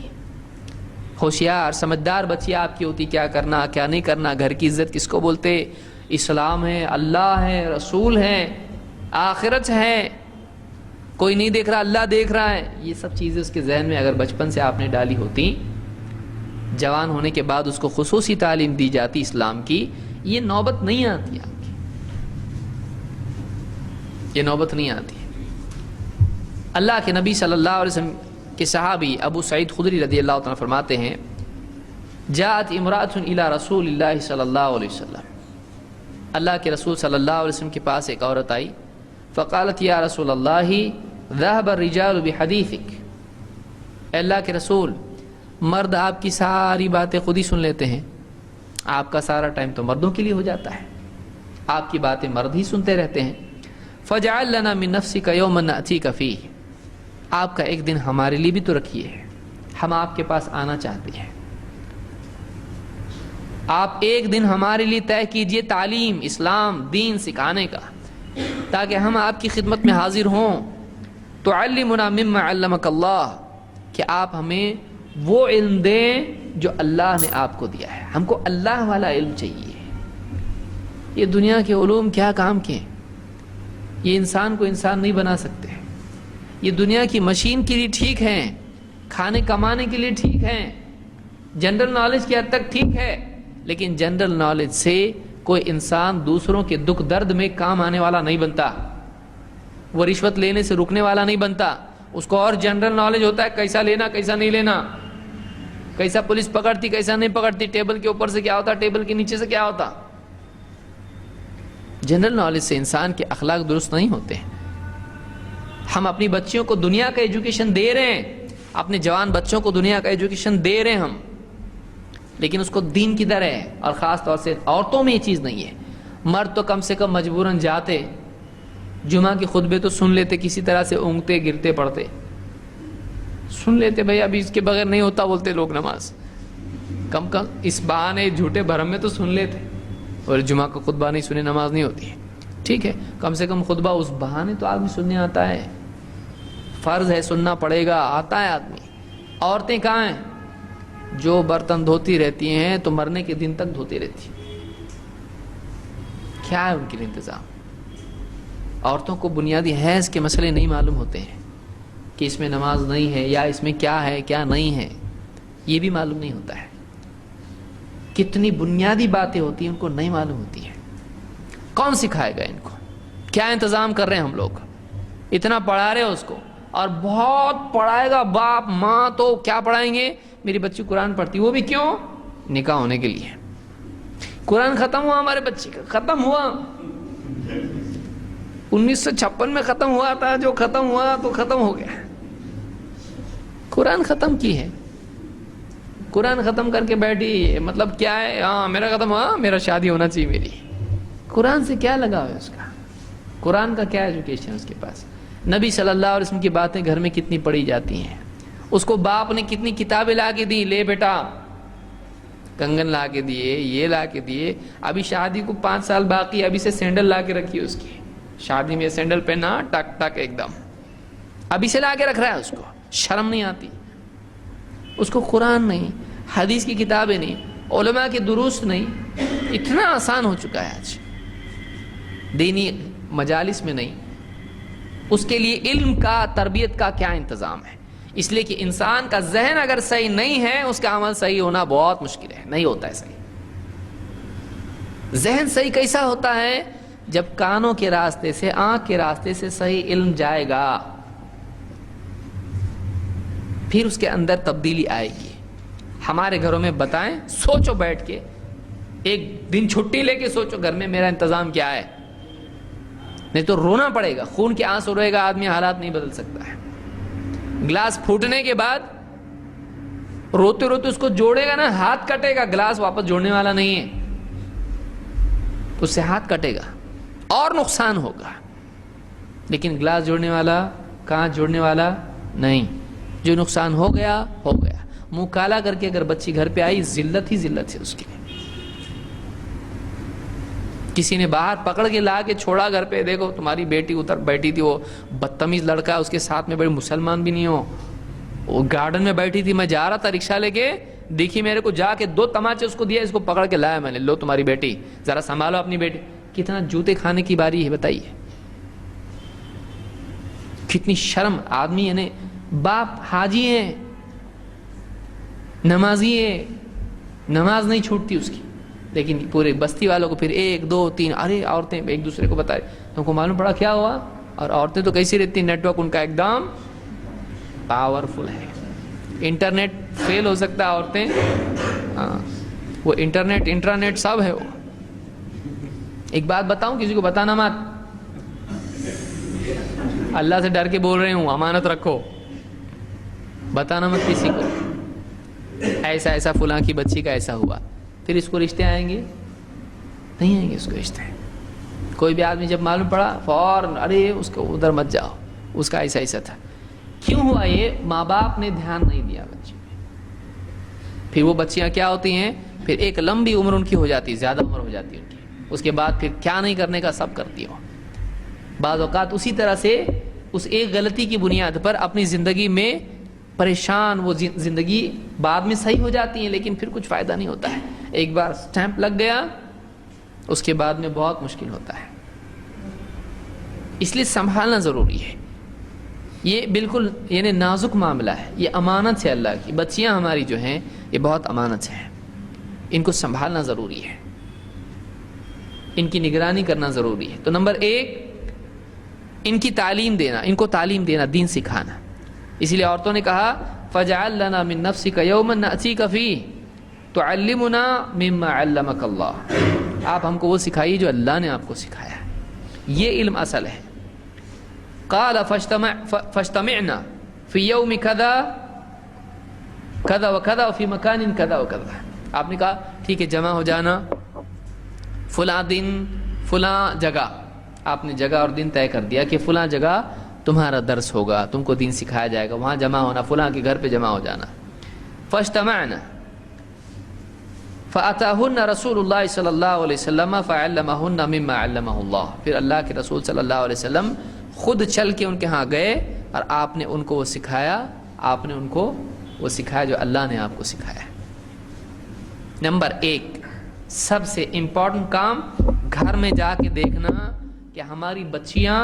A: ہوشیار سمجھدار بچی آپ کی ہوتی, کیا کرنا کیا نہیں کرنا, گھر کی عزت کس کو بولتے, اسلام ہے, اللہ ہے, رسول ہے, آخرت ہے, کوئی نہیں دیکھ رہا اللہ دیکھ رہا ہے. یہ سب چیزیں اس کے ذہن میں اگر بچپن سے آپ نے ڈالی ہوتی, جوان ہونے کے بعد اس کو خصوصی تعلیم دی جاتی اسلام کی, یہ نوبت نہیں آتی آپ کی, یہ نوبت نہیں آتی. اللہ کے نبی صلی اللہ علیہ وسلم کے صحابی ابو سعید خدری رضی اللہ عنہ فرماتے ہیں, جاءت امرأۃ الی رسول اللہ صلی اللہ علیہ وسلم, اللہ کے رسول صلی اللہ علیہ وسلم کے پاس ایک عورت آئی. فقالت یا رسول اللہ ذهب الرجال بحدیثک, اے اللہ کے رسول, مرد آپ کی ساری باتیں خود ہی سن لیتے ہیں, آپ کا سارا ٹائم تو مردوں کے لیے ہو جاتا ہے, آپ کی باتیں مرد ہی سنتے رہتے ہیں. فاجعل لنا من نفسک یوما نأتیک فیہ, آپ کا ایک دن ہمارے لیے بھی تو رکھیے, ہم آپ کے پاس آنا چاہتے ہیں. آپ ایک دن ہمارے لیے طے کیجئے تعلیم, اسلام, دین سکھانے کا, تاکہ ہم آپ کی خدمت میں حاضر ہوں. تعلمنا مما علمک اللہ, کہ آپ ہمیں وہ علم دیں جو اللہ نے آپ کو دیا ہے. ہم کو اللہ والا علم چاہیے. یہ دنیا کے علوم کیا کام کے, یہ انسان کو انسان نہیں بنا سکتے. یہ دنیا کی مشین کے لیے ٹھیک ہیں, کھانے کمانے کے لیے ٹھیک ہیں, جنرل نالج کی حد تک ٹھیک ہے, لیکن جنرل نالج سے کوئی انسان دوسروں کے دکھ درد میں کام آنے والا نہیں بنتا, وہ رشوت لینے سے رکنے والا نہیں بنتا. اس کو اور جنرل نالج ہوتا ہے, کیسا لینا کیسا نہیں لینا, کیسا پولیس پکڑتی کیسا نہیں پکڑتی, ٹیبل کے اوپر سے کیا ہوتا, ٹیبل کے نیچے سے کیا ہوتا. جنرل نالج سے انسان کے اخلاق درست نہیں ہوتے. ہم اپنی بچیوں کو دنیا کا ایجوکیشن دے رہے ہیں, اپنے جوان بچوں کو دنیا کا ایجوکیشن دے رہے ہیں ہم, لیکن اس کو دین کی در ہے. اور خاص طور سے عورتوں میں یہ چیز نہیں ہے. مرد تو کم سے کم مجبوراً جاتے, جمعہ کے خطبے تو سن لیتے, کسی طرح سے اونگتے گرتے پڑتے سن لیتے, بھائی ابھی اس کے بغیر نہیں ہوتا بولتے لوگ نماز, کم اس بہانے جھوٹے بھرم میں تو سن لیتے. اور جمعہ کا خطبہ نہیں سنے نماز نہیں ہوتی ہے, ٹھیک ہے, کم سے کم خطبہ اس بہانے تو آدمی سننے آتا ہے, فرض ہے سننا پڑے گا, آتا ہے آدمی. عورتیں کہاں ہیں, جو برتن دھوتی رہتی ہیں تو مرنے کے دن تک دھوتی رہتی ہیں. کیا ہے ان کے لیے انتظام؟ عورتوں کو بنیادی حیض کے مسئلے نہیں معلوم ہوتے ہیں, کہ اس میں نماز نہیں ہے یا اس میں کیا ہے کیا نہیں ہے, یہ بھی معلوم نہیں ہوتا ہے. کتنی بنیادی باتیں ہوتی ہیں ان کو نہیں معلوم ہوتی ہیں. کون سکھائے گا ان کو؟ کیا انتظام کر رہے ہیں ہم لوگ؟ اتنا پڑھا رہے اس کو, اور بہت پڑھائے گا باپ ماں, تو کیا پڑھائیں گے, میری بچی قرآن پڑھتی, وہ بھی کیوں, نکاح ہونے کے لیے. قرآن ختم ہوا ہمارے بچی کا, ختم ہوا 1956 میں ختم ہوا تھا, جو ختم ہوا تو ختم ہو گیا. قرآن ختم کی ہے, قرآن ختم کر کے بیٹھی, مطلب کیا ہے, ہاں میرا ختم ہوا, میرا شادی ہونا چاہیے میری. قرآن سے کیا لگا ہے اس کا, قرآن کا کیا ایجوکیشن اس کے پاس. نبی صلی اللہ علیہ وسلم کی باتیں گھر میں کتنی پڑھی جاتی ہیں, اس کو باپ نے کتنی کتابیں لا کے دی, لے بیٹا کنگن لا کے دیے, یہ لا کے دیے. ابھی شادی کو 5 سال باقی, ابھی سے سینڈل لا کے رکھی اس کی, شادی میں سینڈل پہنا ٹک ٹک ایک دم, ابھی سے لا کے رکھ رہا ہے, اس کو شرم نہیں آتی. اس کو قرآن نہیں, حدیث کی کتابیں نہیں, علماء کے دروس نہیں. اتنا آسان ہو چکا ہے آج, دینی مجالس میں نہیں. اس کے لیے علم کا, تربیت کا کیا انتظام ہے؟ اس لیے کہ انسان کا ذہن اگر صحیح نہیں ہے, اس کا عمل صحیح ہونا بہت مشکل ہے, نہیں ہوتا ہے صحیح. ذہن صحیح کیسا ہوتا ہے؟ جب کانوں کے راستے سے, آنکھ کے راستے سے صحیح علم جائے گا, پھر اس کے اندر تبدیلی آئے گی. ہمارے گھروں میں بتائیں, سوچو بیٹھ کے, ایک دن چھٹی لے کے سوچو گھر میں میرا انتظام کیا ہے, نہیں تو رونا پڑے گا, خون کے آنسو روئے گا آدمی, حالات نہیں بدل سکتا ہے. گلاس پھوٹنے کے بعد روتے روتے اس کو جوڑے گا نا, ہاتھ کٹے گا, گلاس واپس جوڑنے والا نہیں ہے, اس سے ہاتھ کٹے گا اور نقصان ہوگا. لیکن گلاس جوڑنے والا, کانچ جوڑنے والا نہیں, جو نقصان ہو گیا ہو گیا. منہ کالا کر کے اگر بچی گھر پہ آئی, ذلت ہی ذلت ہے اس کی. کسی نے باہر پکڑ کے لا کے چھوڑا گھر پہ, دیکھو تمہاری بیٹی ادھر بیٹھی تھی, وہ بدتمیز لڑکا اس کے ساتھ میں, بڑے مسلمان بھی نہیں ہو, وہ گارڈن میں بیٹھی تھی, میں جا رہا تھا رکشہ لے کے, دیکھی میرے کو, جا کے 2 تماچے اس کو دیا, اس کو پکڑ کے لایا میں نے, لو تمہاری بیٹی, ذرا سنبھالو اپنی بیٹی. کتنا جوتے کھانے کی باری ہے بتائیے, کتنی شرم. آدمی یعنی باپ حاجی ہے, نمازی ہے, نماز نہیں چھوٹتی اس کی, لیکن پورے بستی والوں کو پھر 1 2 3, ارے عورتیں ایک دوسرے کو بتائے, تم کو معلوم پڑا کیا ہوا. اور عورتیں تو کیسی رہتی, نیٹ ورک ان کا ایک دم پاورفل ہے, انٹرنیٹ فیل ہو سکتا ہے, عورتیں وہ انٹرنیٹ انٹرانیٹ سب ہے. وہ ایک بات بتاؤں, کسی کو بتانا مت, اللہ سے ڈر کے بول رہے ہوں, امانت رکھو, بتانا مت کسی کو, ایسا ایسا فلاں کی بچی کا ایسا ہوا. پھر اس کو رشتے آئیں گے نہیں آئیں گے اس کو رشتے. کوئی بھی آدمی جب معلوم پڑا فوراً, ارے اس کو ادھر مت جاؤ, اس کا ایسا ایسا تھا. کیوں ہوا یہ؟ ماں باپ نے دھیان نہیں دیا بچے. پھر وہ بچیاں کیا ہوتی ہیں, پھر ایک لمبی عمر ان کی ہو جاتی, زیادہ عمر ہو جاتی ہے ان کی, اس کے بعد پھر کیا نہیں کرنے کا سب کرتی ہو. بعض اوقات اسی طرح سے اس ایک غلطی کی بنیاد پر اپنی زندگی میں پریشان, وہ زندگی بعد میں صحیح ہو جاتی ہیں, لیکن پھر کچھ فائدہ نہیں ہوتا ہے. ایک بار سٹیمپ لگ گیا, اس کے بعد میں بہت مشکل ہوتا ہے. اس لیے سنبھالنا ضروری ہے. یہ بالکل یعنی نازک معاملہ ہے, یہ امانت ہے اللہ کی. بچیاں ہماری جو ہیں یہ بہت امانت ہیں, ان کو سنبھالنا ضروری ہے, ان کی نگرانی کرنا ضروری ہے. تو نمبر 1, ان کی تعلیم دینا, ان کو تعلیم دینا, دین سکھانا. اسی لیے عورتوں نے کہا فَجْعَلْ لَنَا مِن نَفْسِكَ يَوْمًا نَأْتِيكَ فِيهِ تُعَلِّمُنَا مِمَّا عَلَّمَكَ اللَّهُ. آپ ہم کو وہ سکھائیے جو اللہ نے آپ کو سکھایا ہے, یہ علم اصل ہے. قَالَ فَاجْتَمِعْنَا فِي يَوْمِ كَذَا كَذَا وَكَذَا وَفِي مَكَانٍ كَذَا وَكَذَا. آپ نے کہا ٹھیک ہے, جمع ہو جانا فلاں دن فلاں جگہ. آپ نے جگہ اور دن طے کر دیا کہ فلاں جگہ تمہارا درس ہوگا, تم کو دین سکھایا جائے گا, وہاں جمع ہونا, فلاں کے گھر پہ جمع ہو جانا. فاجتمعنا فأتاهن رسول اللہ صلی اللہ علیہ وسلم فعلمهن مما علمه اللہ. پھر اللہ کے رسول صلی اللہ علیہ وسلم خود چل کے ان کے ہاں گئے اور آپ نے ان کو وہ سکھایا, آپ نے ان کو وہ سکھایا جو اللہ نے آپ کو سکھایا. نمبر 1, سب سے امپورٹنٹ کام گھر میں جا کے دیکھنا کہ ہماری بچیاں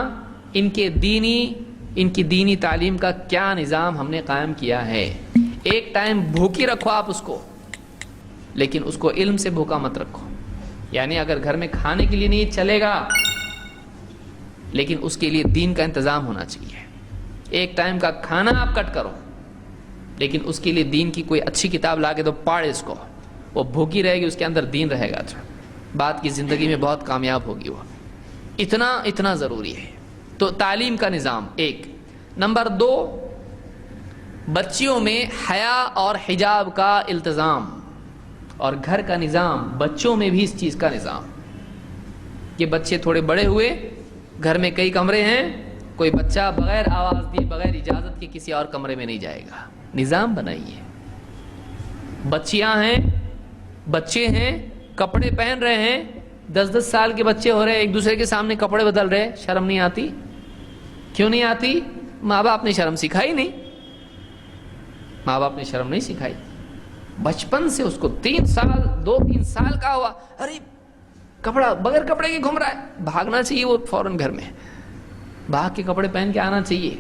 A: ان کی دینی تعلیم کا کیا نظام ہم نے قائم کیا ہے. ایک ٹائم بھوکی رکھو آپ اس کو, لیکن اس کو علم سے بھوکا مت رکھو. یعنی اگر گھر میں کھانے کے لیے نہیں چلے گا, لیکن اس کے لیے دین کا انتظام ہونا چاہیے. ایک ٹائم کا کھانا آپ کٹ کرو, لیکن اس کے لیے دین کی کوئی اچھی کتاب لا کے دو, پڑھ اس کو, وہ بھوکی رہے گی, اس کے اندر دین رہے گا, تو بعد کی زندگی میں بہت کامیاب ہوگی وہ. اتنا ضروری ہے. تو تعلیم کا نظام 1. نمبر 2, بچیوں میں حیا اور حجاب کا التزام, اور گھر کا نظام, بچوں میں بھی اس چیز کا نظام. یہ بچے تھوڑے بڑے ہوئے, گھر میں کئی کمرے ہیں, کوئی بچہ بغیر آواز دیے, بغیر اجازت کے کسی اور کمرے میں نہیں جائے گا. نظام بنائیے. بچیاں ہیں, بچے ہیں, کپڑے پہن رہے ہیں, 10 سال کے بچے ہو رہے ہیں, ایک دوسرے کے سامنے کپڑے بدل رہے, شرم نہیں آتی؟ کیوں نہیں آتی؟ ماں باپ نے شرم سکھائی نہیں, ماں باپ نے شرم نہیں سکھائی. بچپن سے اس کو 3 سال کا ہوا, ارے کپڑا بغیر کپڑے کے گھوم رہا ہے, بھاگنا چاہیے وہ فوراً گھر میں, بھاگ کے کپڑے پہن کے آنا چاہیے.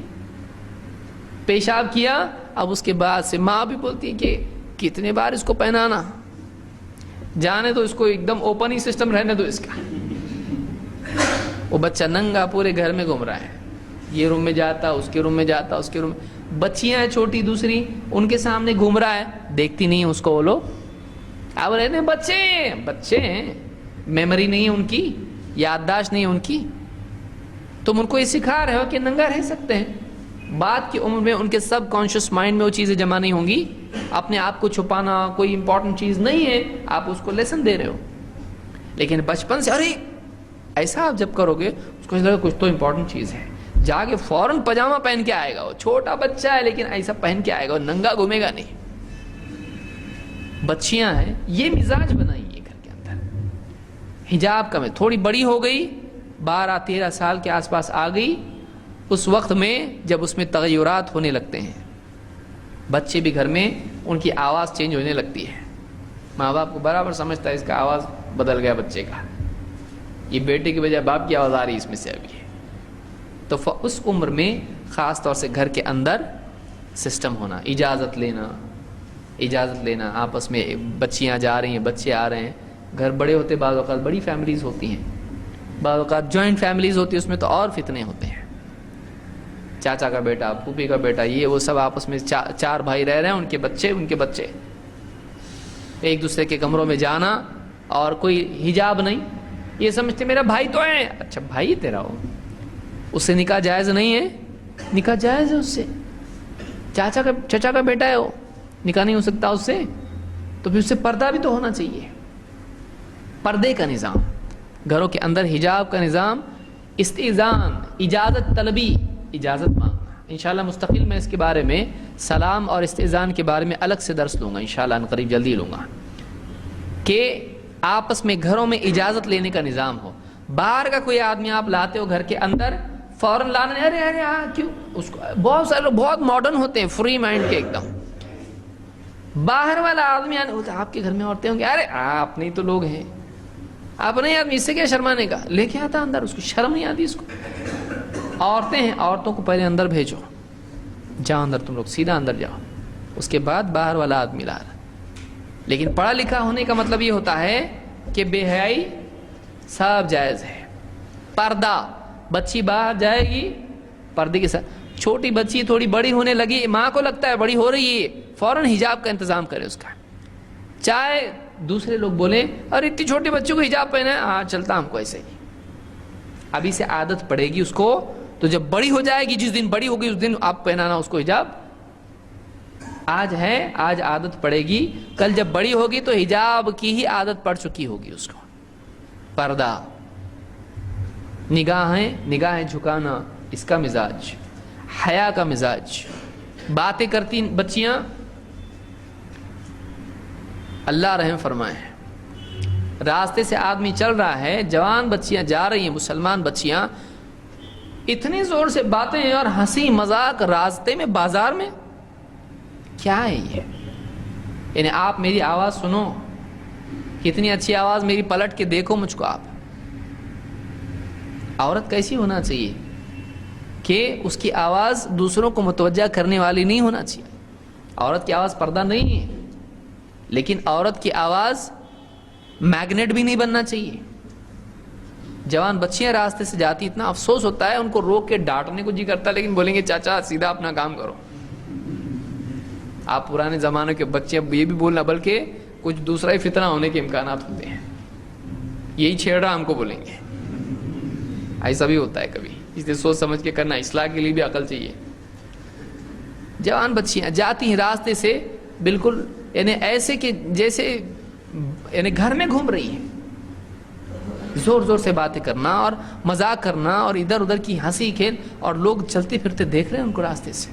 A: پیشاب کیا, اب اس کے بعد سے ماں بھی بولتی ہے کہ کتنے بار اس کو پہنانا, جانے تو اس کو ایک دم اوپن ہی سسٹم رہنے دو اس کا. وہ بچہ ننگا پورے گھر میں گھوم رہا ہے, یہ روم میں جاتا، اس کے روم میں جاتا، اس کے روم میں. بچیاں ہیں چھوٹی دوسری، ان کے سامنے گھوم رہا ہے، دیکھتی نہیں اس کو وہ لوگ. اب رہتے بچے ہیں، میموری نہیں ہے ان کی، یادداشت نہیں ہے ان کی. تم ان کو یہ سکھا رہے ہو کہ ننگا رہ سکتے ہیں. بعد کی عمر میں ان کے سب کانشیس مائنڈ میں وہ چیزیں جمع نہیں ہوں گی. اپنے آپ کو چھپانا کوئی امپورٹنٹ چیز نہیں ہے، آپ اس کو لیسن دے رہے ہو. لیکن بچپن سے ارے ایسا آپ جب کرو گے اس کو لگے کچھ تو امپورٹنٹ چیز ہے، جا کے فوراً پاجامہ پہن کے آئے گا. وہ چھوٹا بچہ ہے لیکن ایسا پہن کے آئے گا، ننگا گھومے گا نہیں. بچیاں ہیں، یہ مزاج بنائیے گھر کے اندر. حجاب کا میں تھوڑی بڑی ہو گئی، 12-13 سال کے آس پاس آ گئی، اس وقت میں جب اس میں تغیرات ہونے لگتے ہیں، بچے بھی گھر میں ان کی آواز چینج ہونے لگتی ہے. ماں باپ کو برابر سمجھتا ہے اس کا آواز بدل گیا بچے کا، یہ بیٹے کی بجائے باپ کی آواز آ رہی ہے اس میں سے ابھی. تو اس عمر میں خاص طور سے گھر کے اندر سسٹم ہونا، اجازت لینا آپس میں. بچیاں جا رہی ہیں، بچے آ رہے ہیں. گھر بڑے ہوتے، بعض اوقات بڑی فیملیز ہوتی ہیں، بعض اوقات جوائنٹ فیملیز ہوتی ہیں، اس میں تو اور فتنے ہوتے ہیں. چاچا کا بیٹا، پھوپھی کا بیٹا، یہ وہ سب آپس میں 4 بھائی رہ رہے ہیں، ان کے بچے ایک دوسرے کے کمروں میں جانا، اور کوئی حجاب نہیں. یہ سمجھتے میرا بھائی تو ہے. اچھا بھائی تیرا ہو، اس سے نکاح جائز نہیں ہے؟ نکاح جائز ہے اس سے. چچا کا بیٹا ہے، وہ نکاح نہیں ہو سکتا اس سے؟ تو پھر اس سے پردہ بھی تو ہونا چاہیے. پردے کا نظام گھروں کے اندر، حجاب کا نظام، استئذان، اجازت طلبی، اجازت مانگنا. انشاءاللہ مستقل میں اس کے بارے میں، سلام اور استئذان کے بارے میں الگ سے درس لوں گا انشاءاللہ، قریب جلدی لوں گا، کہ آپس میں گھروں میں اجازت لینے کا نظام ہو. باہر کا کوئی آدمی آپ لاتے ہو گھر کے اندر، فوراً لانا، ارے کیوں اس کو. بہت سارے لوگ بہت ماڈرن ہوتے ہیں، فری مائنڈ کے ایک دم. باہر والا آدمی آنے ہوتا، آپ کے گھر میں عورتیں ہوں گے، ارے آپ نہیں تو لوگ ہیں، آپ نہیں آدمی، اس سے کیا شرمانے کا. لے کے آتا اندر، اس کو شرم نہیں آتی. اس کو عورتیں ہیں، عورتوں کو پہلے اندر بھیجو، جاؤ اندر، تم لوگ سیدھا اندر جاؤ، اس کے بعد باہر والا آدمی لا رہا. لیکن پڑھا لکھا ہونے کا مطلب یہ ہوتا ہے کہ بے حیائی سب جائز ہے. پردہ، بچی باہر جائے گی پردے کے ساتھ. چھوٹی بچی تھوڑی بڑی ہونے لگی، ماں کو لگتا ہے بڑی ہو رہی ہے، فوراً حجاب کا انتظام کرے اس کا. چاہے دوسرے لوگ بولیں اور اتنی چھوٹے بچوں کو حجاب پہنا ہے، ہاں چلتا ہم کو ایسے ہی. ابھی سے عادت پڑے گی اس کو، تو جب بڑی ہو جائے گی، جس دن بڑی ہوگی اس دن آپ پہنانا اس کو حجاب. آج عادت پڑے گی، کل جب بڑی ہوگی تو حجاب کی ہی عادت پڑ چکی ہوگی اس کو. پردہ، نگاہیں جھکانا، اس کا مزاج، حیا کا مزاج. باتیں کرتی بچیاں، اللہ رحم فرمائے. راستے سے آدمی چل رہا ہے، جوان بچیاں جا رہی ہیں، مسلمان بچیاں، اتنی زور سے باتیں اور ہنسی مذاق راستے میں، بازار میں. کیا ہے یہ؟ یعنی آپ میری آواز سنو، کتنی اچھی آواز میری، پلٹ کے دیکھو مجھ کو. آپ عورت کیسی ہونا چاہیے کہ اس کی آواز دوسروں کو متوجہ کرنے والی نہیں ہونا چاہیے. عورت کی آواز پردہ نہیں ہے، لیکن عورت کی آواز میگنیٹ بھی نہیں بننا چاہیے. جوان بچیاں راستے سے جاتی، اتنا افسوس ہوتا ہے، ان کو روک کے ڈانٹنے کو جی کرتا ہے، لیکن بولیں گے چاچا سیدھا اپنا کام کرو. آپ پرانے زمانے کے بچے اب یہ بھی بولنا، بلکہ کچھ دوسرا ہی فتنہ ہونے کے امکانات ہوتے ہیں. یہی چھیڑ رہا ہم کو بولیں گے، ایسا بھی ہوتا ہے کبھی. اس لیے سوچ سمجھ کے کرنا، اصلاح کے لیے بھی عقل چاہیے. جوان بچیاں جاتی ہیں راستے سے، بالکل یعنی ایسے کہ جیسے یعنی گھر میں گھوم رہی ہیں. زور زور سے باتیں کرنا اور مذاق کرنا اور ادھر ادھر کی ہنسی کھیل، اور لوگ چلتے پھرتے دیکھ رہے ہیں ان کو راستے سے.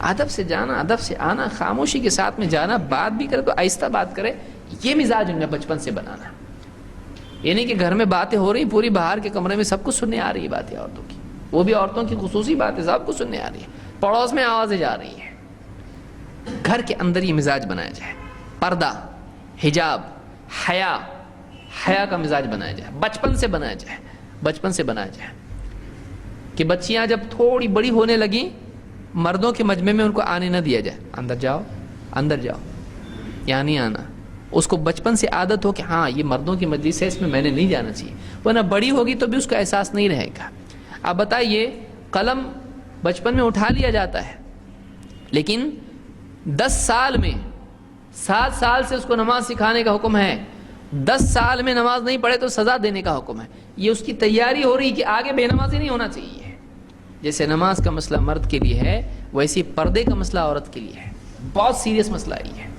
A: ادب سے جانا، ادب سے آنا، خاموشی کے ساتھ میں جانا، بات بھی کرے تو آہستہ بات کرے. یہ مزاج ان میں بچپن سے بنانا. یعنی کہ گھر میں باتیں ہو رہی، پوری باہر کے کمرے میں سب کو سننے آ رہی ہے باتیں عورتوں کی، وہ بھی عورتوں کی خصوصی باتیں سب کو سننے آ رہی ہے، پڑوس میں آوازیں جا رہی ہیں. گھر کے اندر یہ مزاج بنایا جائے. پردہ، حجاب، حیا کا مزاج بنایا جائے، بچپن سے بنایا جائے. کہ بچیاں جب تھوڑی بڑی ہونے لگیں، مردوں کے مجمع میں ان کو آنے نہ دیا جائے. اندر جاؤ، یہاں نہیں آنا. اس کو بچپن سے عادت ہو کہ ہاں یہ مردوں کی مجلس ہے، اس میں میں نے نہیں جانا چاہیے، ورنہ بڑی ہوگی تو بھی اس کا احساس نہیں رہے گا. اب بتائیے قلم بچپن میں اٹھا لیا جاتا ہے، لیکن 10 سال میں 7 سال سے اس کو نماز سکھانے کا حکم ہے، 10 سال میں نماز نہیں پڑھے تو سزا دینے کا حکم ہے. یہ اس کی تیاری ہو رہی کہ آگے بے نمازی نہیں ہونا چاہیے. جیسے نماز کا مسئلہ مرد کے لیے ہے، ویسے پردے کا مسئلہ عورت کے لیے ہے. بہت سیریس مسئلہ یہ ہے.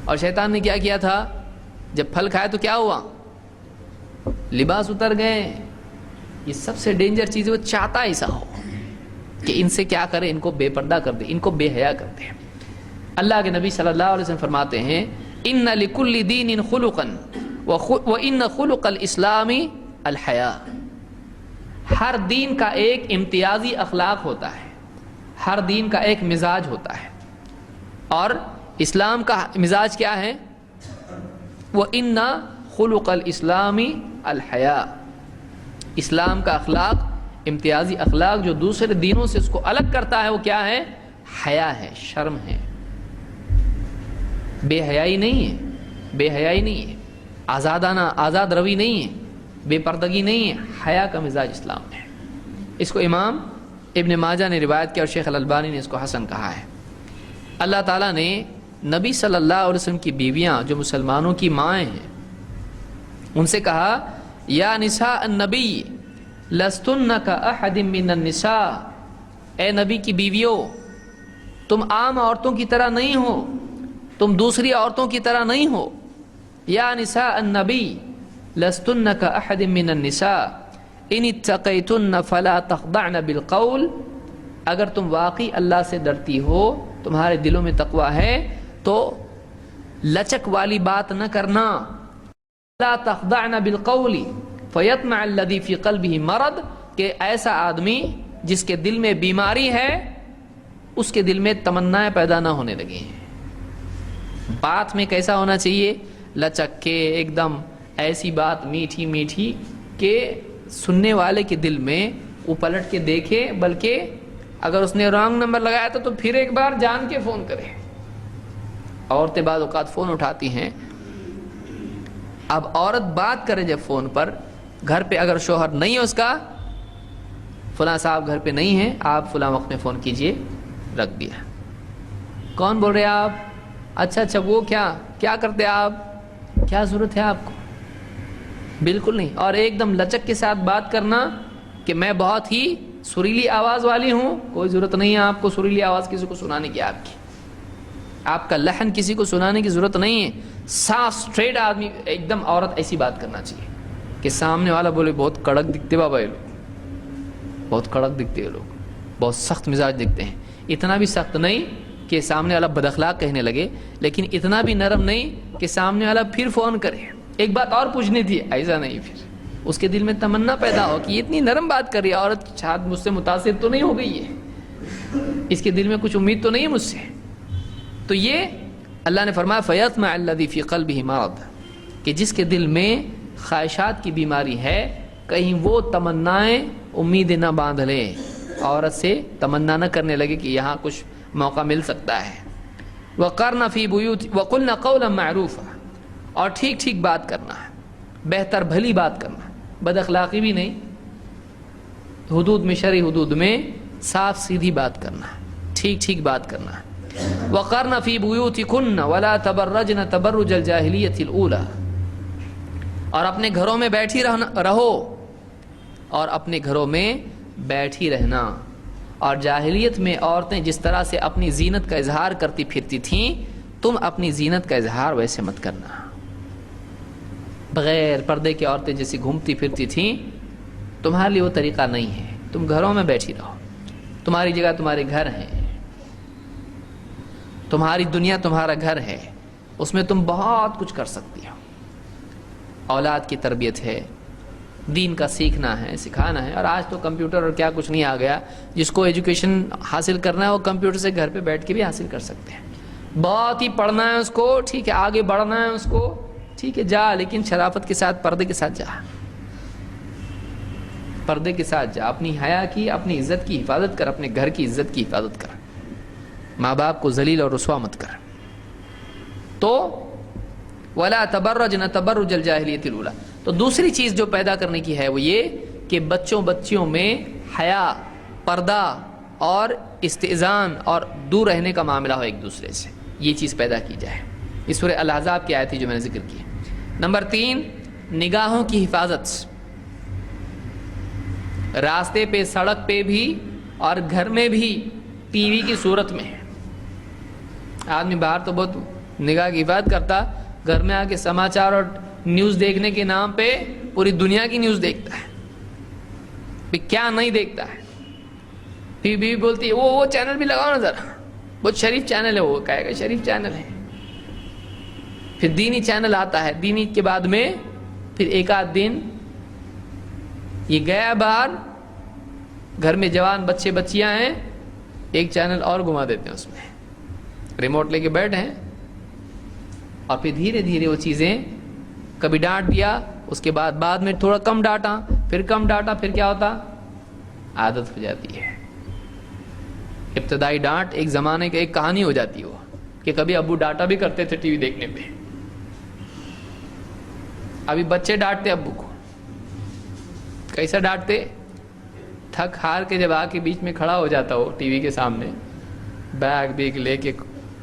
A: اور شیطان نے کیا کیا تھا؟ جب پھل کھایا تو کیا ہوا؟ لباس اتر گئے. یہ سب سے ڈینجر چیز ہے، وہ چاہتا ایسا ہو کہ ان سے کیا کرے، ان کو بے پردہ کر دے، ان کو بے حیا کر دے. اللہ کے نبی صلی اللہ علیہ وسلم فرماتے ہیں ان لکل دین خلقا وان خلق الاسلام الحیا. ہر دین کا ایک امتیازی اخلاق ہوتا ہے، ہر دین کا ایک مزاج ہوتا ہے، اور اسلام کا مزاج کیا ہے؟ وان خلق الاسلام الحیا. اسلام کا اخلاق، امتیازی اخلاق جو دوسرے دینوں سے اس کو الگ کرتا ہے، وہ کیا ہے؟ حیا ہے، شرم ہے. بے حیائی نہیں ہے، بے حیائی نہیں ہے، آزاد روی نہیں ہے، بے پردگی نہیں ہے. حیا کا مزاج اسلام ہے. اس کو امام ابن ماجہ نے روایت کیا اور شیخ الالبانی نے اس کو حسن کہا ہے. اللہ تعالیٰ نے نبی صلی اللہ علیہ وسلم کی بیویاں جو مسلمانوں کی مائیں ہیں ان سے کہا یا نساء النبی لستن کاحد من النساء. اے نبی کی بیویوں، تم عام عورتوں کی طرح نہیں ہو، تم دوسری عورتوں کی طرح نہیں ہو. یا نساء النبی لستن کاحد من النساء ان اتقیتن فلا تخضعن بالقول. اگر تم واقعی اللہ سے ڈرتی ہو، تمہارے دلوں میں تقوی ہے، تو لچک والی بات نہ کرنا. لا تخضعن بالقول فیطمع الذی فی قلبہ مرض. کہ ایسا آدمی جس کے دل میں بیماری ہے اس کے دل میں تمنائیں پیدا نہ ہونے لگے ہیں. بات میں کیسا ہونا چاہیے؟ لچک کے ایک دم ایسی بات میٹھی میٹھی کہ سننے والے کے دل میں وہ پلٹ کے دیکھے، بلکہ اگر اس نے رانگ نمبر لگایا تو پھر ایک بار جان کے فون کرے. عورتیں بعض اوقات فون اٹھاتی ہیں. اب عورت بات کرے جب فون پر، گھر پہ اگر شوہر نہیں ہے اس کا، فلاں صاحب گھر پہ نہیں ہیں، آپ فلاں وقت میں فون کیجئے، رکھ دیا. کون بول رہے آپ؟ اچھا وہ کیا کرتے آپ؟ کیا ضرورت ہے آپ کو؟ بالکل نہیں. اور ایک دم لچک کے ساتھ بات کرنا کہ میں بہت ہی سریلی آواز والی ہوں. کوئی ضرورت نہیں ہے آپ کو سریلی آواز کسی کو سنانے کی. آپ کا لحن کسی کو سنانے کی ضرورت نہیں ہے. صاف سٹریٹ آدمی ایک دم عورت ایسی بات کرنا چاہیے کہ سامنے والا بولے بہت کڑک دکھتے بابا یہ لوگ، بہت کڑک دکھتے یہ لوگ، بہت سخت مزاج دکھتے ہیں. اتنا بھی سخت نہیں کہ سامنے والا بد اخلاق کہنے لگے، لیکن اتنا بھی نرم نہیں کہ سامنے والا پھر فون کرے ایک بات اور پوچھنی تھی، ایسا نہیں. پھر اس کے دل میں تمنا پیدا ہو کہ یہ اتنی نرم بات کر رہی ہے عورت، شاید مجھ سے متاثر تو نہیں ہو گئی ہے، اس کے دل میں کچھ امید تو نہیں ہے مجھ سے. تو یہ اللہ نے فرمایا فیطمع الذی فی قلبہ مرض، کہ جس کے دل میں خواہشات کی بیماری ہے، کہیں وہ تمنائیں امیدیں نہ باندھ لے، عورت سے تمنا نہ کرنے لگے کہ یہاں کچھ موقع مل سکتا ہے. وقرن فی بیوت وقلن قولا معروفا. اور ٹھیک بات کرنا ہے، بہتر بھلی بات کرنا، بد اخلاقی بھی نہیں، حدود میں، شرعی حدود میں صاف سیدھی بات کرنا ہے، ٹھیک بات کرنا ہے. وقرن فی بیوتکن ولا تبرجن تبرج الجاہلیۃ الاولی. اور اپنے گھروں میں بیٹھی رہو، اور اپنے گھروں میں بیٹھی رہنا. اور جاہلیت میں عورتیں جس طرح سے اپنی زینت کا اظہار کرتی پھرتی تھیں، تم اپنی زینت کا اظہار ویسے مت کرنا. بغیر پردے کی عورتیں جیسی گھومتی پھرتی تھیں، تمہارے لیے وہ طریقہ نہیں ہے. تم گھروں میں بیٹھی رہو، تمہاری جگہ تمہارے گھر ہیں، تمہاری دنیا تمہارا گھر ہے، اس میں تم بہت کچھ کر سکتی ہو. اولاد کی تربیت ہے، دین کا سیکھنا ہے، سکھانا ہے. اور آج تو کمپیوٹر اور کیا کچھ نہیں آ گیا، جس کو ایجوکیشن حاصل کرنا ہے وہ کمپیوٹر سے گھر پہ بیٹھ کے بھی حاصل کر سکتے ہیں. بہت ہی پڑھنا ہے اس کو، ٹھیک ہے، آگے بڑھنا ہے اس کو، ٹھیک ہے، جا، لیکن شرافت کے ساتھ، پردے کے ساتھ جا، پردے کے ساتھ جا. اپنی حیا کی، اپنی عزت کی حفاظت کر، اپنے گھر کی عزت کی حفاظت کر، ماں باپ کو ذلیل اور رسوا مت کر. تو ولا تبرجن تبرج الجاہلیۃ الاولی. تو دوسری چیز جو پیدا کرنے کی ہے وہ یہ کہ بچیوں میں حیا، پردہ اور استئذان اور دور رہنے کا معاملہ ہو ایک دوسرے سے، یہ چیز پیدا کی جائے. اس سورہ الاحزاب کی آیت تھی جو میں نے ذکر کی. نمبر 3، نگاہوں کی حفاظت. راستے پہ، سڑک پہ بھی اور گھر میں بھی ٹی وی کی صورت میں. آدمی باہر تو بہت نگاہ کی حفاظت کرتا، گھر میں آ کے سماچار اور نیوز دیکھنے کے نام پہ پوری دنیا کی نیوز دیکھتا ہے. پھر کیا نہیں دیکھتا ہے. پھر بیوی بولتی ہے وہ چینل بھی لگاؤ نا ذرا، بہت شریف چینل ہے. وہ کہے گا شریف چینل ہے. پھر دینی چینل آتا ہے، دینی کے بعد میں پھر ایک آدھ دن یہ گیا باہر، گھر میں جوان بچے بچیاں ہیں، ایک چینل اور گھما دیتے ہیں، اس میں ریموٹ لے کے بیٹھے ہیں. اور پھر دھیرے دھیرے وہ چیزیں، کبھی ڈانٹ دیا، اس کے بعد میں تھوڑا کم ڈانٹا، پھر کم ڈانٹا، پھر کیا ہوتا، عادت ہو جاتی ہے. ابتدائی ڈانٹ ایک زمانے کی ایک کہانی ہو جاتی ہے، وہ کہ کبھی ابو ڈانٹا بھی کرتے تھے ٹی وی دیکھنے پہ. ابھی بچے ڈانٹتے ابو کو. کیسا ڈانٹتے؟ تھک ہار کے جب آ کے بیچ میں کھڑا ہو جاتا ہو ٹی وی کے سامنے، بیگ بیگ لے کے،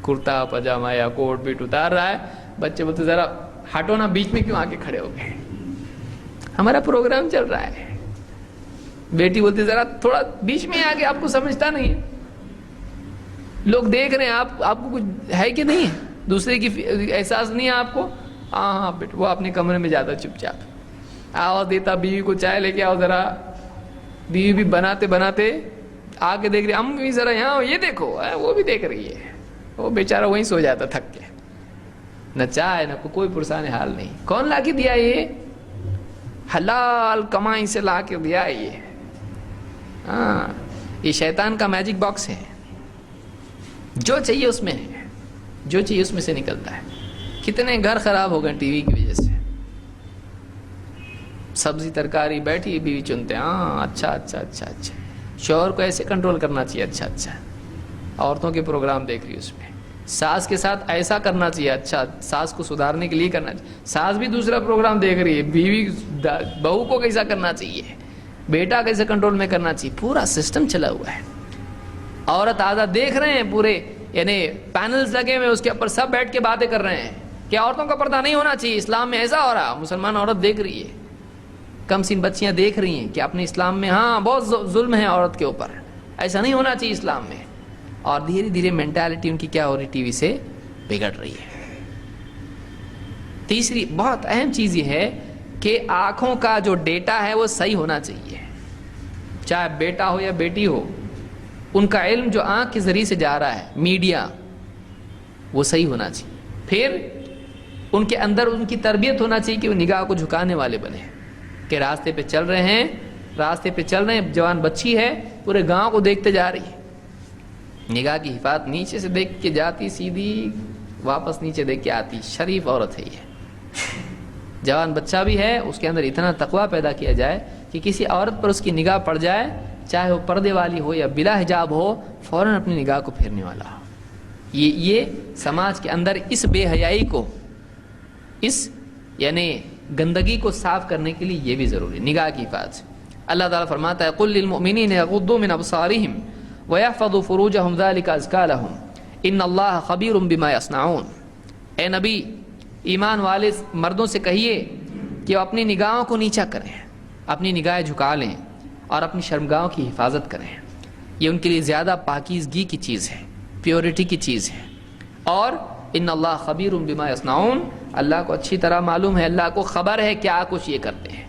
A: کرتا پاجامہ یا کوٹ پیٹ اتار رہا ہے، بچے بولتے ذرا ہٹو نا، بیچ میں کیوں آ کے کھڑے ہو گئے، ہمارا پروگرام چل رہا ہے. بیٹی بولتی ذرا تھوڑا بیچ میں آ کے، آپ کو سمجھتا نہیں ہے، لوگ دیکھ رہے ہیں، آپ کو کچھ ہے کہ نہیں ہے، دوسرے کی احساس نہیں ہے آپ کو. ہاں بیٹا، وہ اپنے کمرے میں جاتا چپ چاپ. آواز دیتا بیوی کو چائے لے کے آؤ ذرا. بیوی بھی بناتے بناتے آ کے دیکھ رہی، ہم بھی ذرا یہاں یہ دیکھو، وہ بھی دیکھ رہی ہے. وہ بیچارہ وہیں سو جاتا تھک کے. نہ چائے نہ کوئی پرسان حال نہیں. کون لا کے دیا یہ؟ حلال کمائی سے لا کے دیا یہ. ہاں، یہ شیطان کا میجک باکس ہے. جو چاہیے اس میں ہے، جو چاہیے اس میں سے نکلتا ہے. کتنے گھر خراب ہو گئے ٹی وی کی وجہ سے. سبزی ترکاری بیٹھی بیوی چنتے، ہاں اچھا. شوہر کو ایسے کنٹرول کرنا چاہیے، اچھا. عورتوں کے پروگرام دیکھ رہی ہے اس میں. ساس کے ساتھ ایسا کرنا چاہیے، اچھا. ساس کو سدھارنے کے لیے کرنا چاہیے. ساس بھی دوسرا پروگرام دیکھ رہی ہے، بیوی بہو کو کیسا کرنا چاہیے، بیٹا کیسے کنٹرول میں کرنا چاہیے. پورا سسٹم چلا ہوا ہے. عورت آزاد دیکھ رہے ہیں پورے، یعنی پینلز لگے ہوئے، اس کے اوپر سب بیٹھ کے باتیں کر رہے ہیں کہ عورتوں کا پردہ نہیں ہونا چاہیے، اسلام میں ایسا ہو رہا. مسلمان عورت دیکھ رہی ہے، کم سن بچیاں دیکھ رہی ہیں کہ اپنے اسلام میں ہاں بہت ظلم ہے عورت کے اوپر، ایسا نہیں ہونا چاہیے اسلام میں. اور دھیرے دھیرے مینٹالٹی ان کی کیا ہو رہی، ٹی وی سے بگڑ رہی ہے. تیسری بہت اہم چیز یہ ہے کہ آنکھوں کا جو ڈیٹا ہے وہ صحیح ہونا چاہیے. چاہے بیٹا ہو یا بیٹی ہو، ان کا علم جو آنکھ کے ذریعے سے جا رہا ہے، میڈیا، وہ صحیح ہونا چاہیے. پھر ان کے اندر ان کی تربیت ہونا چاہیے کہ وہ نگاہ کو جھکانے والے بنے، کہ راستے پہ چل رہے ہیں، جوان بچی ہے، پورے گاؤں کو دیکھتے جا رہی ہے. نگاہ کی حفاظت، نیچے سے دیکھ کے جاتی سیدھی، واپس نیچے دیکھ کے آتی. شریف عورت ہے یہ. جوان بچہ بھی ہے، اس کے اندر اتنا تقویٰ پیدا کیا جائے کہ کسی عورت پر اس کی نگاہ پڑ جائے، چاہے وہ پردے والی ہو یا بلا حجاب ہو، فوراً اپنی نگاہ کو پھیرنے والا ہو. یہ سماج کے اندر اس بے حیائی کو، اس یعنی گندگی کو صاف کرنے کے لیے یہ بھی ضروری ہے، نگاہ کی حفاظت. اللہ تعالیٰ فرماتا ہے قُل لِّلْمُؤْمِنِينَ يَغُضُّوا مِنْ أَبْصَارِهِمْ وَيَحْفَظُوا فُرُوجَهُمْ ذَلِكَ أَزْكَىٰ لَهُمْ إِنَّ اللَّهَ خَبِيرٌ بِمَا يَصْنَعُونَ. اے نبی، ایمان والے مردوں سے کہیے کہ وہ اپنی نگاہوں کو نیچا کریں، اپنی نگاہیں جھکا لیں اور اپنی شرمگاہوں کی حفاظت کریں. یہ ان کے لیے زیادہ پاکیزگی کی چیز ہے، پیورٹی کی چیز ہے. اور ان اللہ خبیر بما یصنعون، اللہ کو اچھی طرح معلوم ہے، اللہ کو خبر ہے کیا کچھ یہ کرتے ہیں.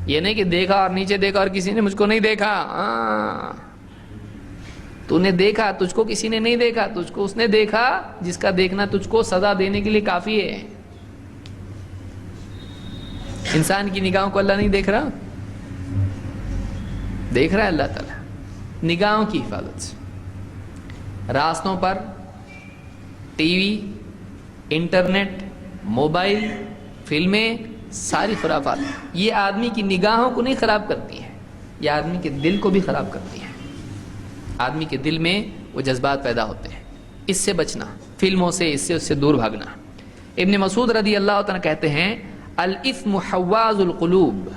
A: یہ نہیں کہ دیکھا اور نیچے دیکھا اور کسی نے مجھ کو نہیں دیکھا. تو نے دیکھا، تجھ کو کسی نے نہیں دیکھا، تجھ کو اس نے دیکھا جس کا دیکھنا تجھ کو سزا دینے کے لیے کافی ہے. انسان کی نگاہوں کو اللہ نہیں دیکھ رہا؟ دیکھ رہا ہے اللہ تعالیٰ. نگاہوں کی حفاظت سے راستوں پر ٹی وی، انٹرنیٹ، موبائل، فلمیں، ساری خرافات یہ آدمی کی نگاہوں کو نہیں خراب کرتی ہیں، یہ آدمی کے دل کو بھی خراب کرتی ہیں. آدمی کے دل میں وہ جذبات پیدا ہوتے ہیں. اس سے بچنا، فلموں سے، اس سے دور بھاگنا. ابن مسعود رضی اللہ عنہ کہتے ہیں الاثم حواز القلوب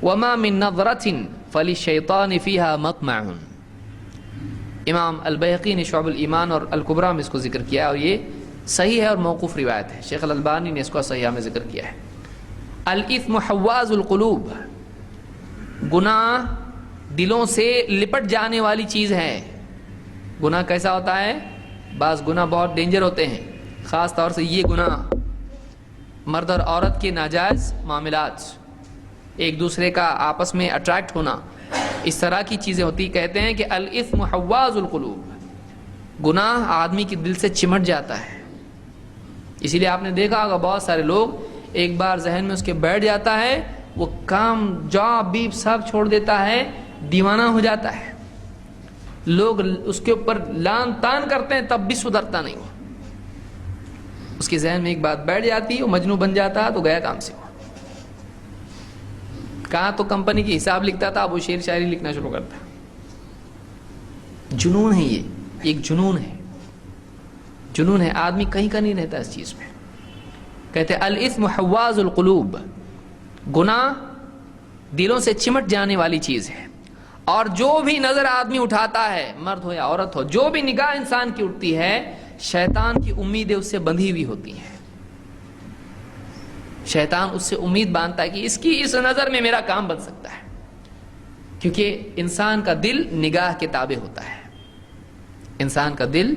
A: وما من نظرة فللشیطان فیہا مطمع. امام البیہقی نے شعب الایمان اور الکبریٰ میں اس کو ذکر کیا ہے، اور یہ صحیح ہے اور موقوف روایت ہے. شیخ الالبانی نے اس کو صحیحہ میں ذکر کیا ہے. الاثم حواز القلوب، گناہ دلوں سے لپٹ جانے والی چیز ہے. گناہ کیسا ہوتا ہے؟ بعض گناہ بہت ڈینجر ہوتے ہیں، خاص طور سے یہ گناہ مرد اور عورت کے ناجائز معاملات، ایک دوسرے کا آپس میں اٹریکٹ ہونا، اس طرح کی چیزیں ہوتی. کہتے ہیں کہ الاثم حواز القلوب، گناہ آدمی کے دل سے چمٹ جاتا ہے. اسی لیے آپ نے دیکھا ہوگا بہت سارے لوگ ایک بار ذہن میں اس کے بیٹھ جاتا ہے، وہ کام جاب بیب سب چھوڑ دیتا ہے، دیوانہ ہو جاتا ہے. لوگ اس کے اوپر لان تان کرتے ہیں تب بھی سدھرتا نہیں. وہ اس کے ذہن میں ایک بات بیٹھ جاتی ہے، وہ مجنون بن جاتا ہے، تو گیا کام سے. وہ کہاں تو کمپنی کی حساب لکھتا تھا، اب وہ شعر شاعری لکھنا شروع کرتا. جنون ہے، یہ ایک جنون ہے. جنون ہے، آدمی کہیں کا نہیں رہتا اس چیز میں. کہتے ہیں الاثم حواز القلوب، گناہ دلوں سے چمٹ جانے والی چیز ہے. اور جو بھی نظر آدمی اٹھاتا ہے، مرد ہو یا عورت ہو، جو بھی نگاہ انسان کی اٹھتی ہے، شیطان کی امیدیں اس سے بندھی ہوئی ہوتی ہیں. شیطان اس سے امید باندھتا ہے کہ اس کی اس نظر میں میرا کام بن سکتا ہے، کیونکہ انسان کا دل نگاہ کے تابع ہوتا ہے. انسان کا دل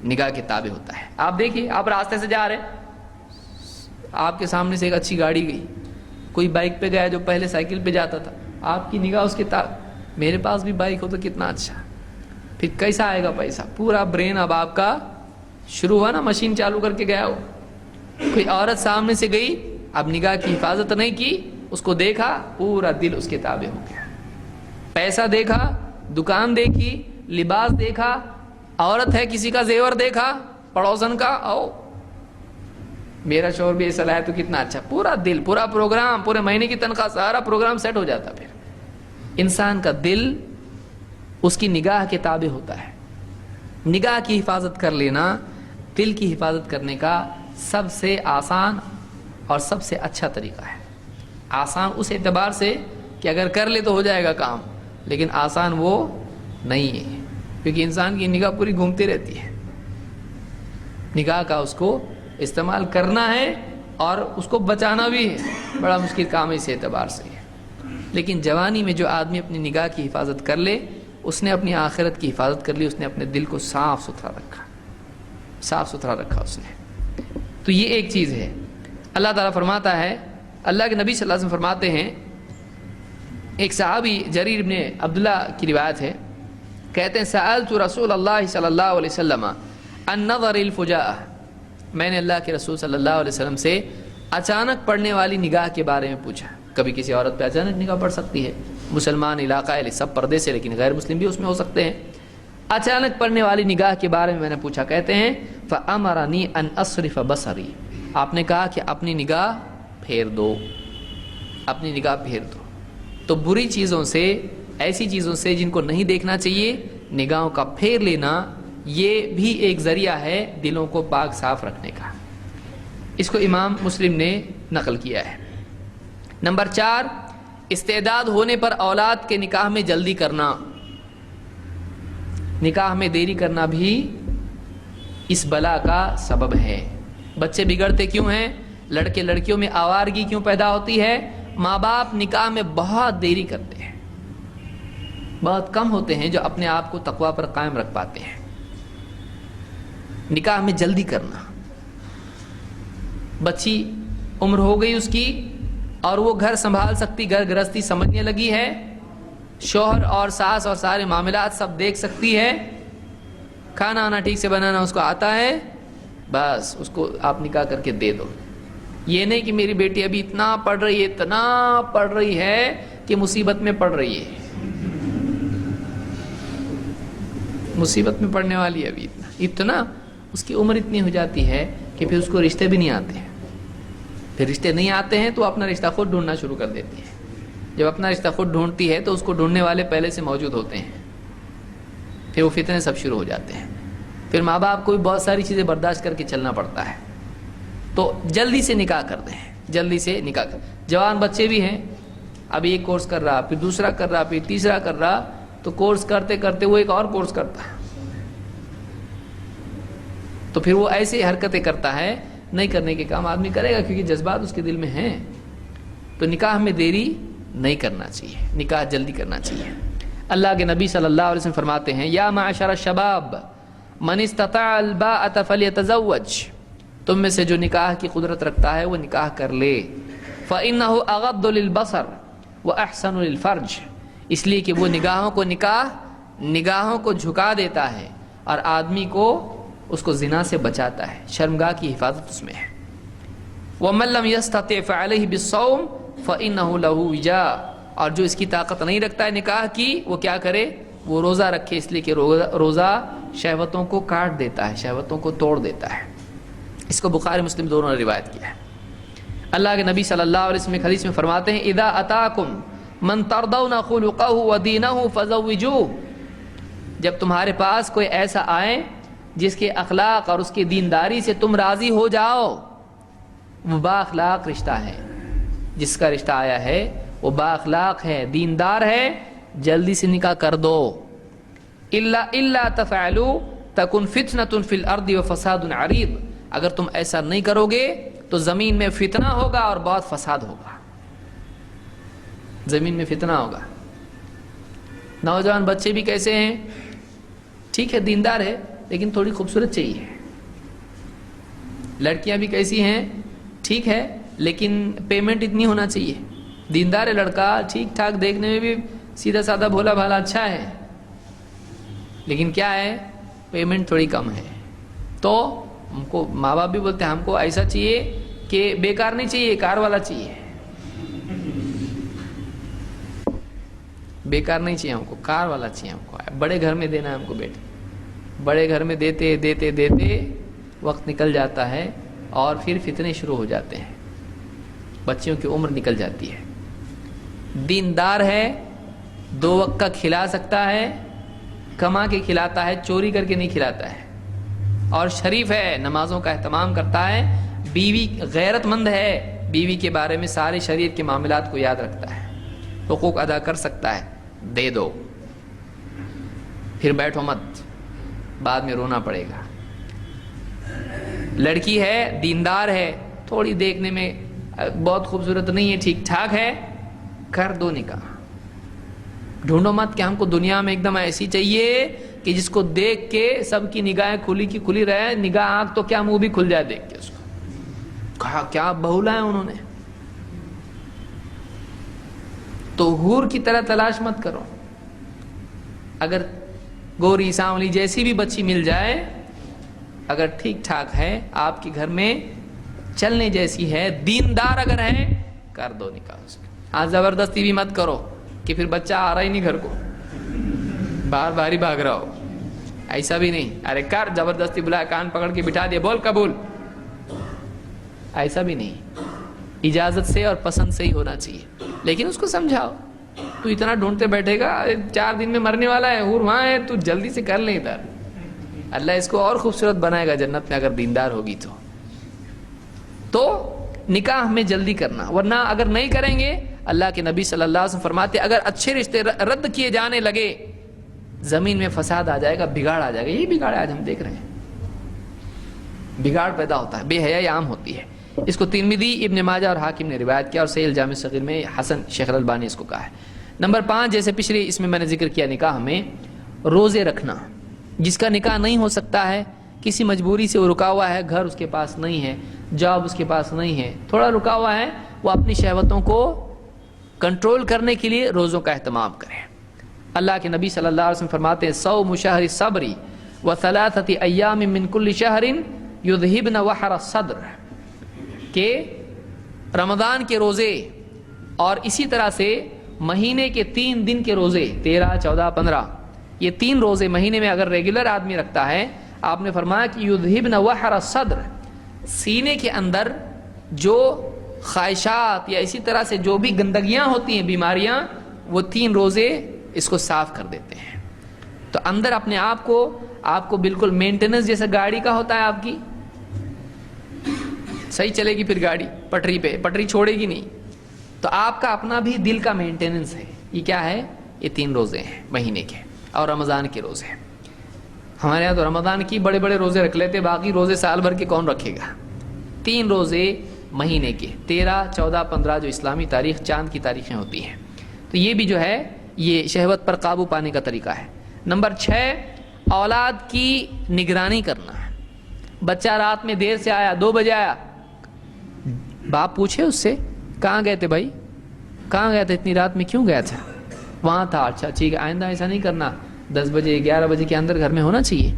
A: نگاہ کے تابع ہوتا ہے. آپ دیکھیے، آپ راستے سے جا رہے، آپ کے سامنے سے ایک اچھی گاڑی گئی، کوئی بائک پہ گیا جو پہلے سائیکل پہ جاتا تھا، آپ کی نگاہ اس کے میرے پاس بھی بائک ہو تو کتنا اچھا. پھر کیسا آئے گا پیسہ؟ پورا برین اب آپ کا شروع ہوا نا، مشین چالو کر کے گیا. ہو کوئی عورت سامنے سے گئی، اب نگاہ کی حفاظت نہیں کی، اس کو دیکھا، پورا دل اس کے تابع ہو گیا. پیسہ دیکھا، دکان دیکھی، لباس دیکھا، عورت ہے کسی کا زیور دیکھا، پڑوسن کا، او میرا شوہر بھی ایسا لایا تو کتنا اچھا. پورا دل، پورا پروگرام، پورے مہینے کی تنخواہ، سارا پروگرام سیٹ ہو جاتا. پھر انسان کا دل اس کی نگاہ کے تابع ہوتا ہے. نگاہ کی حفاظت کر لینا دل کی حفاظت کرنے کا سب سے آسان اور سب سے اچھا طریقہ ہے. آسان اس اعتبار سے کہ اگر کر لے تو ہو جائے گا کام، لیکن آسان وہ نہیں ہے، کیونکہ انسان کی نگاہ پوری گھومتی رہتی ہے. نگاہ کا اس کو استعمال کرنا ہے اور اس کو بچانا بھی ہے، بڑا مشکل کام ہے اس اعتبار سے. لیکن جوانی میں جو آدمی اپنی نگاہ کی حفاظت کر لے، اس نے اپنی آخرت کی حفاظت کر لی، اس نے اپنے دل کو صاف ستھرا رکھا، صاف ستھرا رکھا اس نے. تو یہ ایک چیز ہے. اللہ تعالیٰ فرماتا ہے، اللہ کے نبی صلی اللہ علیہ وسلم فرماتے ہیں، ایک صحابی جریر ابن عبداللہ کی روایت ہے، کہتے ہیں سألت رسول اللہ صلی اللہ علیہ وسلم عن نظر الفجاء، میں نے اللہ کے رسول صلی اللہ علیہ وسلم سے اچانک پڑنے والی نگاہ کے بارے میں پوچھا. کبھی کسی عورت پہ اچانک نگاہ پڑ سکتی ہے، مسلمان علاقہ ہے سب پردے سے، لیکن غیر مسلم بھی اس میں ہو سکتے ہیں. اچانک پڑنے والی نگاہ کے بارے میں نے پوچھا. کہتے ہیں فأمرنی ان اصرف بصری، آپ نے کہا کہ اپنی نگاہ پھیر دو، اپنی نگاہ پھیر دو. تو بری چیزوں سے، ایسی چیزوں سے جن کو نہیں دیکھنا چاہیے، نگاہوں کا پھیر لینا، یہ بھی ایک ذریعہ ہے دلوں کو پاک صاف رکھنے کا. اس کو امام مسلم نے نقل کیا ہے. نمبر 4، استعداد ہونے پر اولاد کے نکاح میں جلدی کرنا. نکاح میں دیری کرنا بھی اس بلا کا سبب ہے. بچے بگڑتے کیوں ہیں؟ لڑکے لڑکیوں میں آوارگی کیوں پیدا ہوتی ہے؟ ماں باپ نکاح میں بہت دیری کرتے ہیں. بہت کم ہوتے ہیں جو اپنے آپ کو تقوی پر قائم رکھ پاتے ہیں. نکاح میں جلدی کرنا. بچی عمر ہو گئی اس کی اور وہ گھر سنبھال سکتی، گھر گرہستی سمجھنے لگی ہے، شوہر اور ساس اور سارے معاملات سب دیکھ سکتی ہے، کھانا آنا ٹھیک سے بنانا اس کو آتا ہے، بس اس کو آپ نکاح کر کے دے دو. یہ نہیں کہ میری بیٹی ابھی اتنا پڑھ رہی ہے، اتنا پڑھ رہی ہے کہ مصیبت میں پڑھ رہی ہے، مصیبت میں پڑھنے والی ہے ابھی اتنا اس کی عمر اتنی ہو جاتی ہے کہ پھر اس کو رشتے بھی نہیں آتے ہیں. پھر رشتے نہیں آتے ہیں تو اپنا رشتہ خود ڈھونڈنا شروع کر دیتی ہے. جب اپنا رشتہ خود ڈھونڈتی ہے تو اس کو ڈھونڈنے والے پہلے سے موجود ہوتے ہیں، پھر وہ فتنے سب شروع ہو جاتے ہیں. پھر ماں باپ کو بھی بہت ساری چیزیں برداشت کر کے چلنا پڑتا ہے. تو جلدی سے نکاح کر دیں، جلدی سے نکاح کر. جوان بچے بھی ہیں اب ایک کورس کر رہا، پھر دوسرا کر رہا، پھر تیسرا کر رہا، تو کورس کرتے کرتے وہ ایک اور کورس کرتا ہے، تو پھر وہ ایسی حرکتیں کرتا ہے، نہیں کرنے کے کام آدمی کرے گا کیونکہ جذبات اس کے دل میں ہیں. تو نکاح میں دیری نہیں کرنا چاہیے، نکاح جلدی کرنا چاہیے. اللہ کے نبی صلی اللہ علیہ وسلم فرماتے ہیں یا معشر الشباب من استطاع الباءۃ فلیتزوج، تم میں سے جو نکاح کی قدرت رکھتا ہے وہ نکاح کر لے. فإنه اغض للبصر واحسن للفرج، اس لیے کہ وہ نگاہوں کو جھکا دیتا ہے اور آدمی کو اس کو زنا سے بچاتا ہے، شرمگاہ کی حفاظت اس میں ہے. ومن لم يستطع فعليه بالصوم فإنه له وجاء، اور جو اس کی طاقت نہیں رکھتا ہے نکاح کی، وہ کیا کرے؟ وہ روزہ رکھے، اس لیے کہ روزہ شہوتوں کو کاٹ دیتا ہے، شہوتوں کو توڑ دیتا ہے. اس کو بخاری مسلم دونوں نے روایت کیا ہے. اللہ کے نبی صلی اللہ علیہ وسلم ایک حدیث میں فرماتے ہیں اذا اتاکم من ترضون خلقه ودینه فزوجوه، جب تمہارے پاس کوئی ایسا آئے جس کے اخلاق اور اس کی دینداری سے تم راضی ہو جاؤ، وہ با اخلاق رشتہ ہے، جس کا رشتہ آیا ہے وہ با اخلاق ہے، دیندار ہے، جلدی سے نکاح کر دو. الا تفعلوا تکن فتنة فی الارض وفساد عریض، اگر تم ایسا نہیں کرو گے تو زمین میں فتنہ ہوگا اور بہت فساد ہوگا، زمین میں فتنہ ہوگا. نوجوان بچے بھی کیسے ہیں؟ ٹھیک ہے دیندار ہے لیکن تھوڑی خوبصورت چاہیے. لڑکیاں بھی کیسی ہیں؟ ٹھیک ہے لیکن پیمنٹ اتنی ہونا چاہیے. دیندار ہے لڑکا، ٹھیک ٹھاک دیکھنے میں بھی سیدھا سادہ بھولا بھالا اچھا ہے، لیکن کیا ہے؟ پیمنٹ تھوڑی کم ہے. تو ہم کو ماں باپ بھی بولتے ہیں ہم کو ایسا چاہیے کہ بیکار نہیں چاہیے، کار والا چاہیے. بیکار نہیں چاہیے ہم کو، کار والا چاہیے ہم کو. بڑے گھر میں دینا ہے ہم کو بیٹے. بڑے گھر میں دیتے دیتے دیتے وقت نکل جاتا ہے اور پھر فتنے شروع ہو جاتے ہیں، بچیوں کی عمر نکل جاتی ہے. دیندار ہے، 2 وقت کا کھلا سکتا ہے، کما کے کھلاتا ہے، چوری کر کے نہیں کھلاتا ہے. اور شریف ہے، نمازوں کا اہتمام کرتا ہے، بیوی غیرت مند ہے، بیوی کے بارے میں سارے شریعت کے معاملات کو یاد رکھتا ہے، حقوق ادا کر سکتا ہے. دے دو، پھر بیٹھو مت، بعد میں رونا پڑے گا. لڑکی ہے، دیندار ہے، تھوڑی دیکھنے میں بہت خوبصورت نہیں ہے، ٹھیک ٹھاک ہے، کر دو نکاح. ڈھونڈو مت کہ ہم کو دنیا میں ایک دم ایسی چاہیے کہ جس کو دیکھ کے سب کی نگاہیں کھلی کی کھلی رہے. نگاہ آنکھ تو کیا منہ بھی کھل جائے دیکھ کے اس کو. کہا کیا بہولا ہے انہوں نے. تو حور کی طرح تلاش مت کرو. اگر گوری سانولی جیسی بھی بچی مل جائے، اگر ٹھیک ٹھاک ہے، آپ کے گھر میں چلنے جیسی ہے، دیندار اگر ہے، کر دو نکاح اس کا. ہاں زبردستی بھی مت کرو کہ پھر بچہ آ رہا ہی نہیں گھر کو، بار بار ہی بھاگ رہا ہو. ایسا بھی نہیں، ارے کر، زبردستی بلایا، کان پکڑ کے بٹھا دیا، بول قبول. ایسا بھی نہیں، اجازت سے اور پسند سے ہی ہونا چاہیے. لیکن اس کو سمجھاؤ، تو اتنا ڈھونڈتے بیٹھے گا، 4 دن میں مرنے والا ہے، حور وہاں ہے، تو جلدی سے کر لیں ادھر. اللہ اس کو اور خوبصورت بنائے گا جنت میں اگر دیندار ہوگی تو نکاح میں جلدی کرنا. ورنہ اگر نہیں کریں گے، اللہ کے نبی صلی اللہ علیہ وسلم فرماتے اگر اچھے رشتے رد کیے جانے لگے، زمین میں فساد آ جائے گا، بگاڑ آ جائے گا. یہی بگاڑ آج ہم دیکھ رہے ہیں، بگاڑ پیدا ہوتا ہے، بے حیائی عام ہوتی ہے. اس کو ترمذی، ابن ماجہ اور حاکم نے روایت کیا، اور صحیح الجامع الصغیر میں حسن شیخ الالبانی اس کو کہا ہے. نمبر 5، جیسے پچھلے اس میں نے ذکر کیا، نکاح میں روزے رکھنا. جس کا نکاح نہیں ہو سکتا ہے، کسی مجبوری سے وہ رکا ہوا ہے، گھر اس کے پاس نہیں ہے، جاب اس کے پاس نہیں ہے، تھوڑا رکا ہوا ہے، وہ اپنی شہوتوں کو کنٹرول کرنے کے لیے روزوں کا اہتمام کریں. اللہ کے نبی صلی اللہ علیہ وسلم فرماتے ہیں صوم شہر الصبر وثلاثة ایام من کل شہر یذہبن وحر الصدر، کہ رمضان کے روزے اور اسی طرح سے مہینے کے 3 دن کے روزے، 13، 14، 15، یہ 3 روزے مہینے میں اگر ریگولر آدمی رکھتا ہے، آپ نے فرمایا کہ یذہبن وحر الصدر، سینے کے اندر جو خواہشات یا اسی طرح سے جو بھی گندگیاں ہوتی ہیں، بیماریاں، وہ 3 روزے اس کو صاف کر دیتے ہیں. تو اندر اپنے آپ کو بالکل مینٹیننس جیسا گاڑی کا ہوتا ہے، آپ کی صحیح چلے گی پھر گاڑی پٹری پہ، پٹری چھوڑے گی نہیں. تو آپ کا اپنا بھی دل کا مینٹیننس ہے. یہ کیا ہے؟ یہ 3 روزے ہیں مہینے کے اور رمضان کے روزے ہیں. ہمارے یہاں تو رمضان کی بڑے بڑے روزے رکھ لیتے, باقی روزے سال بھر کے کون رکھے گا. 3 روزے مہینے کے 13, 14, 15 جو اسلامی تاریخ چاند کی تاریخیں ہوتی ہیں. تو یہ بھی جو ہے یہ شہوت پر قابو پانے کا طریقہ ہے. نمبر 6, اولاد کی نگرانی کرنا. بچہ رات میں دیر سے آیا, 2 بجے آیا, باپ پوچھے اس سے کہاں گئے تھے بھائی, کہاں گیا تھا, اتنی رات میں کیوں گیا تھا, وہاں تھا, اچھا ٹھیک ہے, آئندہ ایسا نہیں کرنا, 10 بجے 11 بجے کے اندر گھر میں ہونا چاہیے.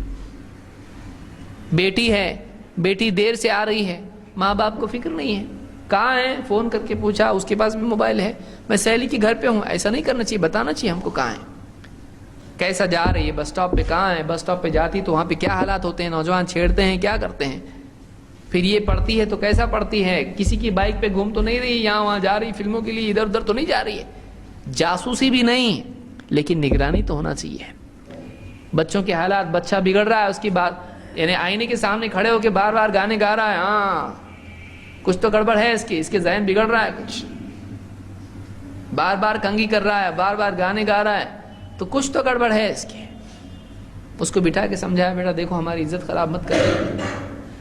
A: بیٹی ہے, بیٹی دیر سے آ رہی ہے, ماں باپ کو فکر نہیں ہے, کہاں ہے, فون کر کے پوچھا, اس کے پاس بھی موبائل ہے, میں سہیلی کے گھر پہ ہوں. ایسا نہیں کرنا چاہیے, بتانا چاہیے ہم کو کہاں ہے, کیسا جا رہی ہے, بس سٹاپ پہ کہاں ہے, بس سٹاپ پہ جاتی تو وہاں پہ کیا حالات ہوتے ہیں, نوجوان چھیڑتے ہیں, کیا کرتے ہیں, پھر یہ پڑھتی ہے تو کیسا پڑھتی ہے, کسی کی بائک پہ گھوم تو نہیں رہی, یہاں وہاں جا رہی, فلموں کے لیے ادھر ادھر تو نہیں جا رہی ہے. جاسوسی بھی نہیں, لیکن نگرانی تو ہونا چاہیے. بچوں کے حالات, بچہ بگڑ رہا ہے, اس کی بات یعنی آئینے کے سامنے کھڑے ہو کے بار بار گانے گا رہا ہے, ہاں کچھ تو گڑبڑ ہے, اس کے ذہن بگڑ رہا ہے, کچھ بار بار کنگھی کر رہا ہے, بار بار گانے گا رہا ہے, تو کچھ تو گڑبڑ ہے اس کی. اس کو بٹھا کے سمجھایا, بیٹا دیکھو ہماری عزت خراب مت کر.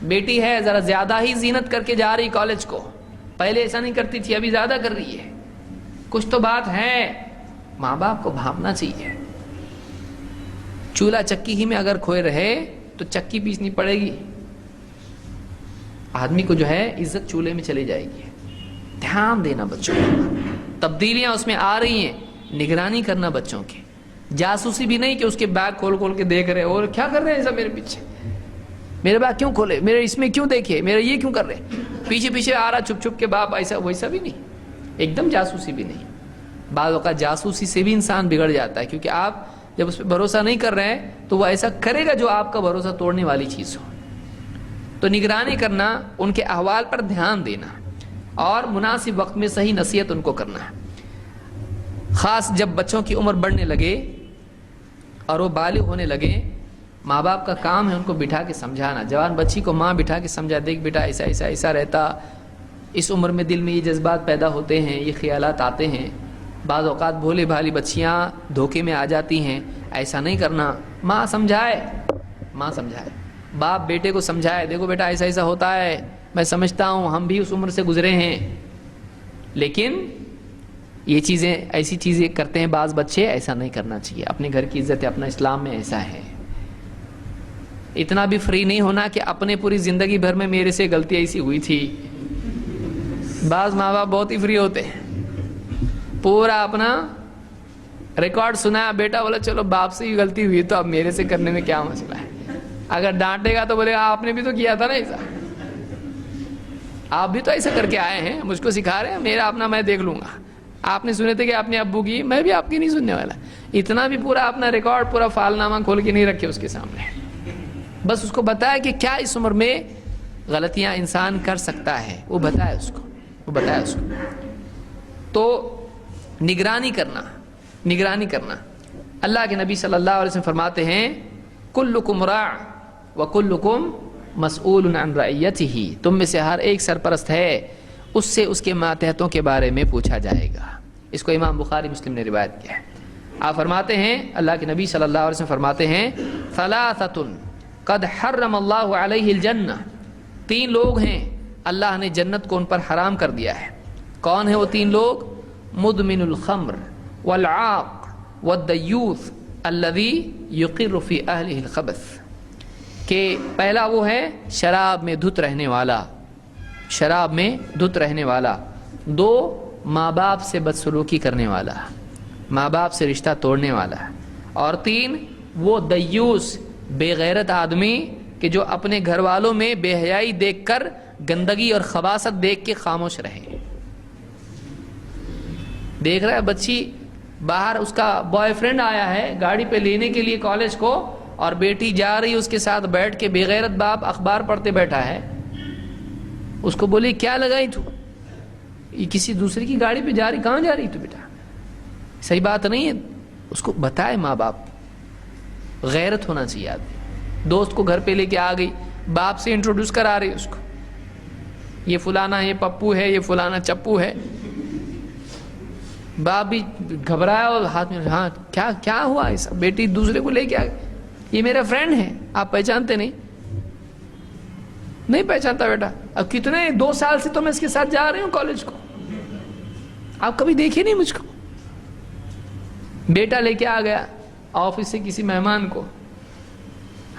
A: بیٹی ہے ذرا زیادہ ہی زینت کر کے جا رہی کالج کو, پہلے ایسا نہیں کرتی تھی, ابھی زیادہ کر رہی ہے, کچھ تو بات ہے. ماں باپ کو بھاپنا چاہیے. چولہا چکی ہی میں اگر کھوئے رہے تو چکی پیسنی پڑے گی. آدمی کو جو ہے عزت چولہے میں چلی جائے گی. دھیان دینا بچوں کو, تبدیلیاں اس میں آ رہی ہیں, نگرانی کرنا بچوں کی. جاسوسی بھی نہیں کہ اس کے بیگ کھول کھول کے دیکھ رہے, اور کیا کر رہے ہیں ایسا میرے پیچھے, میرے بیگ کیوں کھولے, میرے اس میں کیوں دیکھے, میرا یہ کیوں کر رہے, پیچھے پیچھے آ رہا چھپ چھپ کے باپ, ایسا ویسا بھی نہیں, ایک دم جاسوسی بھی نہیں. بعض اوقات جاسوسی سے بھی انسان بگڑ جاتا ہے, کیونکہ آپ جب اس پہ بھروسہ نہیں کر رہے ہیں تو وہ ایسا کرے گا جو آپ کا بھروسہ توڑنے والی چیز ہو. تو نگرانی کرنا, ان کے احوال پر دھیان دینا, اور مناسب وقت میں صحیح نصیحت ان کو کرنا ہے. خاص جب بچوں کی عمر بڑھنے لگے اور وہ بالغ ہونے لگے, ماں باپ کا کام ہے ان کو بٹھا کے سمجھانا. جوان بچی کو ماں بٹھا کے سمجھا, دیکھ بیٹا ایسا ایسا ایسا رہتا, اس عمر میں دل میں یہ جذبات پیدا ہوتے ہیں, یہ خیالات آتے ہیں, بعض اوقات بھولے بھالی بچیاں دھوکے میں آ جاتی ہیں, ایسا نہیں کرنا. ماں سمجھائے, ماں سمجھائے, باپ بیٹے کو سمجھائے, دیکھو بیٹا ایسا ایسا ہوتا ہے, میں سمجھتا ہوں, ہم بھی اس عمر سے گزرے ہیں, لیکن یہ چیزیں ایسی چیزیں کرتے ہیں بعض بچے, ایسا نہیں کرنا چاہیے. اپنے گھر کی عزت ہے, اپنا اسلام میں ایسا ہے. اتنا بھی فری نہیں ہونا کہ اپنے پوری زندگی بھر میں میرے سے غلطی ایسی ہوئی تھی. بعض ماں باپ بہت ہی فری ہوتے ہیں, پورا اپنا ریکارڈ سنایا, بیٹا بولا چلو باپ سے ہی غلطی ہوئی تو اب میرے سے کرنے میں کیا مسئلہ ہے. اگر ڈانٹے گا تو بولے گا آپ نے بھی تو کیا تھا نا ایسا, آپ بھی تو ایسا کر کے آئے ہیں, مجھ کو سکھا رہے ہیں, میرا اپنا میں دیکھ لوں گا. آپ نے سنے تھے کہ آپ نے ابو کی, میں بھی آپ کی نہیں سننے والا. اتنا بھی پورا اپنا ریکارڈ, پورا فال نامہ کھول کے نہیں رکھے اس کے سامنے. بس اس کو بتایا کہ کیا اس عمر میں غلطیاں انسان کر سکتا ہے, وہ بتایا اس کو, وہ بتایا اس کو. تو نگرانی کرنا, نگرانی کرنا. اللہ کے نبی صلی اللہ علیہ وسلم فرماتے ہیں, کلکم راع وکلکم مسئول عن رعیتہ, تم میں سے ہر ایک سرپرست ہے, اس سے اس کے ماتحتوں کے بارے میں پوچھا جائے گا. اس کو امام بخاری مسلم نے روایت کیا ہے. آپ فرماتے ہیں, اللہ کے نبی صلی اللہ علیہ وسلم فرماتے ہیں, ثلاثۃ قد حرم اللہ علیہ الجنہ, 3 لوگ ہیں اللہ نے جنت کو ان پر حرام کر دیا ہے. کون ہیں وہ 3 لوگ؟ مدمن الخمر والعاق والدیوث الذی یقر فی اہلہ الخبث, کہ پہلا وہ ہے شراب میں دھت رہنے والا, شراب میں دھت رہنے والا. 2 ماں باپ سے بدسلوکی کرنے والا, ماں باپ سے رشتہ توڑنے والا. اور 3 وہ دیوس, بے غیرت آدمی کہ جو اپنے گھر والوں میں بے حیائی دیکھ کر, گندگی اور خباثت دیکھ کے خاموش رہے. دیکھ رہا ہے بچی باہر, اس کا بوائے فرینڈ آیا ہے گاڑی پہ لینے کے لیے کالج کو, اور بیٹی جا رہی اس کے ساتھ بیٹھ کے, بے غیرت باپ اخبار پڑھتے بیٹھا ہے. اس کو بولی کیا لگائی تو, یہ کسی دوسرے کی گاڑی پہ جا رہی, کہاں جا رہی تو بیٹا, صحیح بات نہیں ہے. اس کو بتائے ماں باپ, غیرت ہونا چاہیے آدمی. دوست کو گھر پہ لے کے آ گئی, باپ سے انٹروڈیوس کرا رہی اس کو, یہ فلانا یہ پپو ہے, یہ فلانا چپو ہے, باپ بھی گھبرایا اور ہاتھ میں ہاں کیا ہوا ایسا؟ بیٹی دوسرے کو لے کے آ گئی، یہ میرا فرینڈ ہے، آپ پہچانتے نہیں پہچانتا بیٹا، اب کتنے 2 سال سے تو میں اس کے ساتھ جا رہی ہوں کالج کو، آپ کبھی دیکھے نہیں مجھ کو۔ بیٹا لے کے آ گیا آفس سے کسی مہمان کو،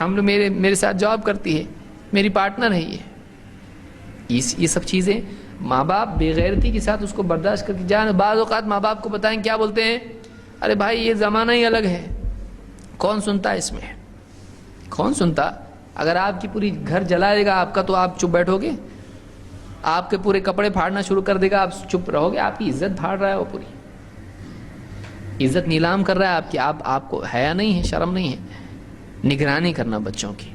A: ہم لوگ میرے ساتھ جاب کرتی ہے، میری پارٹنر ہے یہ سب چیزیں ماں باپ بے غیرتی کے ساتھ اس کو برداشت کر کے جائیں۔ بعض اوقات ماں باپ کو بتائیں کیا بولتے ہیں، ارے بھائی یہ زمانہ ہی الگ ہے، کون سنتا ہے اس میں، کون سنتا؟ اگر آپ کی پوری گھر جلائے گا آپ کا تو آپ چپ بیٹھو گے؟ آپ کے پورے کپڑے پھاڑنا شروع کر دے گا، آپ چپ رہو گے؟ آپ کی عزت پھاڑ رہا ہے، وہ پوری عزت نیلام کر رہا ہے آپ کی، آپ کو حیا نہیں ہے، شرم نہیں ہے نگرانی کرنا بچوں کی۔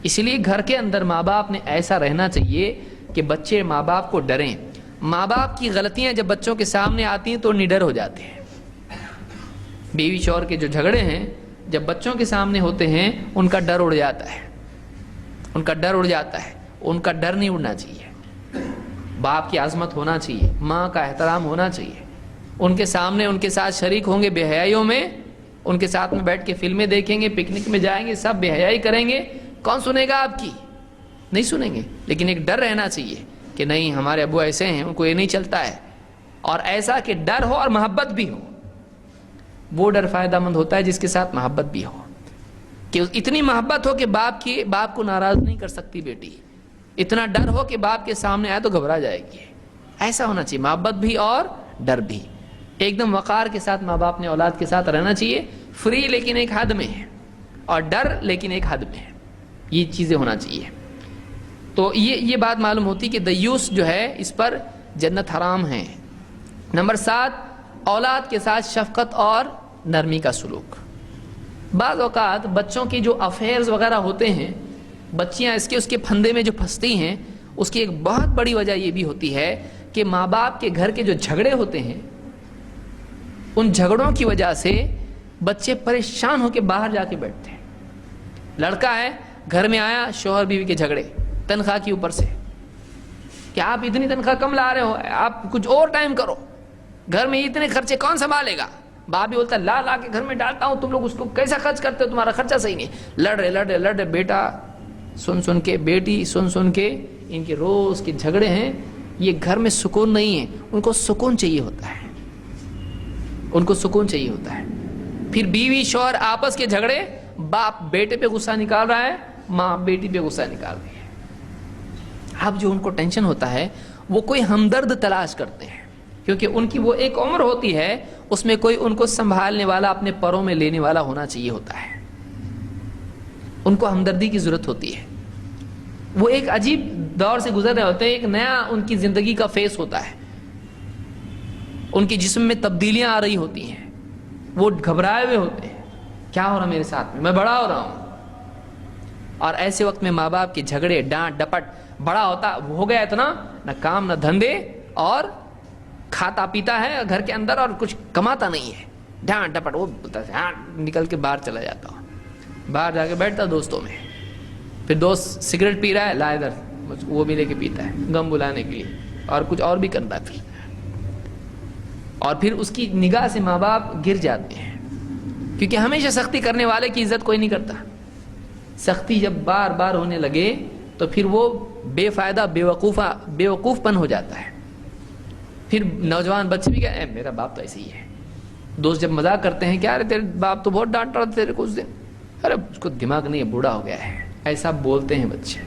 A: اس لیے گھر کے اندر ماں باپ نے ایسا رہنا چاہیے کہ بچے ماں باپ کو ڈریں۔ ماں باپ کی غلطیاں جب بچوں کے سامنے آتی ہیں تو نڈر ہو جاتے ہیں۔ بیوی شوہر کے جو جھگڑے ہیں جب بچوں کے سامنے ہوتے ہیں ان کا ڈر اڑ جاتا ہے، ان کا ڈر اڑ جاتا ہے۔ ان کا ڈر نہیں اڑنا چاہیے، باپ کی عظمت ہونا چاہیے، ماں کا احترام ہونا چاہیے۔ ان کے سامنے ان کے ساتھ شریک ہوں گے بے حیائیوں میں، ان کے ساتھ میں بیٹھ کے فلمیں دیکھیں گے، پکنک میں جائیں گے، سب بے حیائی کریں گے، کون سنے گا آپ کی؟ نہیں سنیں گے۔ لیکن ایک ڈر رہنا چاہیے کہ نہیں ہمارے ابو ایسے ہیں، ان کو یہ نہیں چلتا ہے، اور ایسا کہ ڈر ہو اور محبت بھی ہو۔ وہ ڈر فائدہ مند ہوتا ہے جس کے ساتھ محبت بھی ہو، کہ اتنی محبت ہو کہ باپ کو ناراض نہیں کر سکتی بیٹی، اتنا ڈر ہو کہ باپ کے سامنے آئے تو گھبرا جائے گی۔ ایسا ہونا چاہیے، محبت بھی اور ڈر بھی، ایک دم وقار کے ساتھ ماں باپ نے اولاد کے ساتھ رہنا چاہیے، فری لیکن ایک حد میں ہے، اور ڈر لیکن ایک حد میں ہے، یہ چیزیں ہونا چاہیے۔ تو یہ بات معلوم ہوتی کہ دیوس جو ہے اس پر جنت حرام ہے۔ نمبر 7، اولاد کے ساتھ شفقت اور نرمی کا سلوک۔ بعض اوقات بچوں کے جو افیئرز وغیرہ ہوتے ہیں، بچیاں اس کے پھندے میں جو پھنستی ہیں، اس کی ایک بہت بڑی وجہ یہ بھی ہوتی ہے کہ ماں باپ کے گھر کے جو جھگڑے ہوتے ہیں، ان جھگڑوں کی وجہ سے بچے پریشان ہو کے باہر جا کے بیٹھتے ہیں۔ لڑکا ہے گھر میں آیا، شوہر بیوی کے جھگڑے تنخواہ کے اوپر سے، کہ آپ اتنی تنخواہ کم لا رہے ہو، آپ کچھ اور ٹائم کرو، گھر میں اتنے خرچے کون سنبھالے گا؟ باپ بھی بولتا ہے لا کے گھر میں ڈالتا ہوں، تم لوگ اس کو کیسا خرچ کرتے ہو، تمہارا خرچہ صحیح نہیں۔ لڑ رہے بیٹا سن کے، بیٹی سن کے، ان کے روز کے جھگڑے ہیں، یہ گھر میں سکون نہیں ہے۔ ان کو سکون چاہیے ہوتا ہے، ان کو سکون چاہیے ہوتا ہے۔ پھر بیوی شوہر آپس کے جھگڑے، باپ بیٹے پہ غصہ نکال رہا ہے، ماں بیٹی پہ غصہ نکال رہی ہے۔ اب جو ان کو ٹینشن ہوتا ہے وہ کوئی ہمدرد تلاش کرتے ہیں، کیونکہ ان کی وہ ایک عمر ہوتی ہے، اس میں کوئی ان کو سنبھالنے والا، اپنے پروں میں لینے والا ہونا چاہیے ہوتا ہے۔ ان کو ہمدردی کی ضرورت ہوتی ہے، وہ ایک عجیب دور سے گزر رہے ہوتے ہیں، ایک نیا ان کی زندگی کا فیس ہوتا ہے، ان کے جسم میں تبدیلیاں آ رہی ہوتی ہیں، وہ گھبرائے ہوئے ہوتے ہیں، کیا ہو رہا میرے ساتھ میں بڑا ہو رہا ہوں۔ اور ایسے وقت میں ماں باپ کے جھگڑے، ڈانٹ ڈپٹ، بڑا ہوتا ہو گیا اتنا، نہ کام نہ دھندے، اور کھاتا پیتا ہے گھر کے اندر اور کچھ کماتا نہیں ہے، ڈانٹ ڈپٹ، وہ بولتا ہے ہاں، نکل کے باہر چلا جاتا ہوں، باہر جا کے بیٹھتا دوستوں میں، پھر دوست سگریٹ پی رہا ہے، لا ادھر، وہ بھی لے کے پیتا ہے غم بلانے کے لیے، اور کچھ اور بھی کرتا ہے پھر، اور پھر اس کی نگاہ سے ماں باپ گر جاتے ہیں، کیونکہ ہمیشہ سختی کرنے والے کی عزت کوئی نہیں کرتا۔ سختی جب بار بار ہونے لگے تو پھر وہ بے فائدہ بیوقوف پن ہو جاتا ہے۔ پھر نوجوان بچے بھی کہتے ہیں میرا باپ تو ایسے ہی ہے۔ دوست جب مذاق کرتے ہیں کیا، ارے تیرے باپ تو بہت ڈانٹ رہا تھا تیرے کو اس دن، ارے اس کو دماغ نہیں ہے، بوڑھا ہو گیا ہے، ایسا بولتے ہیں بچے۔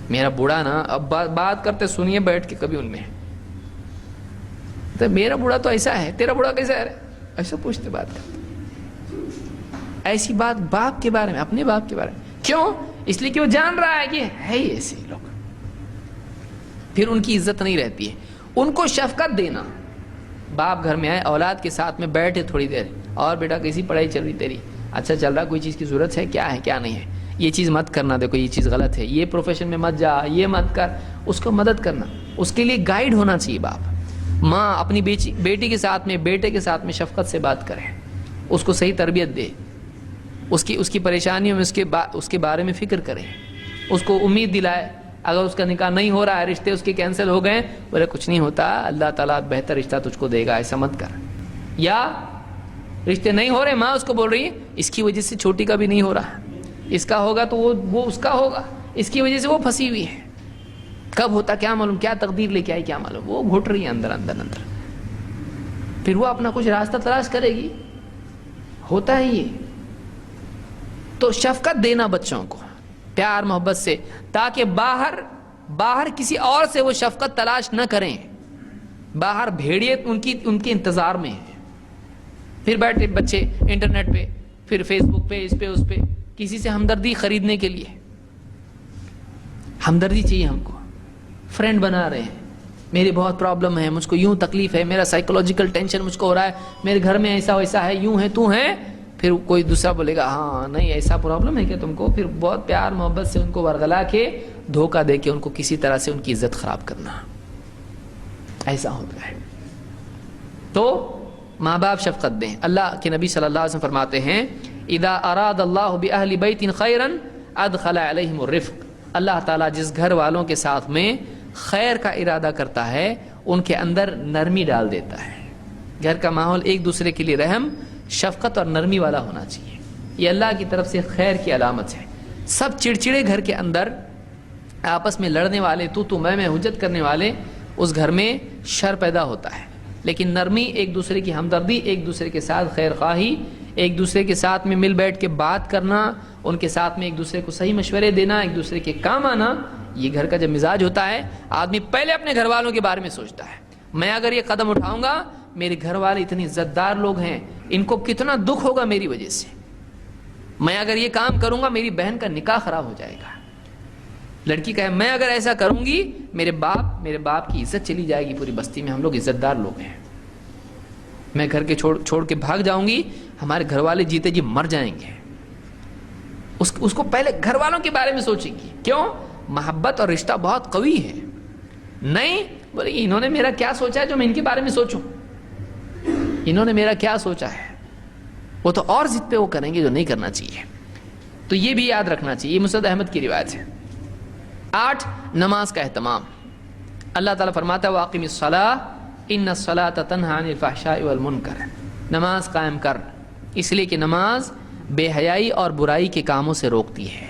A: میرا بوڑھا نا، اب بات کرتے سنیے بیٹھ کے کبھی ان میں، تو میرا بوڑھا تو ایسا ہے، تیرا بوڑھا کیسا ہے، ایسا پوچھتے بات کرتے۔ ایسی بات باپ کے بارے میں، اپنے باپ کے بارے میں کیوں؟ اس لیے کہ وہ جان رہا ہے کہ ہے ہی ایسے لوگ، پھر ان کی عزت نہیں رہتی ہے۔ ان کو شفقت دینا، باپ گھر میں آئے، اولاد کے ساتھ میں بیٹھے تھوڑی دیر، اور بیٹا کیسی پڑھائی چل رہی تیری، اچھا چل رہا، کوئی چیز کی ضرورت ہے کیا نہیں ہے، یہ چیز مت کرنا، دیکھو یہ چیز غلط ہے، یہ پروفیشن میں مت جا، یہ مت کر، اس کو مدد کرنا، اس کے لیے گائیڈ ہونا چاہیے باپ۔ ماں اپنی بیٹی کے ساتھ میں، بیٹے کے ساتھ میں شفقت سے بات کرے، اس کو صحیح تربیت دے، اس کی پریشانیوں میں اس کے بارے میں فکر کرے، اس کو امید دلائے اگر اس کا نکاح نہیں ہو رہا ہے, رشتے اس کے کینسل ہو گئے, بولے کچھ نہیں ہوتا, اللہ تعالیٰ بہتر رشتہ تجھ کو دے گا, ایسا مت کر. یا رشتے نہیں ہو رہے, ماں اس کو بول رہی ہے اس کی وجہ سے چھوٹی کا بھی نہیں ہو رہا, اس کا ہوگا تو وہ اس کا ہوگا, اس کی وجہ سے وہ پھنسی ہوئی ہے, کب ہوتا کیا معلوم, کیا تقدیر لے کے آئی کیا معلوم, وہ گھٹ رہی ہے اندر اندر اندر. پھر وہ اپنا کچھ راستہ تلاش کرے گی, ہوتا ہے یہ. تو شفقت دینا بچوں کو پیار محبت سے, تاکہ باہر کسی اور سے وہ شفقت تلاش نہ کریں. باہر بھیڑیے ان کے انتظار میں ہیں, پھر بیٹھے بچے انٹرنیٹ پہ, پھر فیس بک پہ, اس پہ کسی سے ہمدردی خریدنے کے لیے. ہمدردی چاہیے ہم کو, فرینڈ بنا رہے ہیں, میری بہت پرابلم ہے, مجھ کو یوں تکلیف ہے, میرا سائیکولوجیکل ٹینشن مجھ کو ہو رہا ہے, میرے گھر میں ایسا ویسا ہے, یوں ہے تو ہے. پھر کوئی دوسرا بولے گا ہاں نہیں ایسا پرابلم ہے کہ تم کو, پھر بہت پیار محبت سے ان کو ورغلا کے دھوکہ دے کے ان کو کسی طرح سے ان کی عزت خراب کرنا, ایسا ہوتا ہے. تو ماں باپ شفقت دیں. اللہ کے نبی صلی اللہ علیہ وسلم فرماتے ہیں اذا اراد اللہ باہل بیت خیرا ادخل علیہم الرفق. اللہ تعالیٰ جس گھر والوں کے ساتھ میں خیر کا ارادہ کرتا ہے ان کے اندر نرمی ڈال دیتا ہے. گھر کا ماحول ایک دوسرے کے لیے رحم, شفقت اور نرمی والا ہونا چاہیے. یہ اللہ کی طرف سے خیر کی علامت ہے. سب چڑچڑے گھر کے اندر آپس میں لڑنے والے, تو میں حجت کرنے والے, اس گھر میں شر پیدا ہوتا ہے. لیکن نرمی, ایک دوسرے کی ہمدردی, ایک دوسرے کے ساتھ خیر خواہی, ایک دوسرے کے ساتھ میں مل بیٹھ کے بات کرنا, ان کے ساتھ میں ایک دوسرے کو صحیح مشورے دینا, ایک دوسرے کے کام آنا, یہ گھر کا جب مزاج ہوتا ہے آدمی پہلے اپنے گھر والوں کے بارے میں سوچتا ہے. میں اگر یہ قدم اٹھاؤں گا, میرے گھر والے اتنی عزتدار لوگ ہیں, ان کو کتنا دکھ ہوگا میری وجہ سے. میں اگر یہ کام کروں گا میری بہن کا نکاح خراب ہو جائے گا. لڑکی کہے میں اگر ایسا کروں گی میرے باپ کی عزت چلی جائے گی پوری بستی میں, ہم لوگ عزتدار لوگ ہیں, میں گھر کے چھوڑ کے بھاگ جاؤں گی, ہمارے گھر والے جیتے جی مر جائیں گے. اس کو پہلے گھر والوں کے بارے میں سوچے گی. کیوں؟ محبت اور رشتہ بہت قوی ہے. نہیں بولے انہوں نے میرا کیا سوچا ہے جو میں ان کے بارے میں سوچوں, انہوں نے میرا کیا سوچا ہے, وہ تو اور ضد پہ وہ کریں گے جو نہیں کرنا چاہیے. تو یہ بھی یاد رکھنا چاہیے. یہ مسند احمد کی روایت ہے. 8, نماز کا اہتمام. اللہ تعالیٰ فرماتا ہے واقم الصلاۃ ان الصلاۃ تنہی عن الفحشاء والمنکر. نماز قائم کر, اس لیے کہ نماز بے حیائی اور برائی کے کاموں سے روکتی ہے.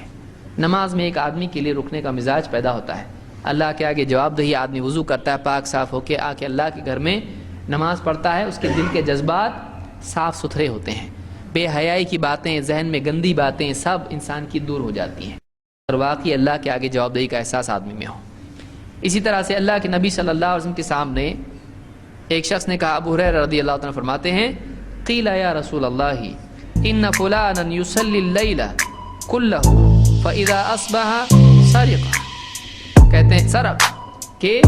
A: نماز میں ایک آدمی کے لیے رکنے کا مزاج پیدا ہوتا ہے. اللہ کے آگے جواب دہی, آدمی وضو کرتا ہے پاک صاف ہو کے, آ کے اللہ کے گھر میں نماز پڑھتا ہے, اس کے دل کے جذبات صاف ستھرے ہوتے ہیں, بے حیائی کی باتیں, ذہن میں گندی باتیں سب انسان کی دور ہو جاتی ہیں, اور واقعی اللہ کے آگے جواب دہی کا احساس آدمی میں ہو. اسی طرح سے اللہ کے نبی صلی اللہ علیہ وسلم کے سامنے ایک شخص نے کہا, ابو ہریرہ رضی اللہ عنہ فرماتے ہیں قیل یا رسول اللہ ان فلانا یصلی اللیل کلہ فاذا اصبح سرق. کہتے ہیں سرق کہ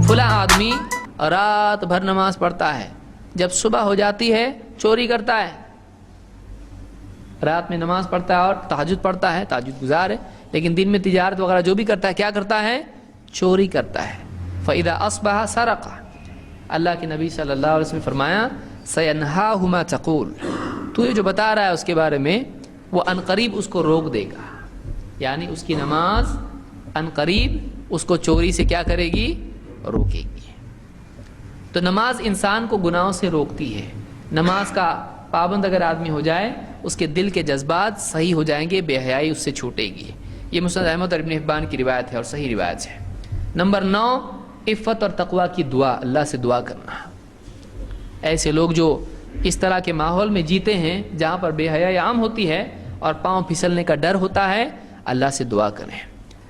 A: فلاں آدمی رات بھر نماز پڑھتا ہے, جب صبح ہو جاتی ہے چوری کرتا ہے. رات میں نماز پڑھتا ہے اور تہجد پڑھتا ہے, تہجد گزار ہے, لیکن دن میں تجارت وغیرہ جو بھی کرتا ہے کیا کرتا ہے, چوری کرتا ہے. فَإِذَا أَصْبَحَ سَرَقَ. اللہ کے نبی صلی اللہ علیہ وسلم نے فرمایا سَيَنْهَاهُ مَا تَقُولُ. تو یہ جو بتا رہا ہے اس کے بارے میں وہ عنقریب اس کو روک دے گا, یعنی اس کی نماز عنقریب اس کو چوری سے کیا کرے گی, روکے گی. تو نماز انسان کو گناہوں سے روکتی ہے. نماز کا پابند اگر آدمی ہو جائے اس کے دل کے جذبات صحیح ہو جائیں گے, بے حیائی اس سے چھوٹے گی. یہ مسند احمد اور ابن حبان کی روایت ہے اور صحیح روایت ہے. نمبر 9, عفت اور تقوی کی دعا, اللہ سے دعا کرنا. ایسے لوگ جو اس طرح کے ماحول میں جیتے ہیں جہاں پر بے حیائی عام ہوتی ہے اور پاؤں پھسلنے کا ڈر ہوتا ہے, اللہ سے دعا کریں.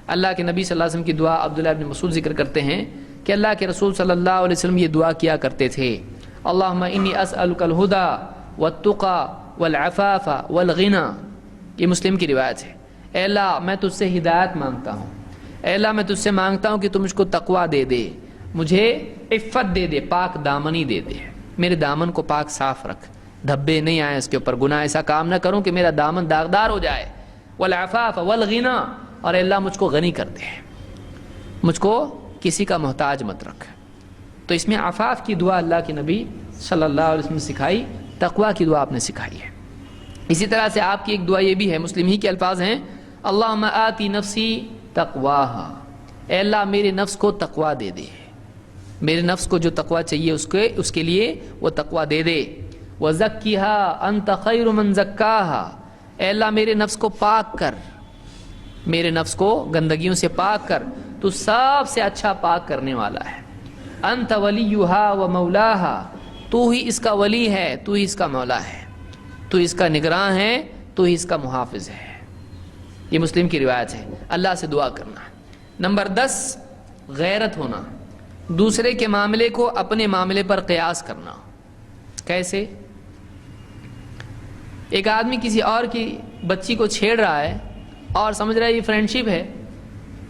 A: اللہ کے نبی صلی اللہ علیہ وسلم کی دعا عبداللہ ابن مسعود ذکر کرتے ہیں کہ اللہ کے رسول صلی اللہ علیہ وسلم یہ دعا کیا کرتے تھے, اللہم انی اسألک الہدی والتقی والعفاف والغنی. یہ مسلم کی روایت ہے. اے اللہ میں تجھ سے ہدایت مانگتا ہوں, اے اللہ میں تجھ سے مانگتا ہوں کہ تو مجھ کو تقوی دے دے, مجھے عفت دے دے, پاک دامنی دے دے, میرے دامن کو پاک صاف رکھ, دھبے نہیں آئے اس کے اوپر, گناہ ایسا کام نہ کروں کہ میرا دامن داغدار ہو جائے. والعفاف والغنی, اور اے اللہ مجھ کو غنی کر دے, مجھ کو کسی کا محتاج مت رکھ. تو اس میں عفاف کی دعا اللہ کے نبی صلی اللہ علیہ وسلم نے سکھائی, تقوی کی دعا آپ نے سکھائی ہے. اسی طرح سے آپ کی ایک دعا یہ بھی ہے, مسلم ہی کے الفاظ ہیں, اللہم آتی نفسی تقواہا، اے اللہ میرے نفس کو تقوی دے دے، میرے نفس کو جو تقوی چاہیے اس کے لیے وہ تقوی دے دے۔ وَزَكِّهَا أَنْتَ خَيْرُ مَنْ زَكَّاهَا، اے اللہ میرے نفس کو پاک کر، میرے نفس کو گندگیوں سے پاک کر، تو سب سے اچھا پاک کرنے والا ہے۔ انت ولیہا و مولاہا، تو ہی اس کا ولی ہے، تو ہی اس کا مولا ہے، تو اس کا نگراں ہے، تو ہی اس کا محافظ ہے۔ یہ مسلم کی روایت ہے۔ اللہ سے دعا کرنا۔ نمبر 10، غیرت ہونا، دوسرے کے معاملے کو اپنے معاملے پر قیاس کرنا۔ کیسے؟ ایک آدمی کسی اور کی بچی کو چھیڑ رہا ہے اور سمجھ رہا ہے یہ فرینڈ شپ ہے،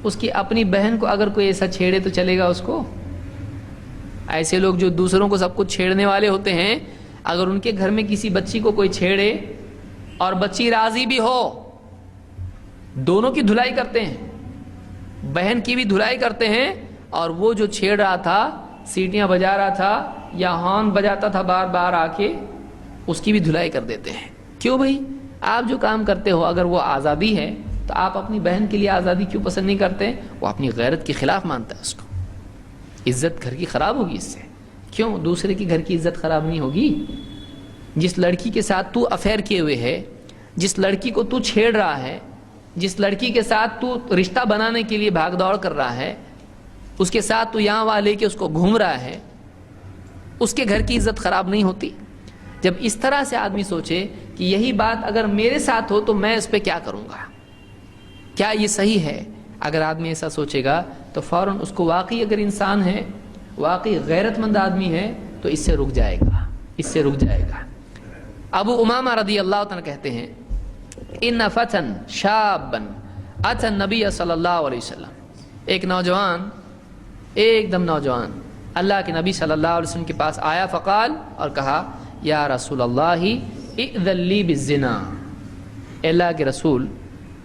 A: اس کی اپنی بہن کو اگر کوئی ایسا چھیڑے تو چلے گا اس کو؟ ایسے لوگ جو دوسروں کو سب کچھ چھیڑنے والے ہوتے ہیں، اگر ان کے گھر میں کسی بچی کو کوئی چھیڑے اور بچی راضی بھی ہو، دونوں کی دھلائی کرتے ہیں، بہن کی بھی دھلائی کرتے ہیں، اور وہ جو چھیڑ رہا تھا، سیٹیاں بجا رہا تھا یا ہارن بجاتا تھا بار بار آ کے، اس کی بھی دھلائی کر دیتے ہیں۔ کیوں بھائی؟ آپ جو کام کرتے ہو اگر وہ آزادی ہے تو آپ اپنی بہن کے لیے آزادی کیوں پسند نہیں کرتے؟ وہ اپنی غیرت کے خلاف مانتا ہے اس کو، عزت گھر کی خراب ہوگی اس سے۔ کیوں دوسرے کے گھر کی عزت خراب نہیں ہوگی؟ جس لڑکی کے ساتھ تو افیئر کیے ہوئے ہے، جس لڑکی کو تو چھیڑ رہا ہے، جس لڑکی کے ساتھ تو رشتہ بنانے کے لیے بھاگ دوڑ کر رہا ہے، اس کے ساتھ تو یہاں وہاں لے کے اس کو گھوم رہا ہے، اس کے گھر کی عزت خراب نہیں ہوتی؟ جب اس طرح سے آدمی سوچے کہ یہی بات اگر میرے ساتھ ہو تو میں اس پہ کیا کروں گا، کیا یہ صحیح ہے؟ اگر آدمی ایسا سوچے گا تو فوراً اس کو واقعی اگر انسان ہے، واقعی غیرت مند آدمی ہے، تو اس سے رک جائے گا، اس سے رک جائے گا۔ ابو امامہ رضی اللہ عنہ کہتے ہیں، ان فتن شابن اتى النبی صلی اللہ علیہ وسلم، ایک نوجوان، ایک دم نوجوان اللہ کے نبی صلی اللہ علیہ وسلم کے پاس آیا، فقال، اور کہا، یا رسول اللہ اذن لی بالزنا، اے اللہ کے رسول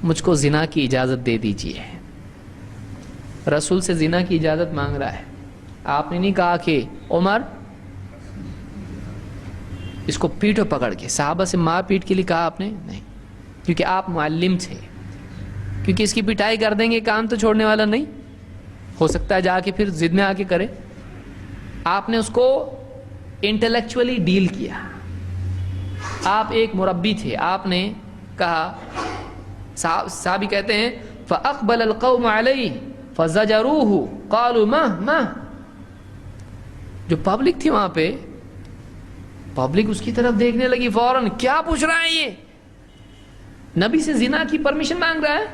A: مجھ کو زنا کی اجازت دے دیجیے۔ رسول سے زنا کی اجازت مانگ رہا ہے۔ آپ نے نہیں کہا کہ عمر اس کو پیٹو پکڑ کے، صحابہ سے مار پیٹ کے لیے کہا آپ نے؟ نہیں، کیونکہ آپ معلم تھے، کیونکہ اس کی پٹائی کر دیں گے کام تو چھوڑنے والا نہیں، ہو سکتا ہے جا کے پھر ضد میں آ کے کرے۔ آپ نے اس کو انٹلیکچولی ڈیل کیا، آپ ایک مربی تھے، آپ نے کہا، صحابی کہتے ہیں، فَأَقْبَلَ الْقَوْمُ عَلَيْهِ فَزَجَرُوهُ قَالُوا مَا، جو پبلک تھی وہاں پہ، پبلک اس کی طرف دیکھنے لگی، فوراً کیا پوچھ رہا ہے یہ، نبی سے زنا کی پرمیشن مانگ رہا ہے؟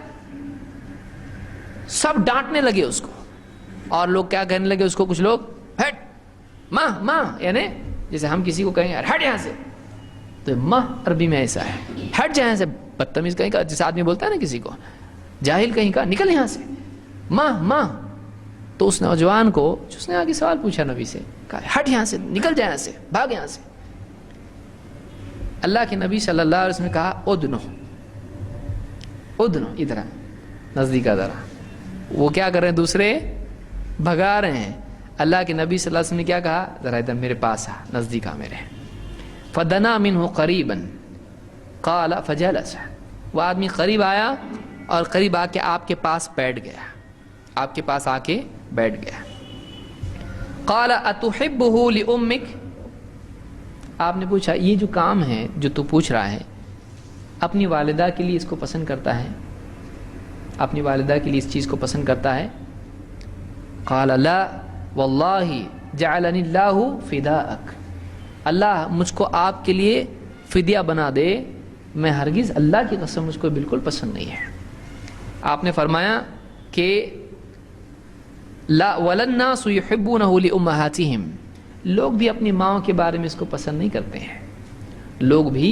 A: سب ڈانٹنے لگے اس کو، اور لوگ کیا کہنے لگے اس کو، کچھ لوگ ہٹ ماں، یعنی جیسے ہم کسی کو کہیں یار ہٹ یہاں سے، تو ماں عربی میں ایسا ہے، ہٹ جائیں سے، بدتمیز کہیں کا، جیسے آدمی بولتا ہے نا کسی کو، جاہل کہیں کا، نکل یہاں سے، ماں۔ تو اس نوجوان کو جس نے آگے سوال پوچھا نبی سے، کہا ہٹ یہاں سے، نکل جائے یہاں سے، بھاگ یہاں سے۔ اللہ کے نبی صلی اللہ علیہ وسلم نے کہا، ادنو، ادھر نزدیک ذرا۔ وہ کیا کر رہے ہیں؟ دوسرے بھگا رہے ہیں۔ اللہ کے نبی صلی اللہ علیہ وسلم نے کیا کہا؟ ذرا ادھر میرے پاس آ، نزدیک آ میرے۔ فدنا منہ قریبا قال فجلس، وہ آدمی قریب آیا اور قریب آ کے آپ کے پاس بیٹھ گیا، آپ کے پاس آ کے بیٹھ گیا۔ قال اتحبہ لامک، آپ نے پوچھا یہ جو کام ہے جو تو پوچھ رہا ہے، اپنی والدہ کے لیے اس کو پسند کرتا ہے؟ اپنی والدہ کے لیے اس چیز کو پسند کرتا ہے؟ قال لا واللہ جعلنی اللہ فداءک، اللہ مجھ کو آپ کے لیے فدیہ بنا دے، میں ہرگز، اللہ کی قسم مجھ کو بالکل پسند نہیں ہے۔ آپ نے فرمایا کہ لا وللناس یحبونہ لامہاتہم، لوگ بھی اپنی ماں کے بارے میں اس کو پسند نہیں کرتے ہیں، لوگ بھی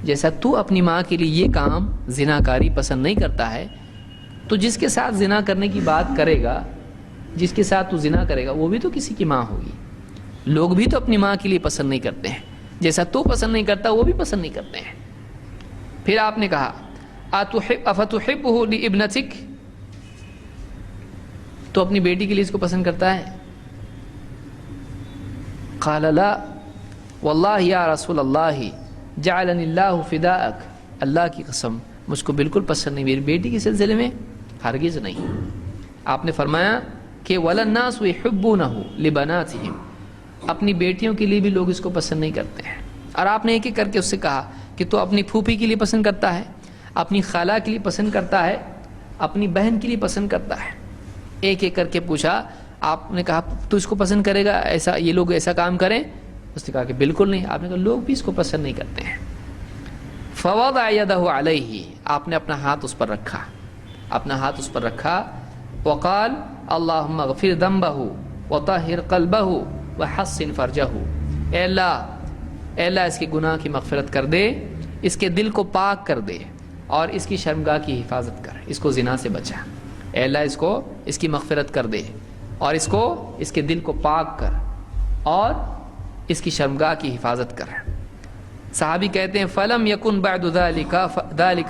A: جیسا تو اپنی ماں کے لیے یہ کام زناکاری پسند نہیں کرتا ہے، تو جس کے ساتھ زنا کرنے کی بات کرے گا، جس کے ساتھ تو زنا کرے گا، وہ بھی تو کسی کی ماں ہوگی۔ لوگ بھی تو اپنی ماں کے لیے پسند نہیں کرتے ہیں، جیسا تو پسند نہیں کرتا وہ بھی پسند نہیں کرتے ہیں۔ پھر آپ نے کہا افتحبہ لابنتک، تو اپنی بیٹی کے لیے اس کو پسند کرتا ہے؟ قال لا واللہ یا رسول اللہ جعلنی اللہ فداءک، اللہ کی قسم مجھ کو بالکل پسند نہیں، میری بیٹی کے سلسلے میں ہرگز نہیں۔ آپ نے فرمایا کہ وَلَلنَّاسُ يُحِبُّونَهُ لِبَنَاتِهِمْ، اپنی بیٹیوں کے لیے بھی لوگ اس کو پسند نہیں کرتے ہیں۔ اور آپ نے ایک ایک کر کے اس سے کہا کہ تو اپنی پھوپھی کے لیے پسند کرتا ہے، اپنی خالہ کے لیے پسند کرتا ہے، اپنی بہن کے لیے پسند کرتا ہے۔ ایک ایک کر کے پوچھا، آپ نے کہا تو اس کو پسند کرے گا، ایسا یہ لوگ ایسا کام کریں؟ اس نے کہا کہ بالکل نہیں۔ آپ نے کہا لوگ بھی اس کو پسند نہیں کرتے ہیں۔ فوضع یدہ علیہ، آپ نے اپنا ہاتھ اس پر رکھا، اپنا ہاتھ اس پر رکھا، وقال اللہم اغفر ذنبہ وطہر قلبہ وحسن فرجہ، اے اللہ اس کے گناہ کی مغفرت کر دے، اس کے دل کو پاک کر دے اور اس کی شرمگاہ کی حفاظت کر، اس کو زنا سے بچا۔ اے اللہ اس کی مغفرت کر دے اور اس کے دل کو پاک کر اور اس کی شرمگاہ کی حفاظت کر۔ صحابی کہتے ہیں فلم یکن بعد ذلك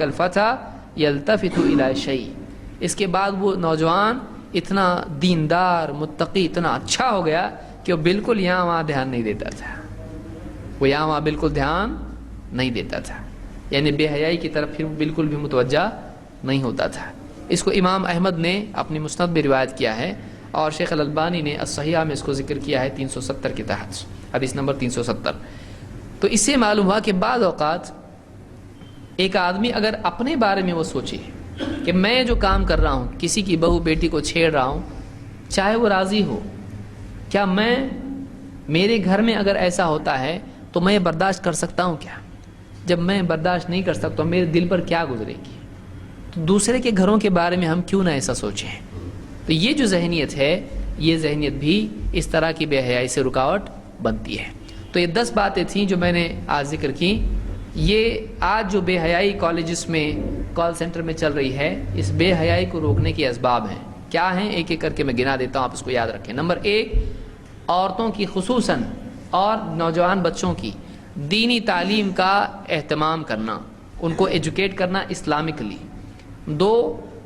A: الفتى يلتفت الى شيء، اس کے بعد وہ نوجوان اتنا دیندار متقی اتنا اچھا ہو گیا کہ وہ بالکل یہاں وہاں دھیان نہیں دیتا تھا، وہ یہاں وہاں بالکل دھیان نہیں دیتا تھا، یعنی بے حیائی کی طرف پھر بالکل بھی متوجہ نہیں ہوتا تھا۔ اس کو امام احمد نے اپنی مسند میں روایت کیا ہے اور شیخ الالبانی نے الصحیحہ میں اس کو ذکر کیا ہے 370 کے تحت، حدیث نمبر 370۔ تو اس سے معلوم ہوا کہ بعض اوقات ایک آدمی اگر اپنے بارے میں وہ سوچے کہ میں جو کام کر رہا ہوں، کسی کی بہو بیٹی کو چھیڑ رہا ہوں، چاہے وہ راضی ہو، کیا میرے گھر میں اگر ایسا ہوتا ہے تو میں برداشت کر سکتا ہوں کیا؟ جب میں برداشت نہیں کر سکتا میرے دل پر کیا گزرے گی؟ تو دوسرے کے گھروں کے بارے میں ہم کیوں نہ ایسا سوچیں؟ تو یہ جو ذہنیت ہے، یہ ذہنیت بھی اس طرح کی بے حیائی سے رکاوٹ بنتی ہے۔ تو یہ 10 باتیں تھیں جو میں نے آج ذکر کی۔ یہ آج جو بے حیائی کالجز میں کال سینٹر میں چل رہی ہے، اس بے حیائی کو روکنے کے اسباب ہیں۔ کیا ہیں؟ ایک ایک کر کے میں گنا دیتا ہوں، آپ اس کو یاد رکھیں۔ نمبر 1، عورتوں کی خصوصاً اور نوجوان بچوں کی دینی تعلیم کا اہتمام کرنا، ان کو ایجوکیٹ کرنا اسلامکلی۔ 2،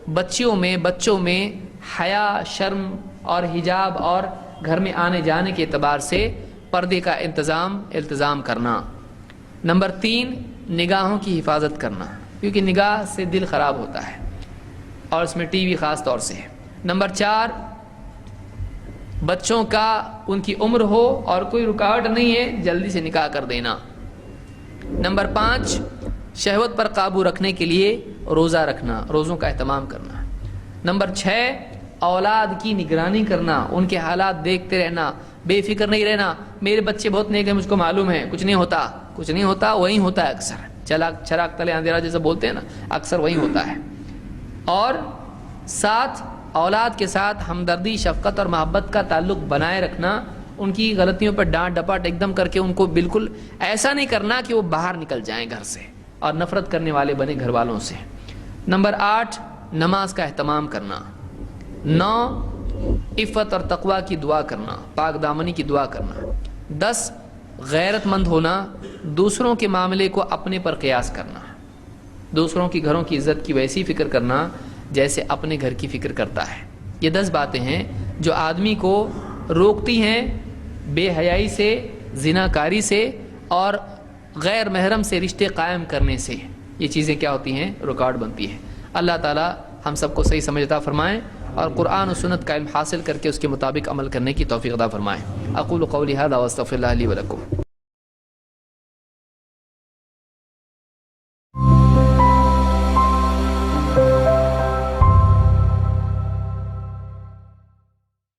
A: بچوں میں حیا، شرم اور حجاب اور گھر میں آنے جانے کے اعتبار سے پردے کا التزام کرنا۔ نمبر 3، نگاہوں کی حفاظت کرنا، کیونکہ نگاہ سے دل خراب ہوتا ہے اور اس میں ٹی وی خاص طور سے۔ نمبر 4، بچوں کا ان کی عمر ہو اور کوئی رکاوٹ نہیں ہے جلدی سے نکاح کر دینا۔ نمبر 5، شہوت پر قابو رکھنے کے لیے روزہ رکھنا، روزوں کا اہتمام کرنا۔ نمبر 6، اولاد کی نگرانی کرنا، ان کے حالات دیکھتے رہنا، بے فکر نہیں رہنا۔ میرے بچے بہت نیک ہیں، مجھ کو معلوم ہے، کچھ نہیں ہوتا، وہی ہوتا ہے اکثر، چراغ تلے اندھیرا جیسا بولتے ہیں نا، اکثر وہی ہوتا ہے۔ اور 7، اولاد کے ساتھ ہمدردی، شفقت اور محبت کا تعلق بنائے رکھنا، ان کی غلطیوں پر ڈانٹ ڈپاٹ ایک دم کر کے ان کو بالکل ایسا نہیں کرنا کہ وہ باہر نکل جائیں گھر سے اور نفرت کرنے والے بنے گھر والوں سے۔ نمبر 8، نماز کا اہتمام کرنا۔ 9، عفت اور تقوی کی دعا کرنا، پاک دامنی کی دعا کرنا۔ 10، غیرت مند ہونا، دوسروں کے معاملے کو اپنے پر قیاس کرنا، دوسروں کی گھروں کی عزت کی ویسی فکر کرنا جیسے اپنے گھر کی فکر کرتا ہے۔ یہ 10 باتیں ہیں جو آدمی کو روکتی ہیں بے حیائی سے، زناکاری سے اور غیر محرم سے رشتے قائم کرنے سے۔ یہ چیزیں کیا ہوتی ہیں؟ رکاوٹ بنتی ہے۔ اللہ تعالی ہم سب کو صحیح سمجھ عطا فرمائیں اور قرآن و سنت کا علم حاصل کر کے اس کے مطابق عمل کرنے کی توفیق عطا فرمائیں۔ اقول قولی ھذا واستغفر اللہ لی ولکم۔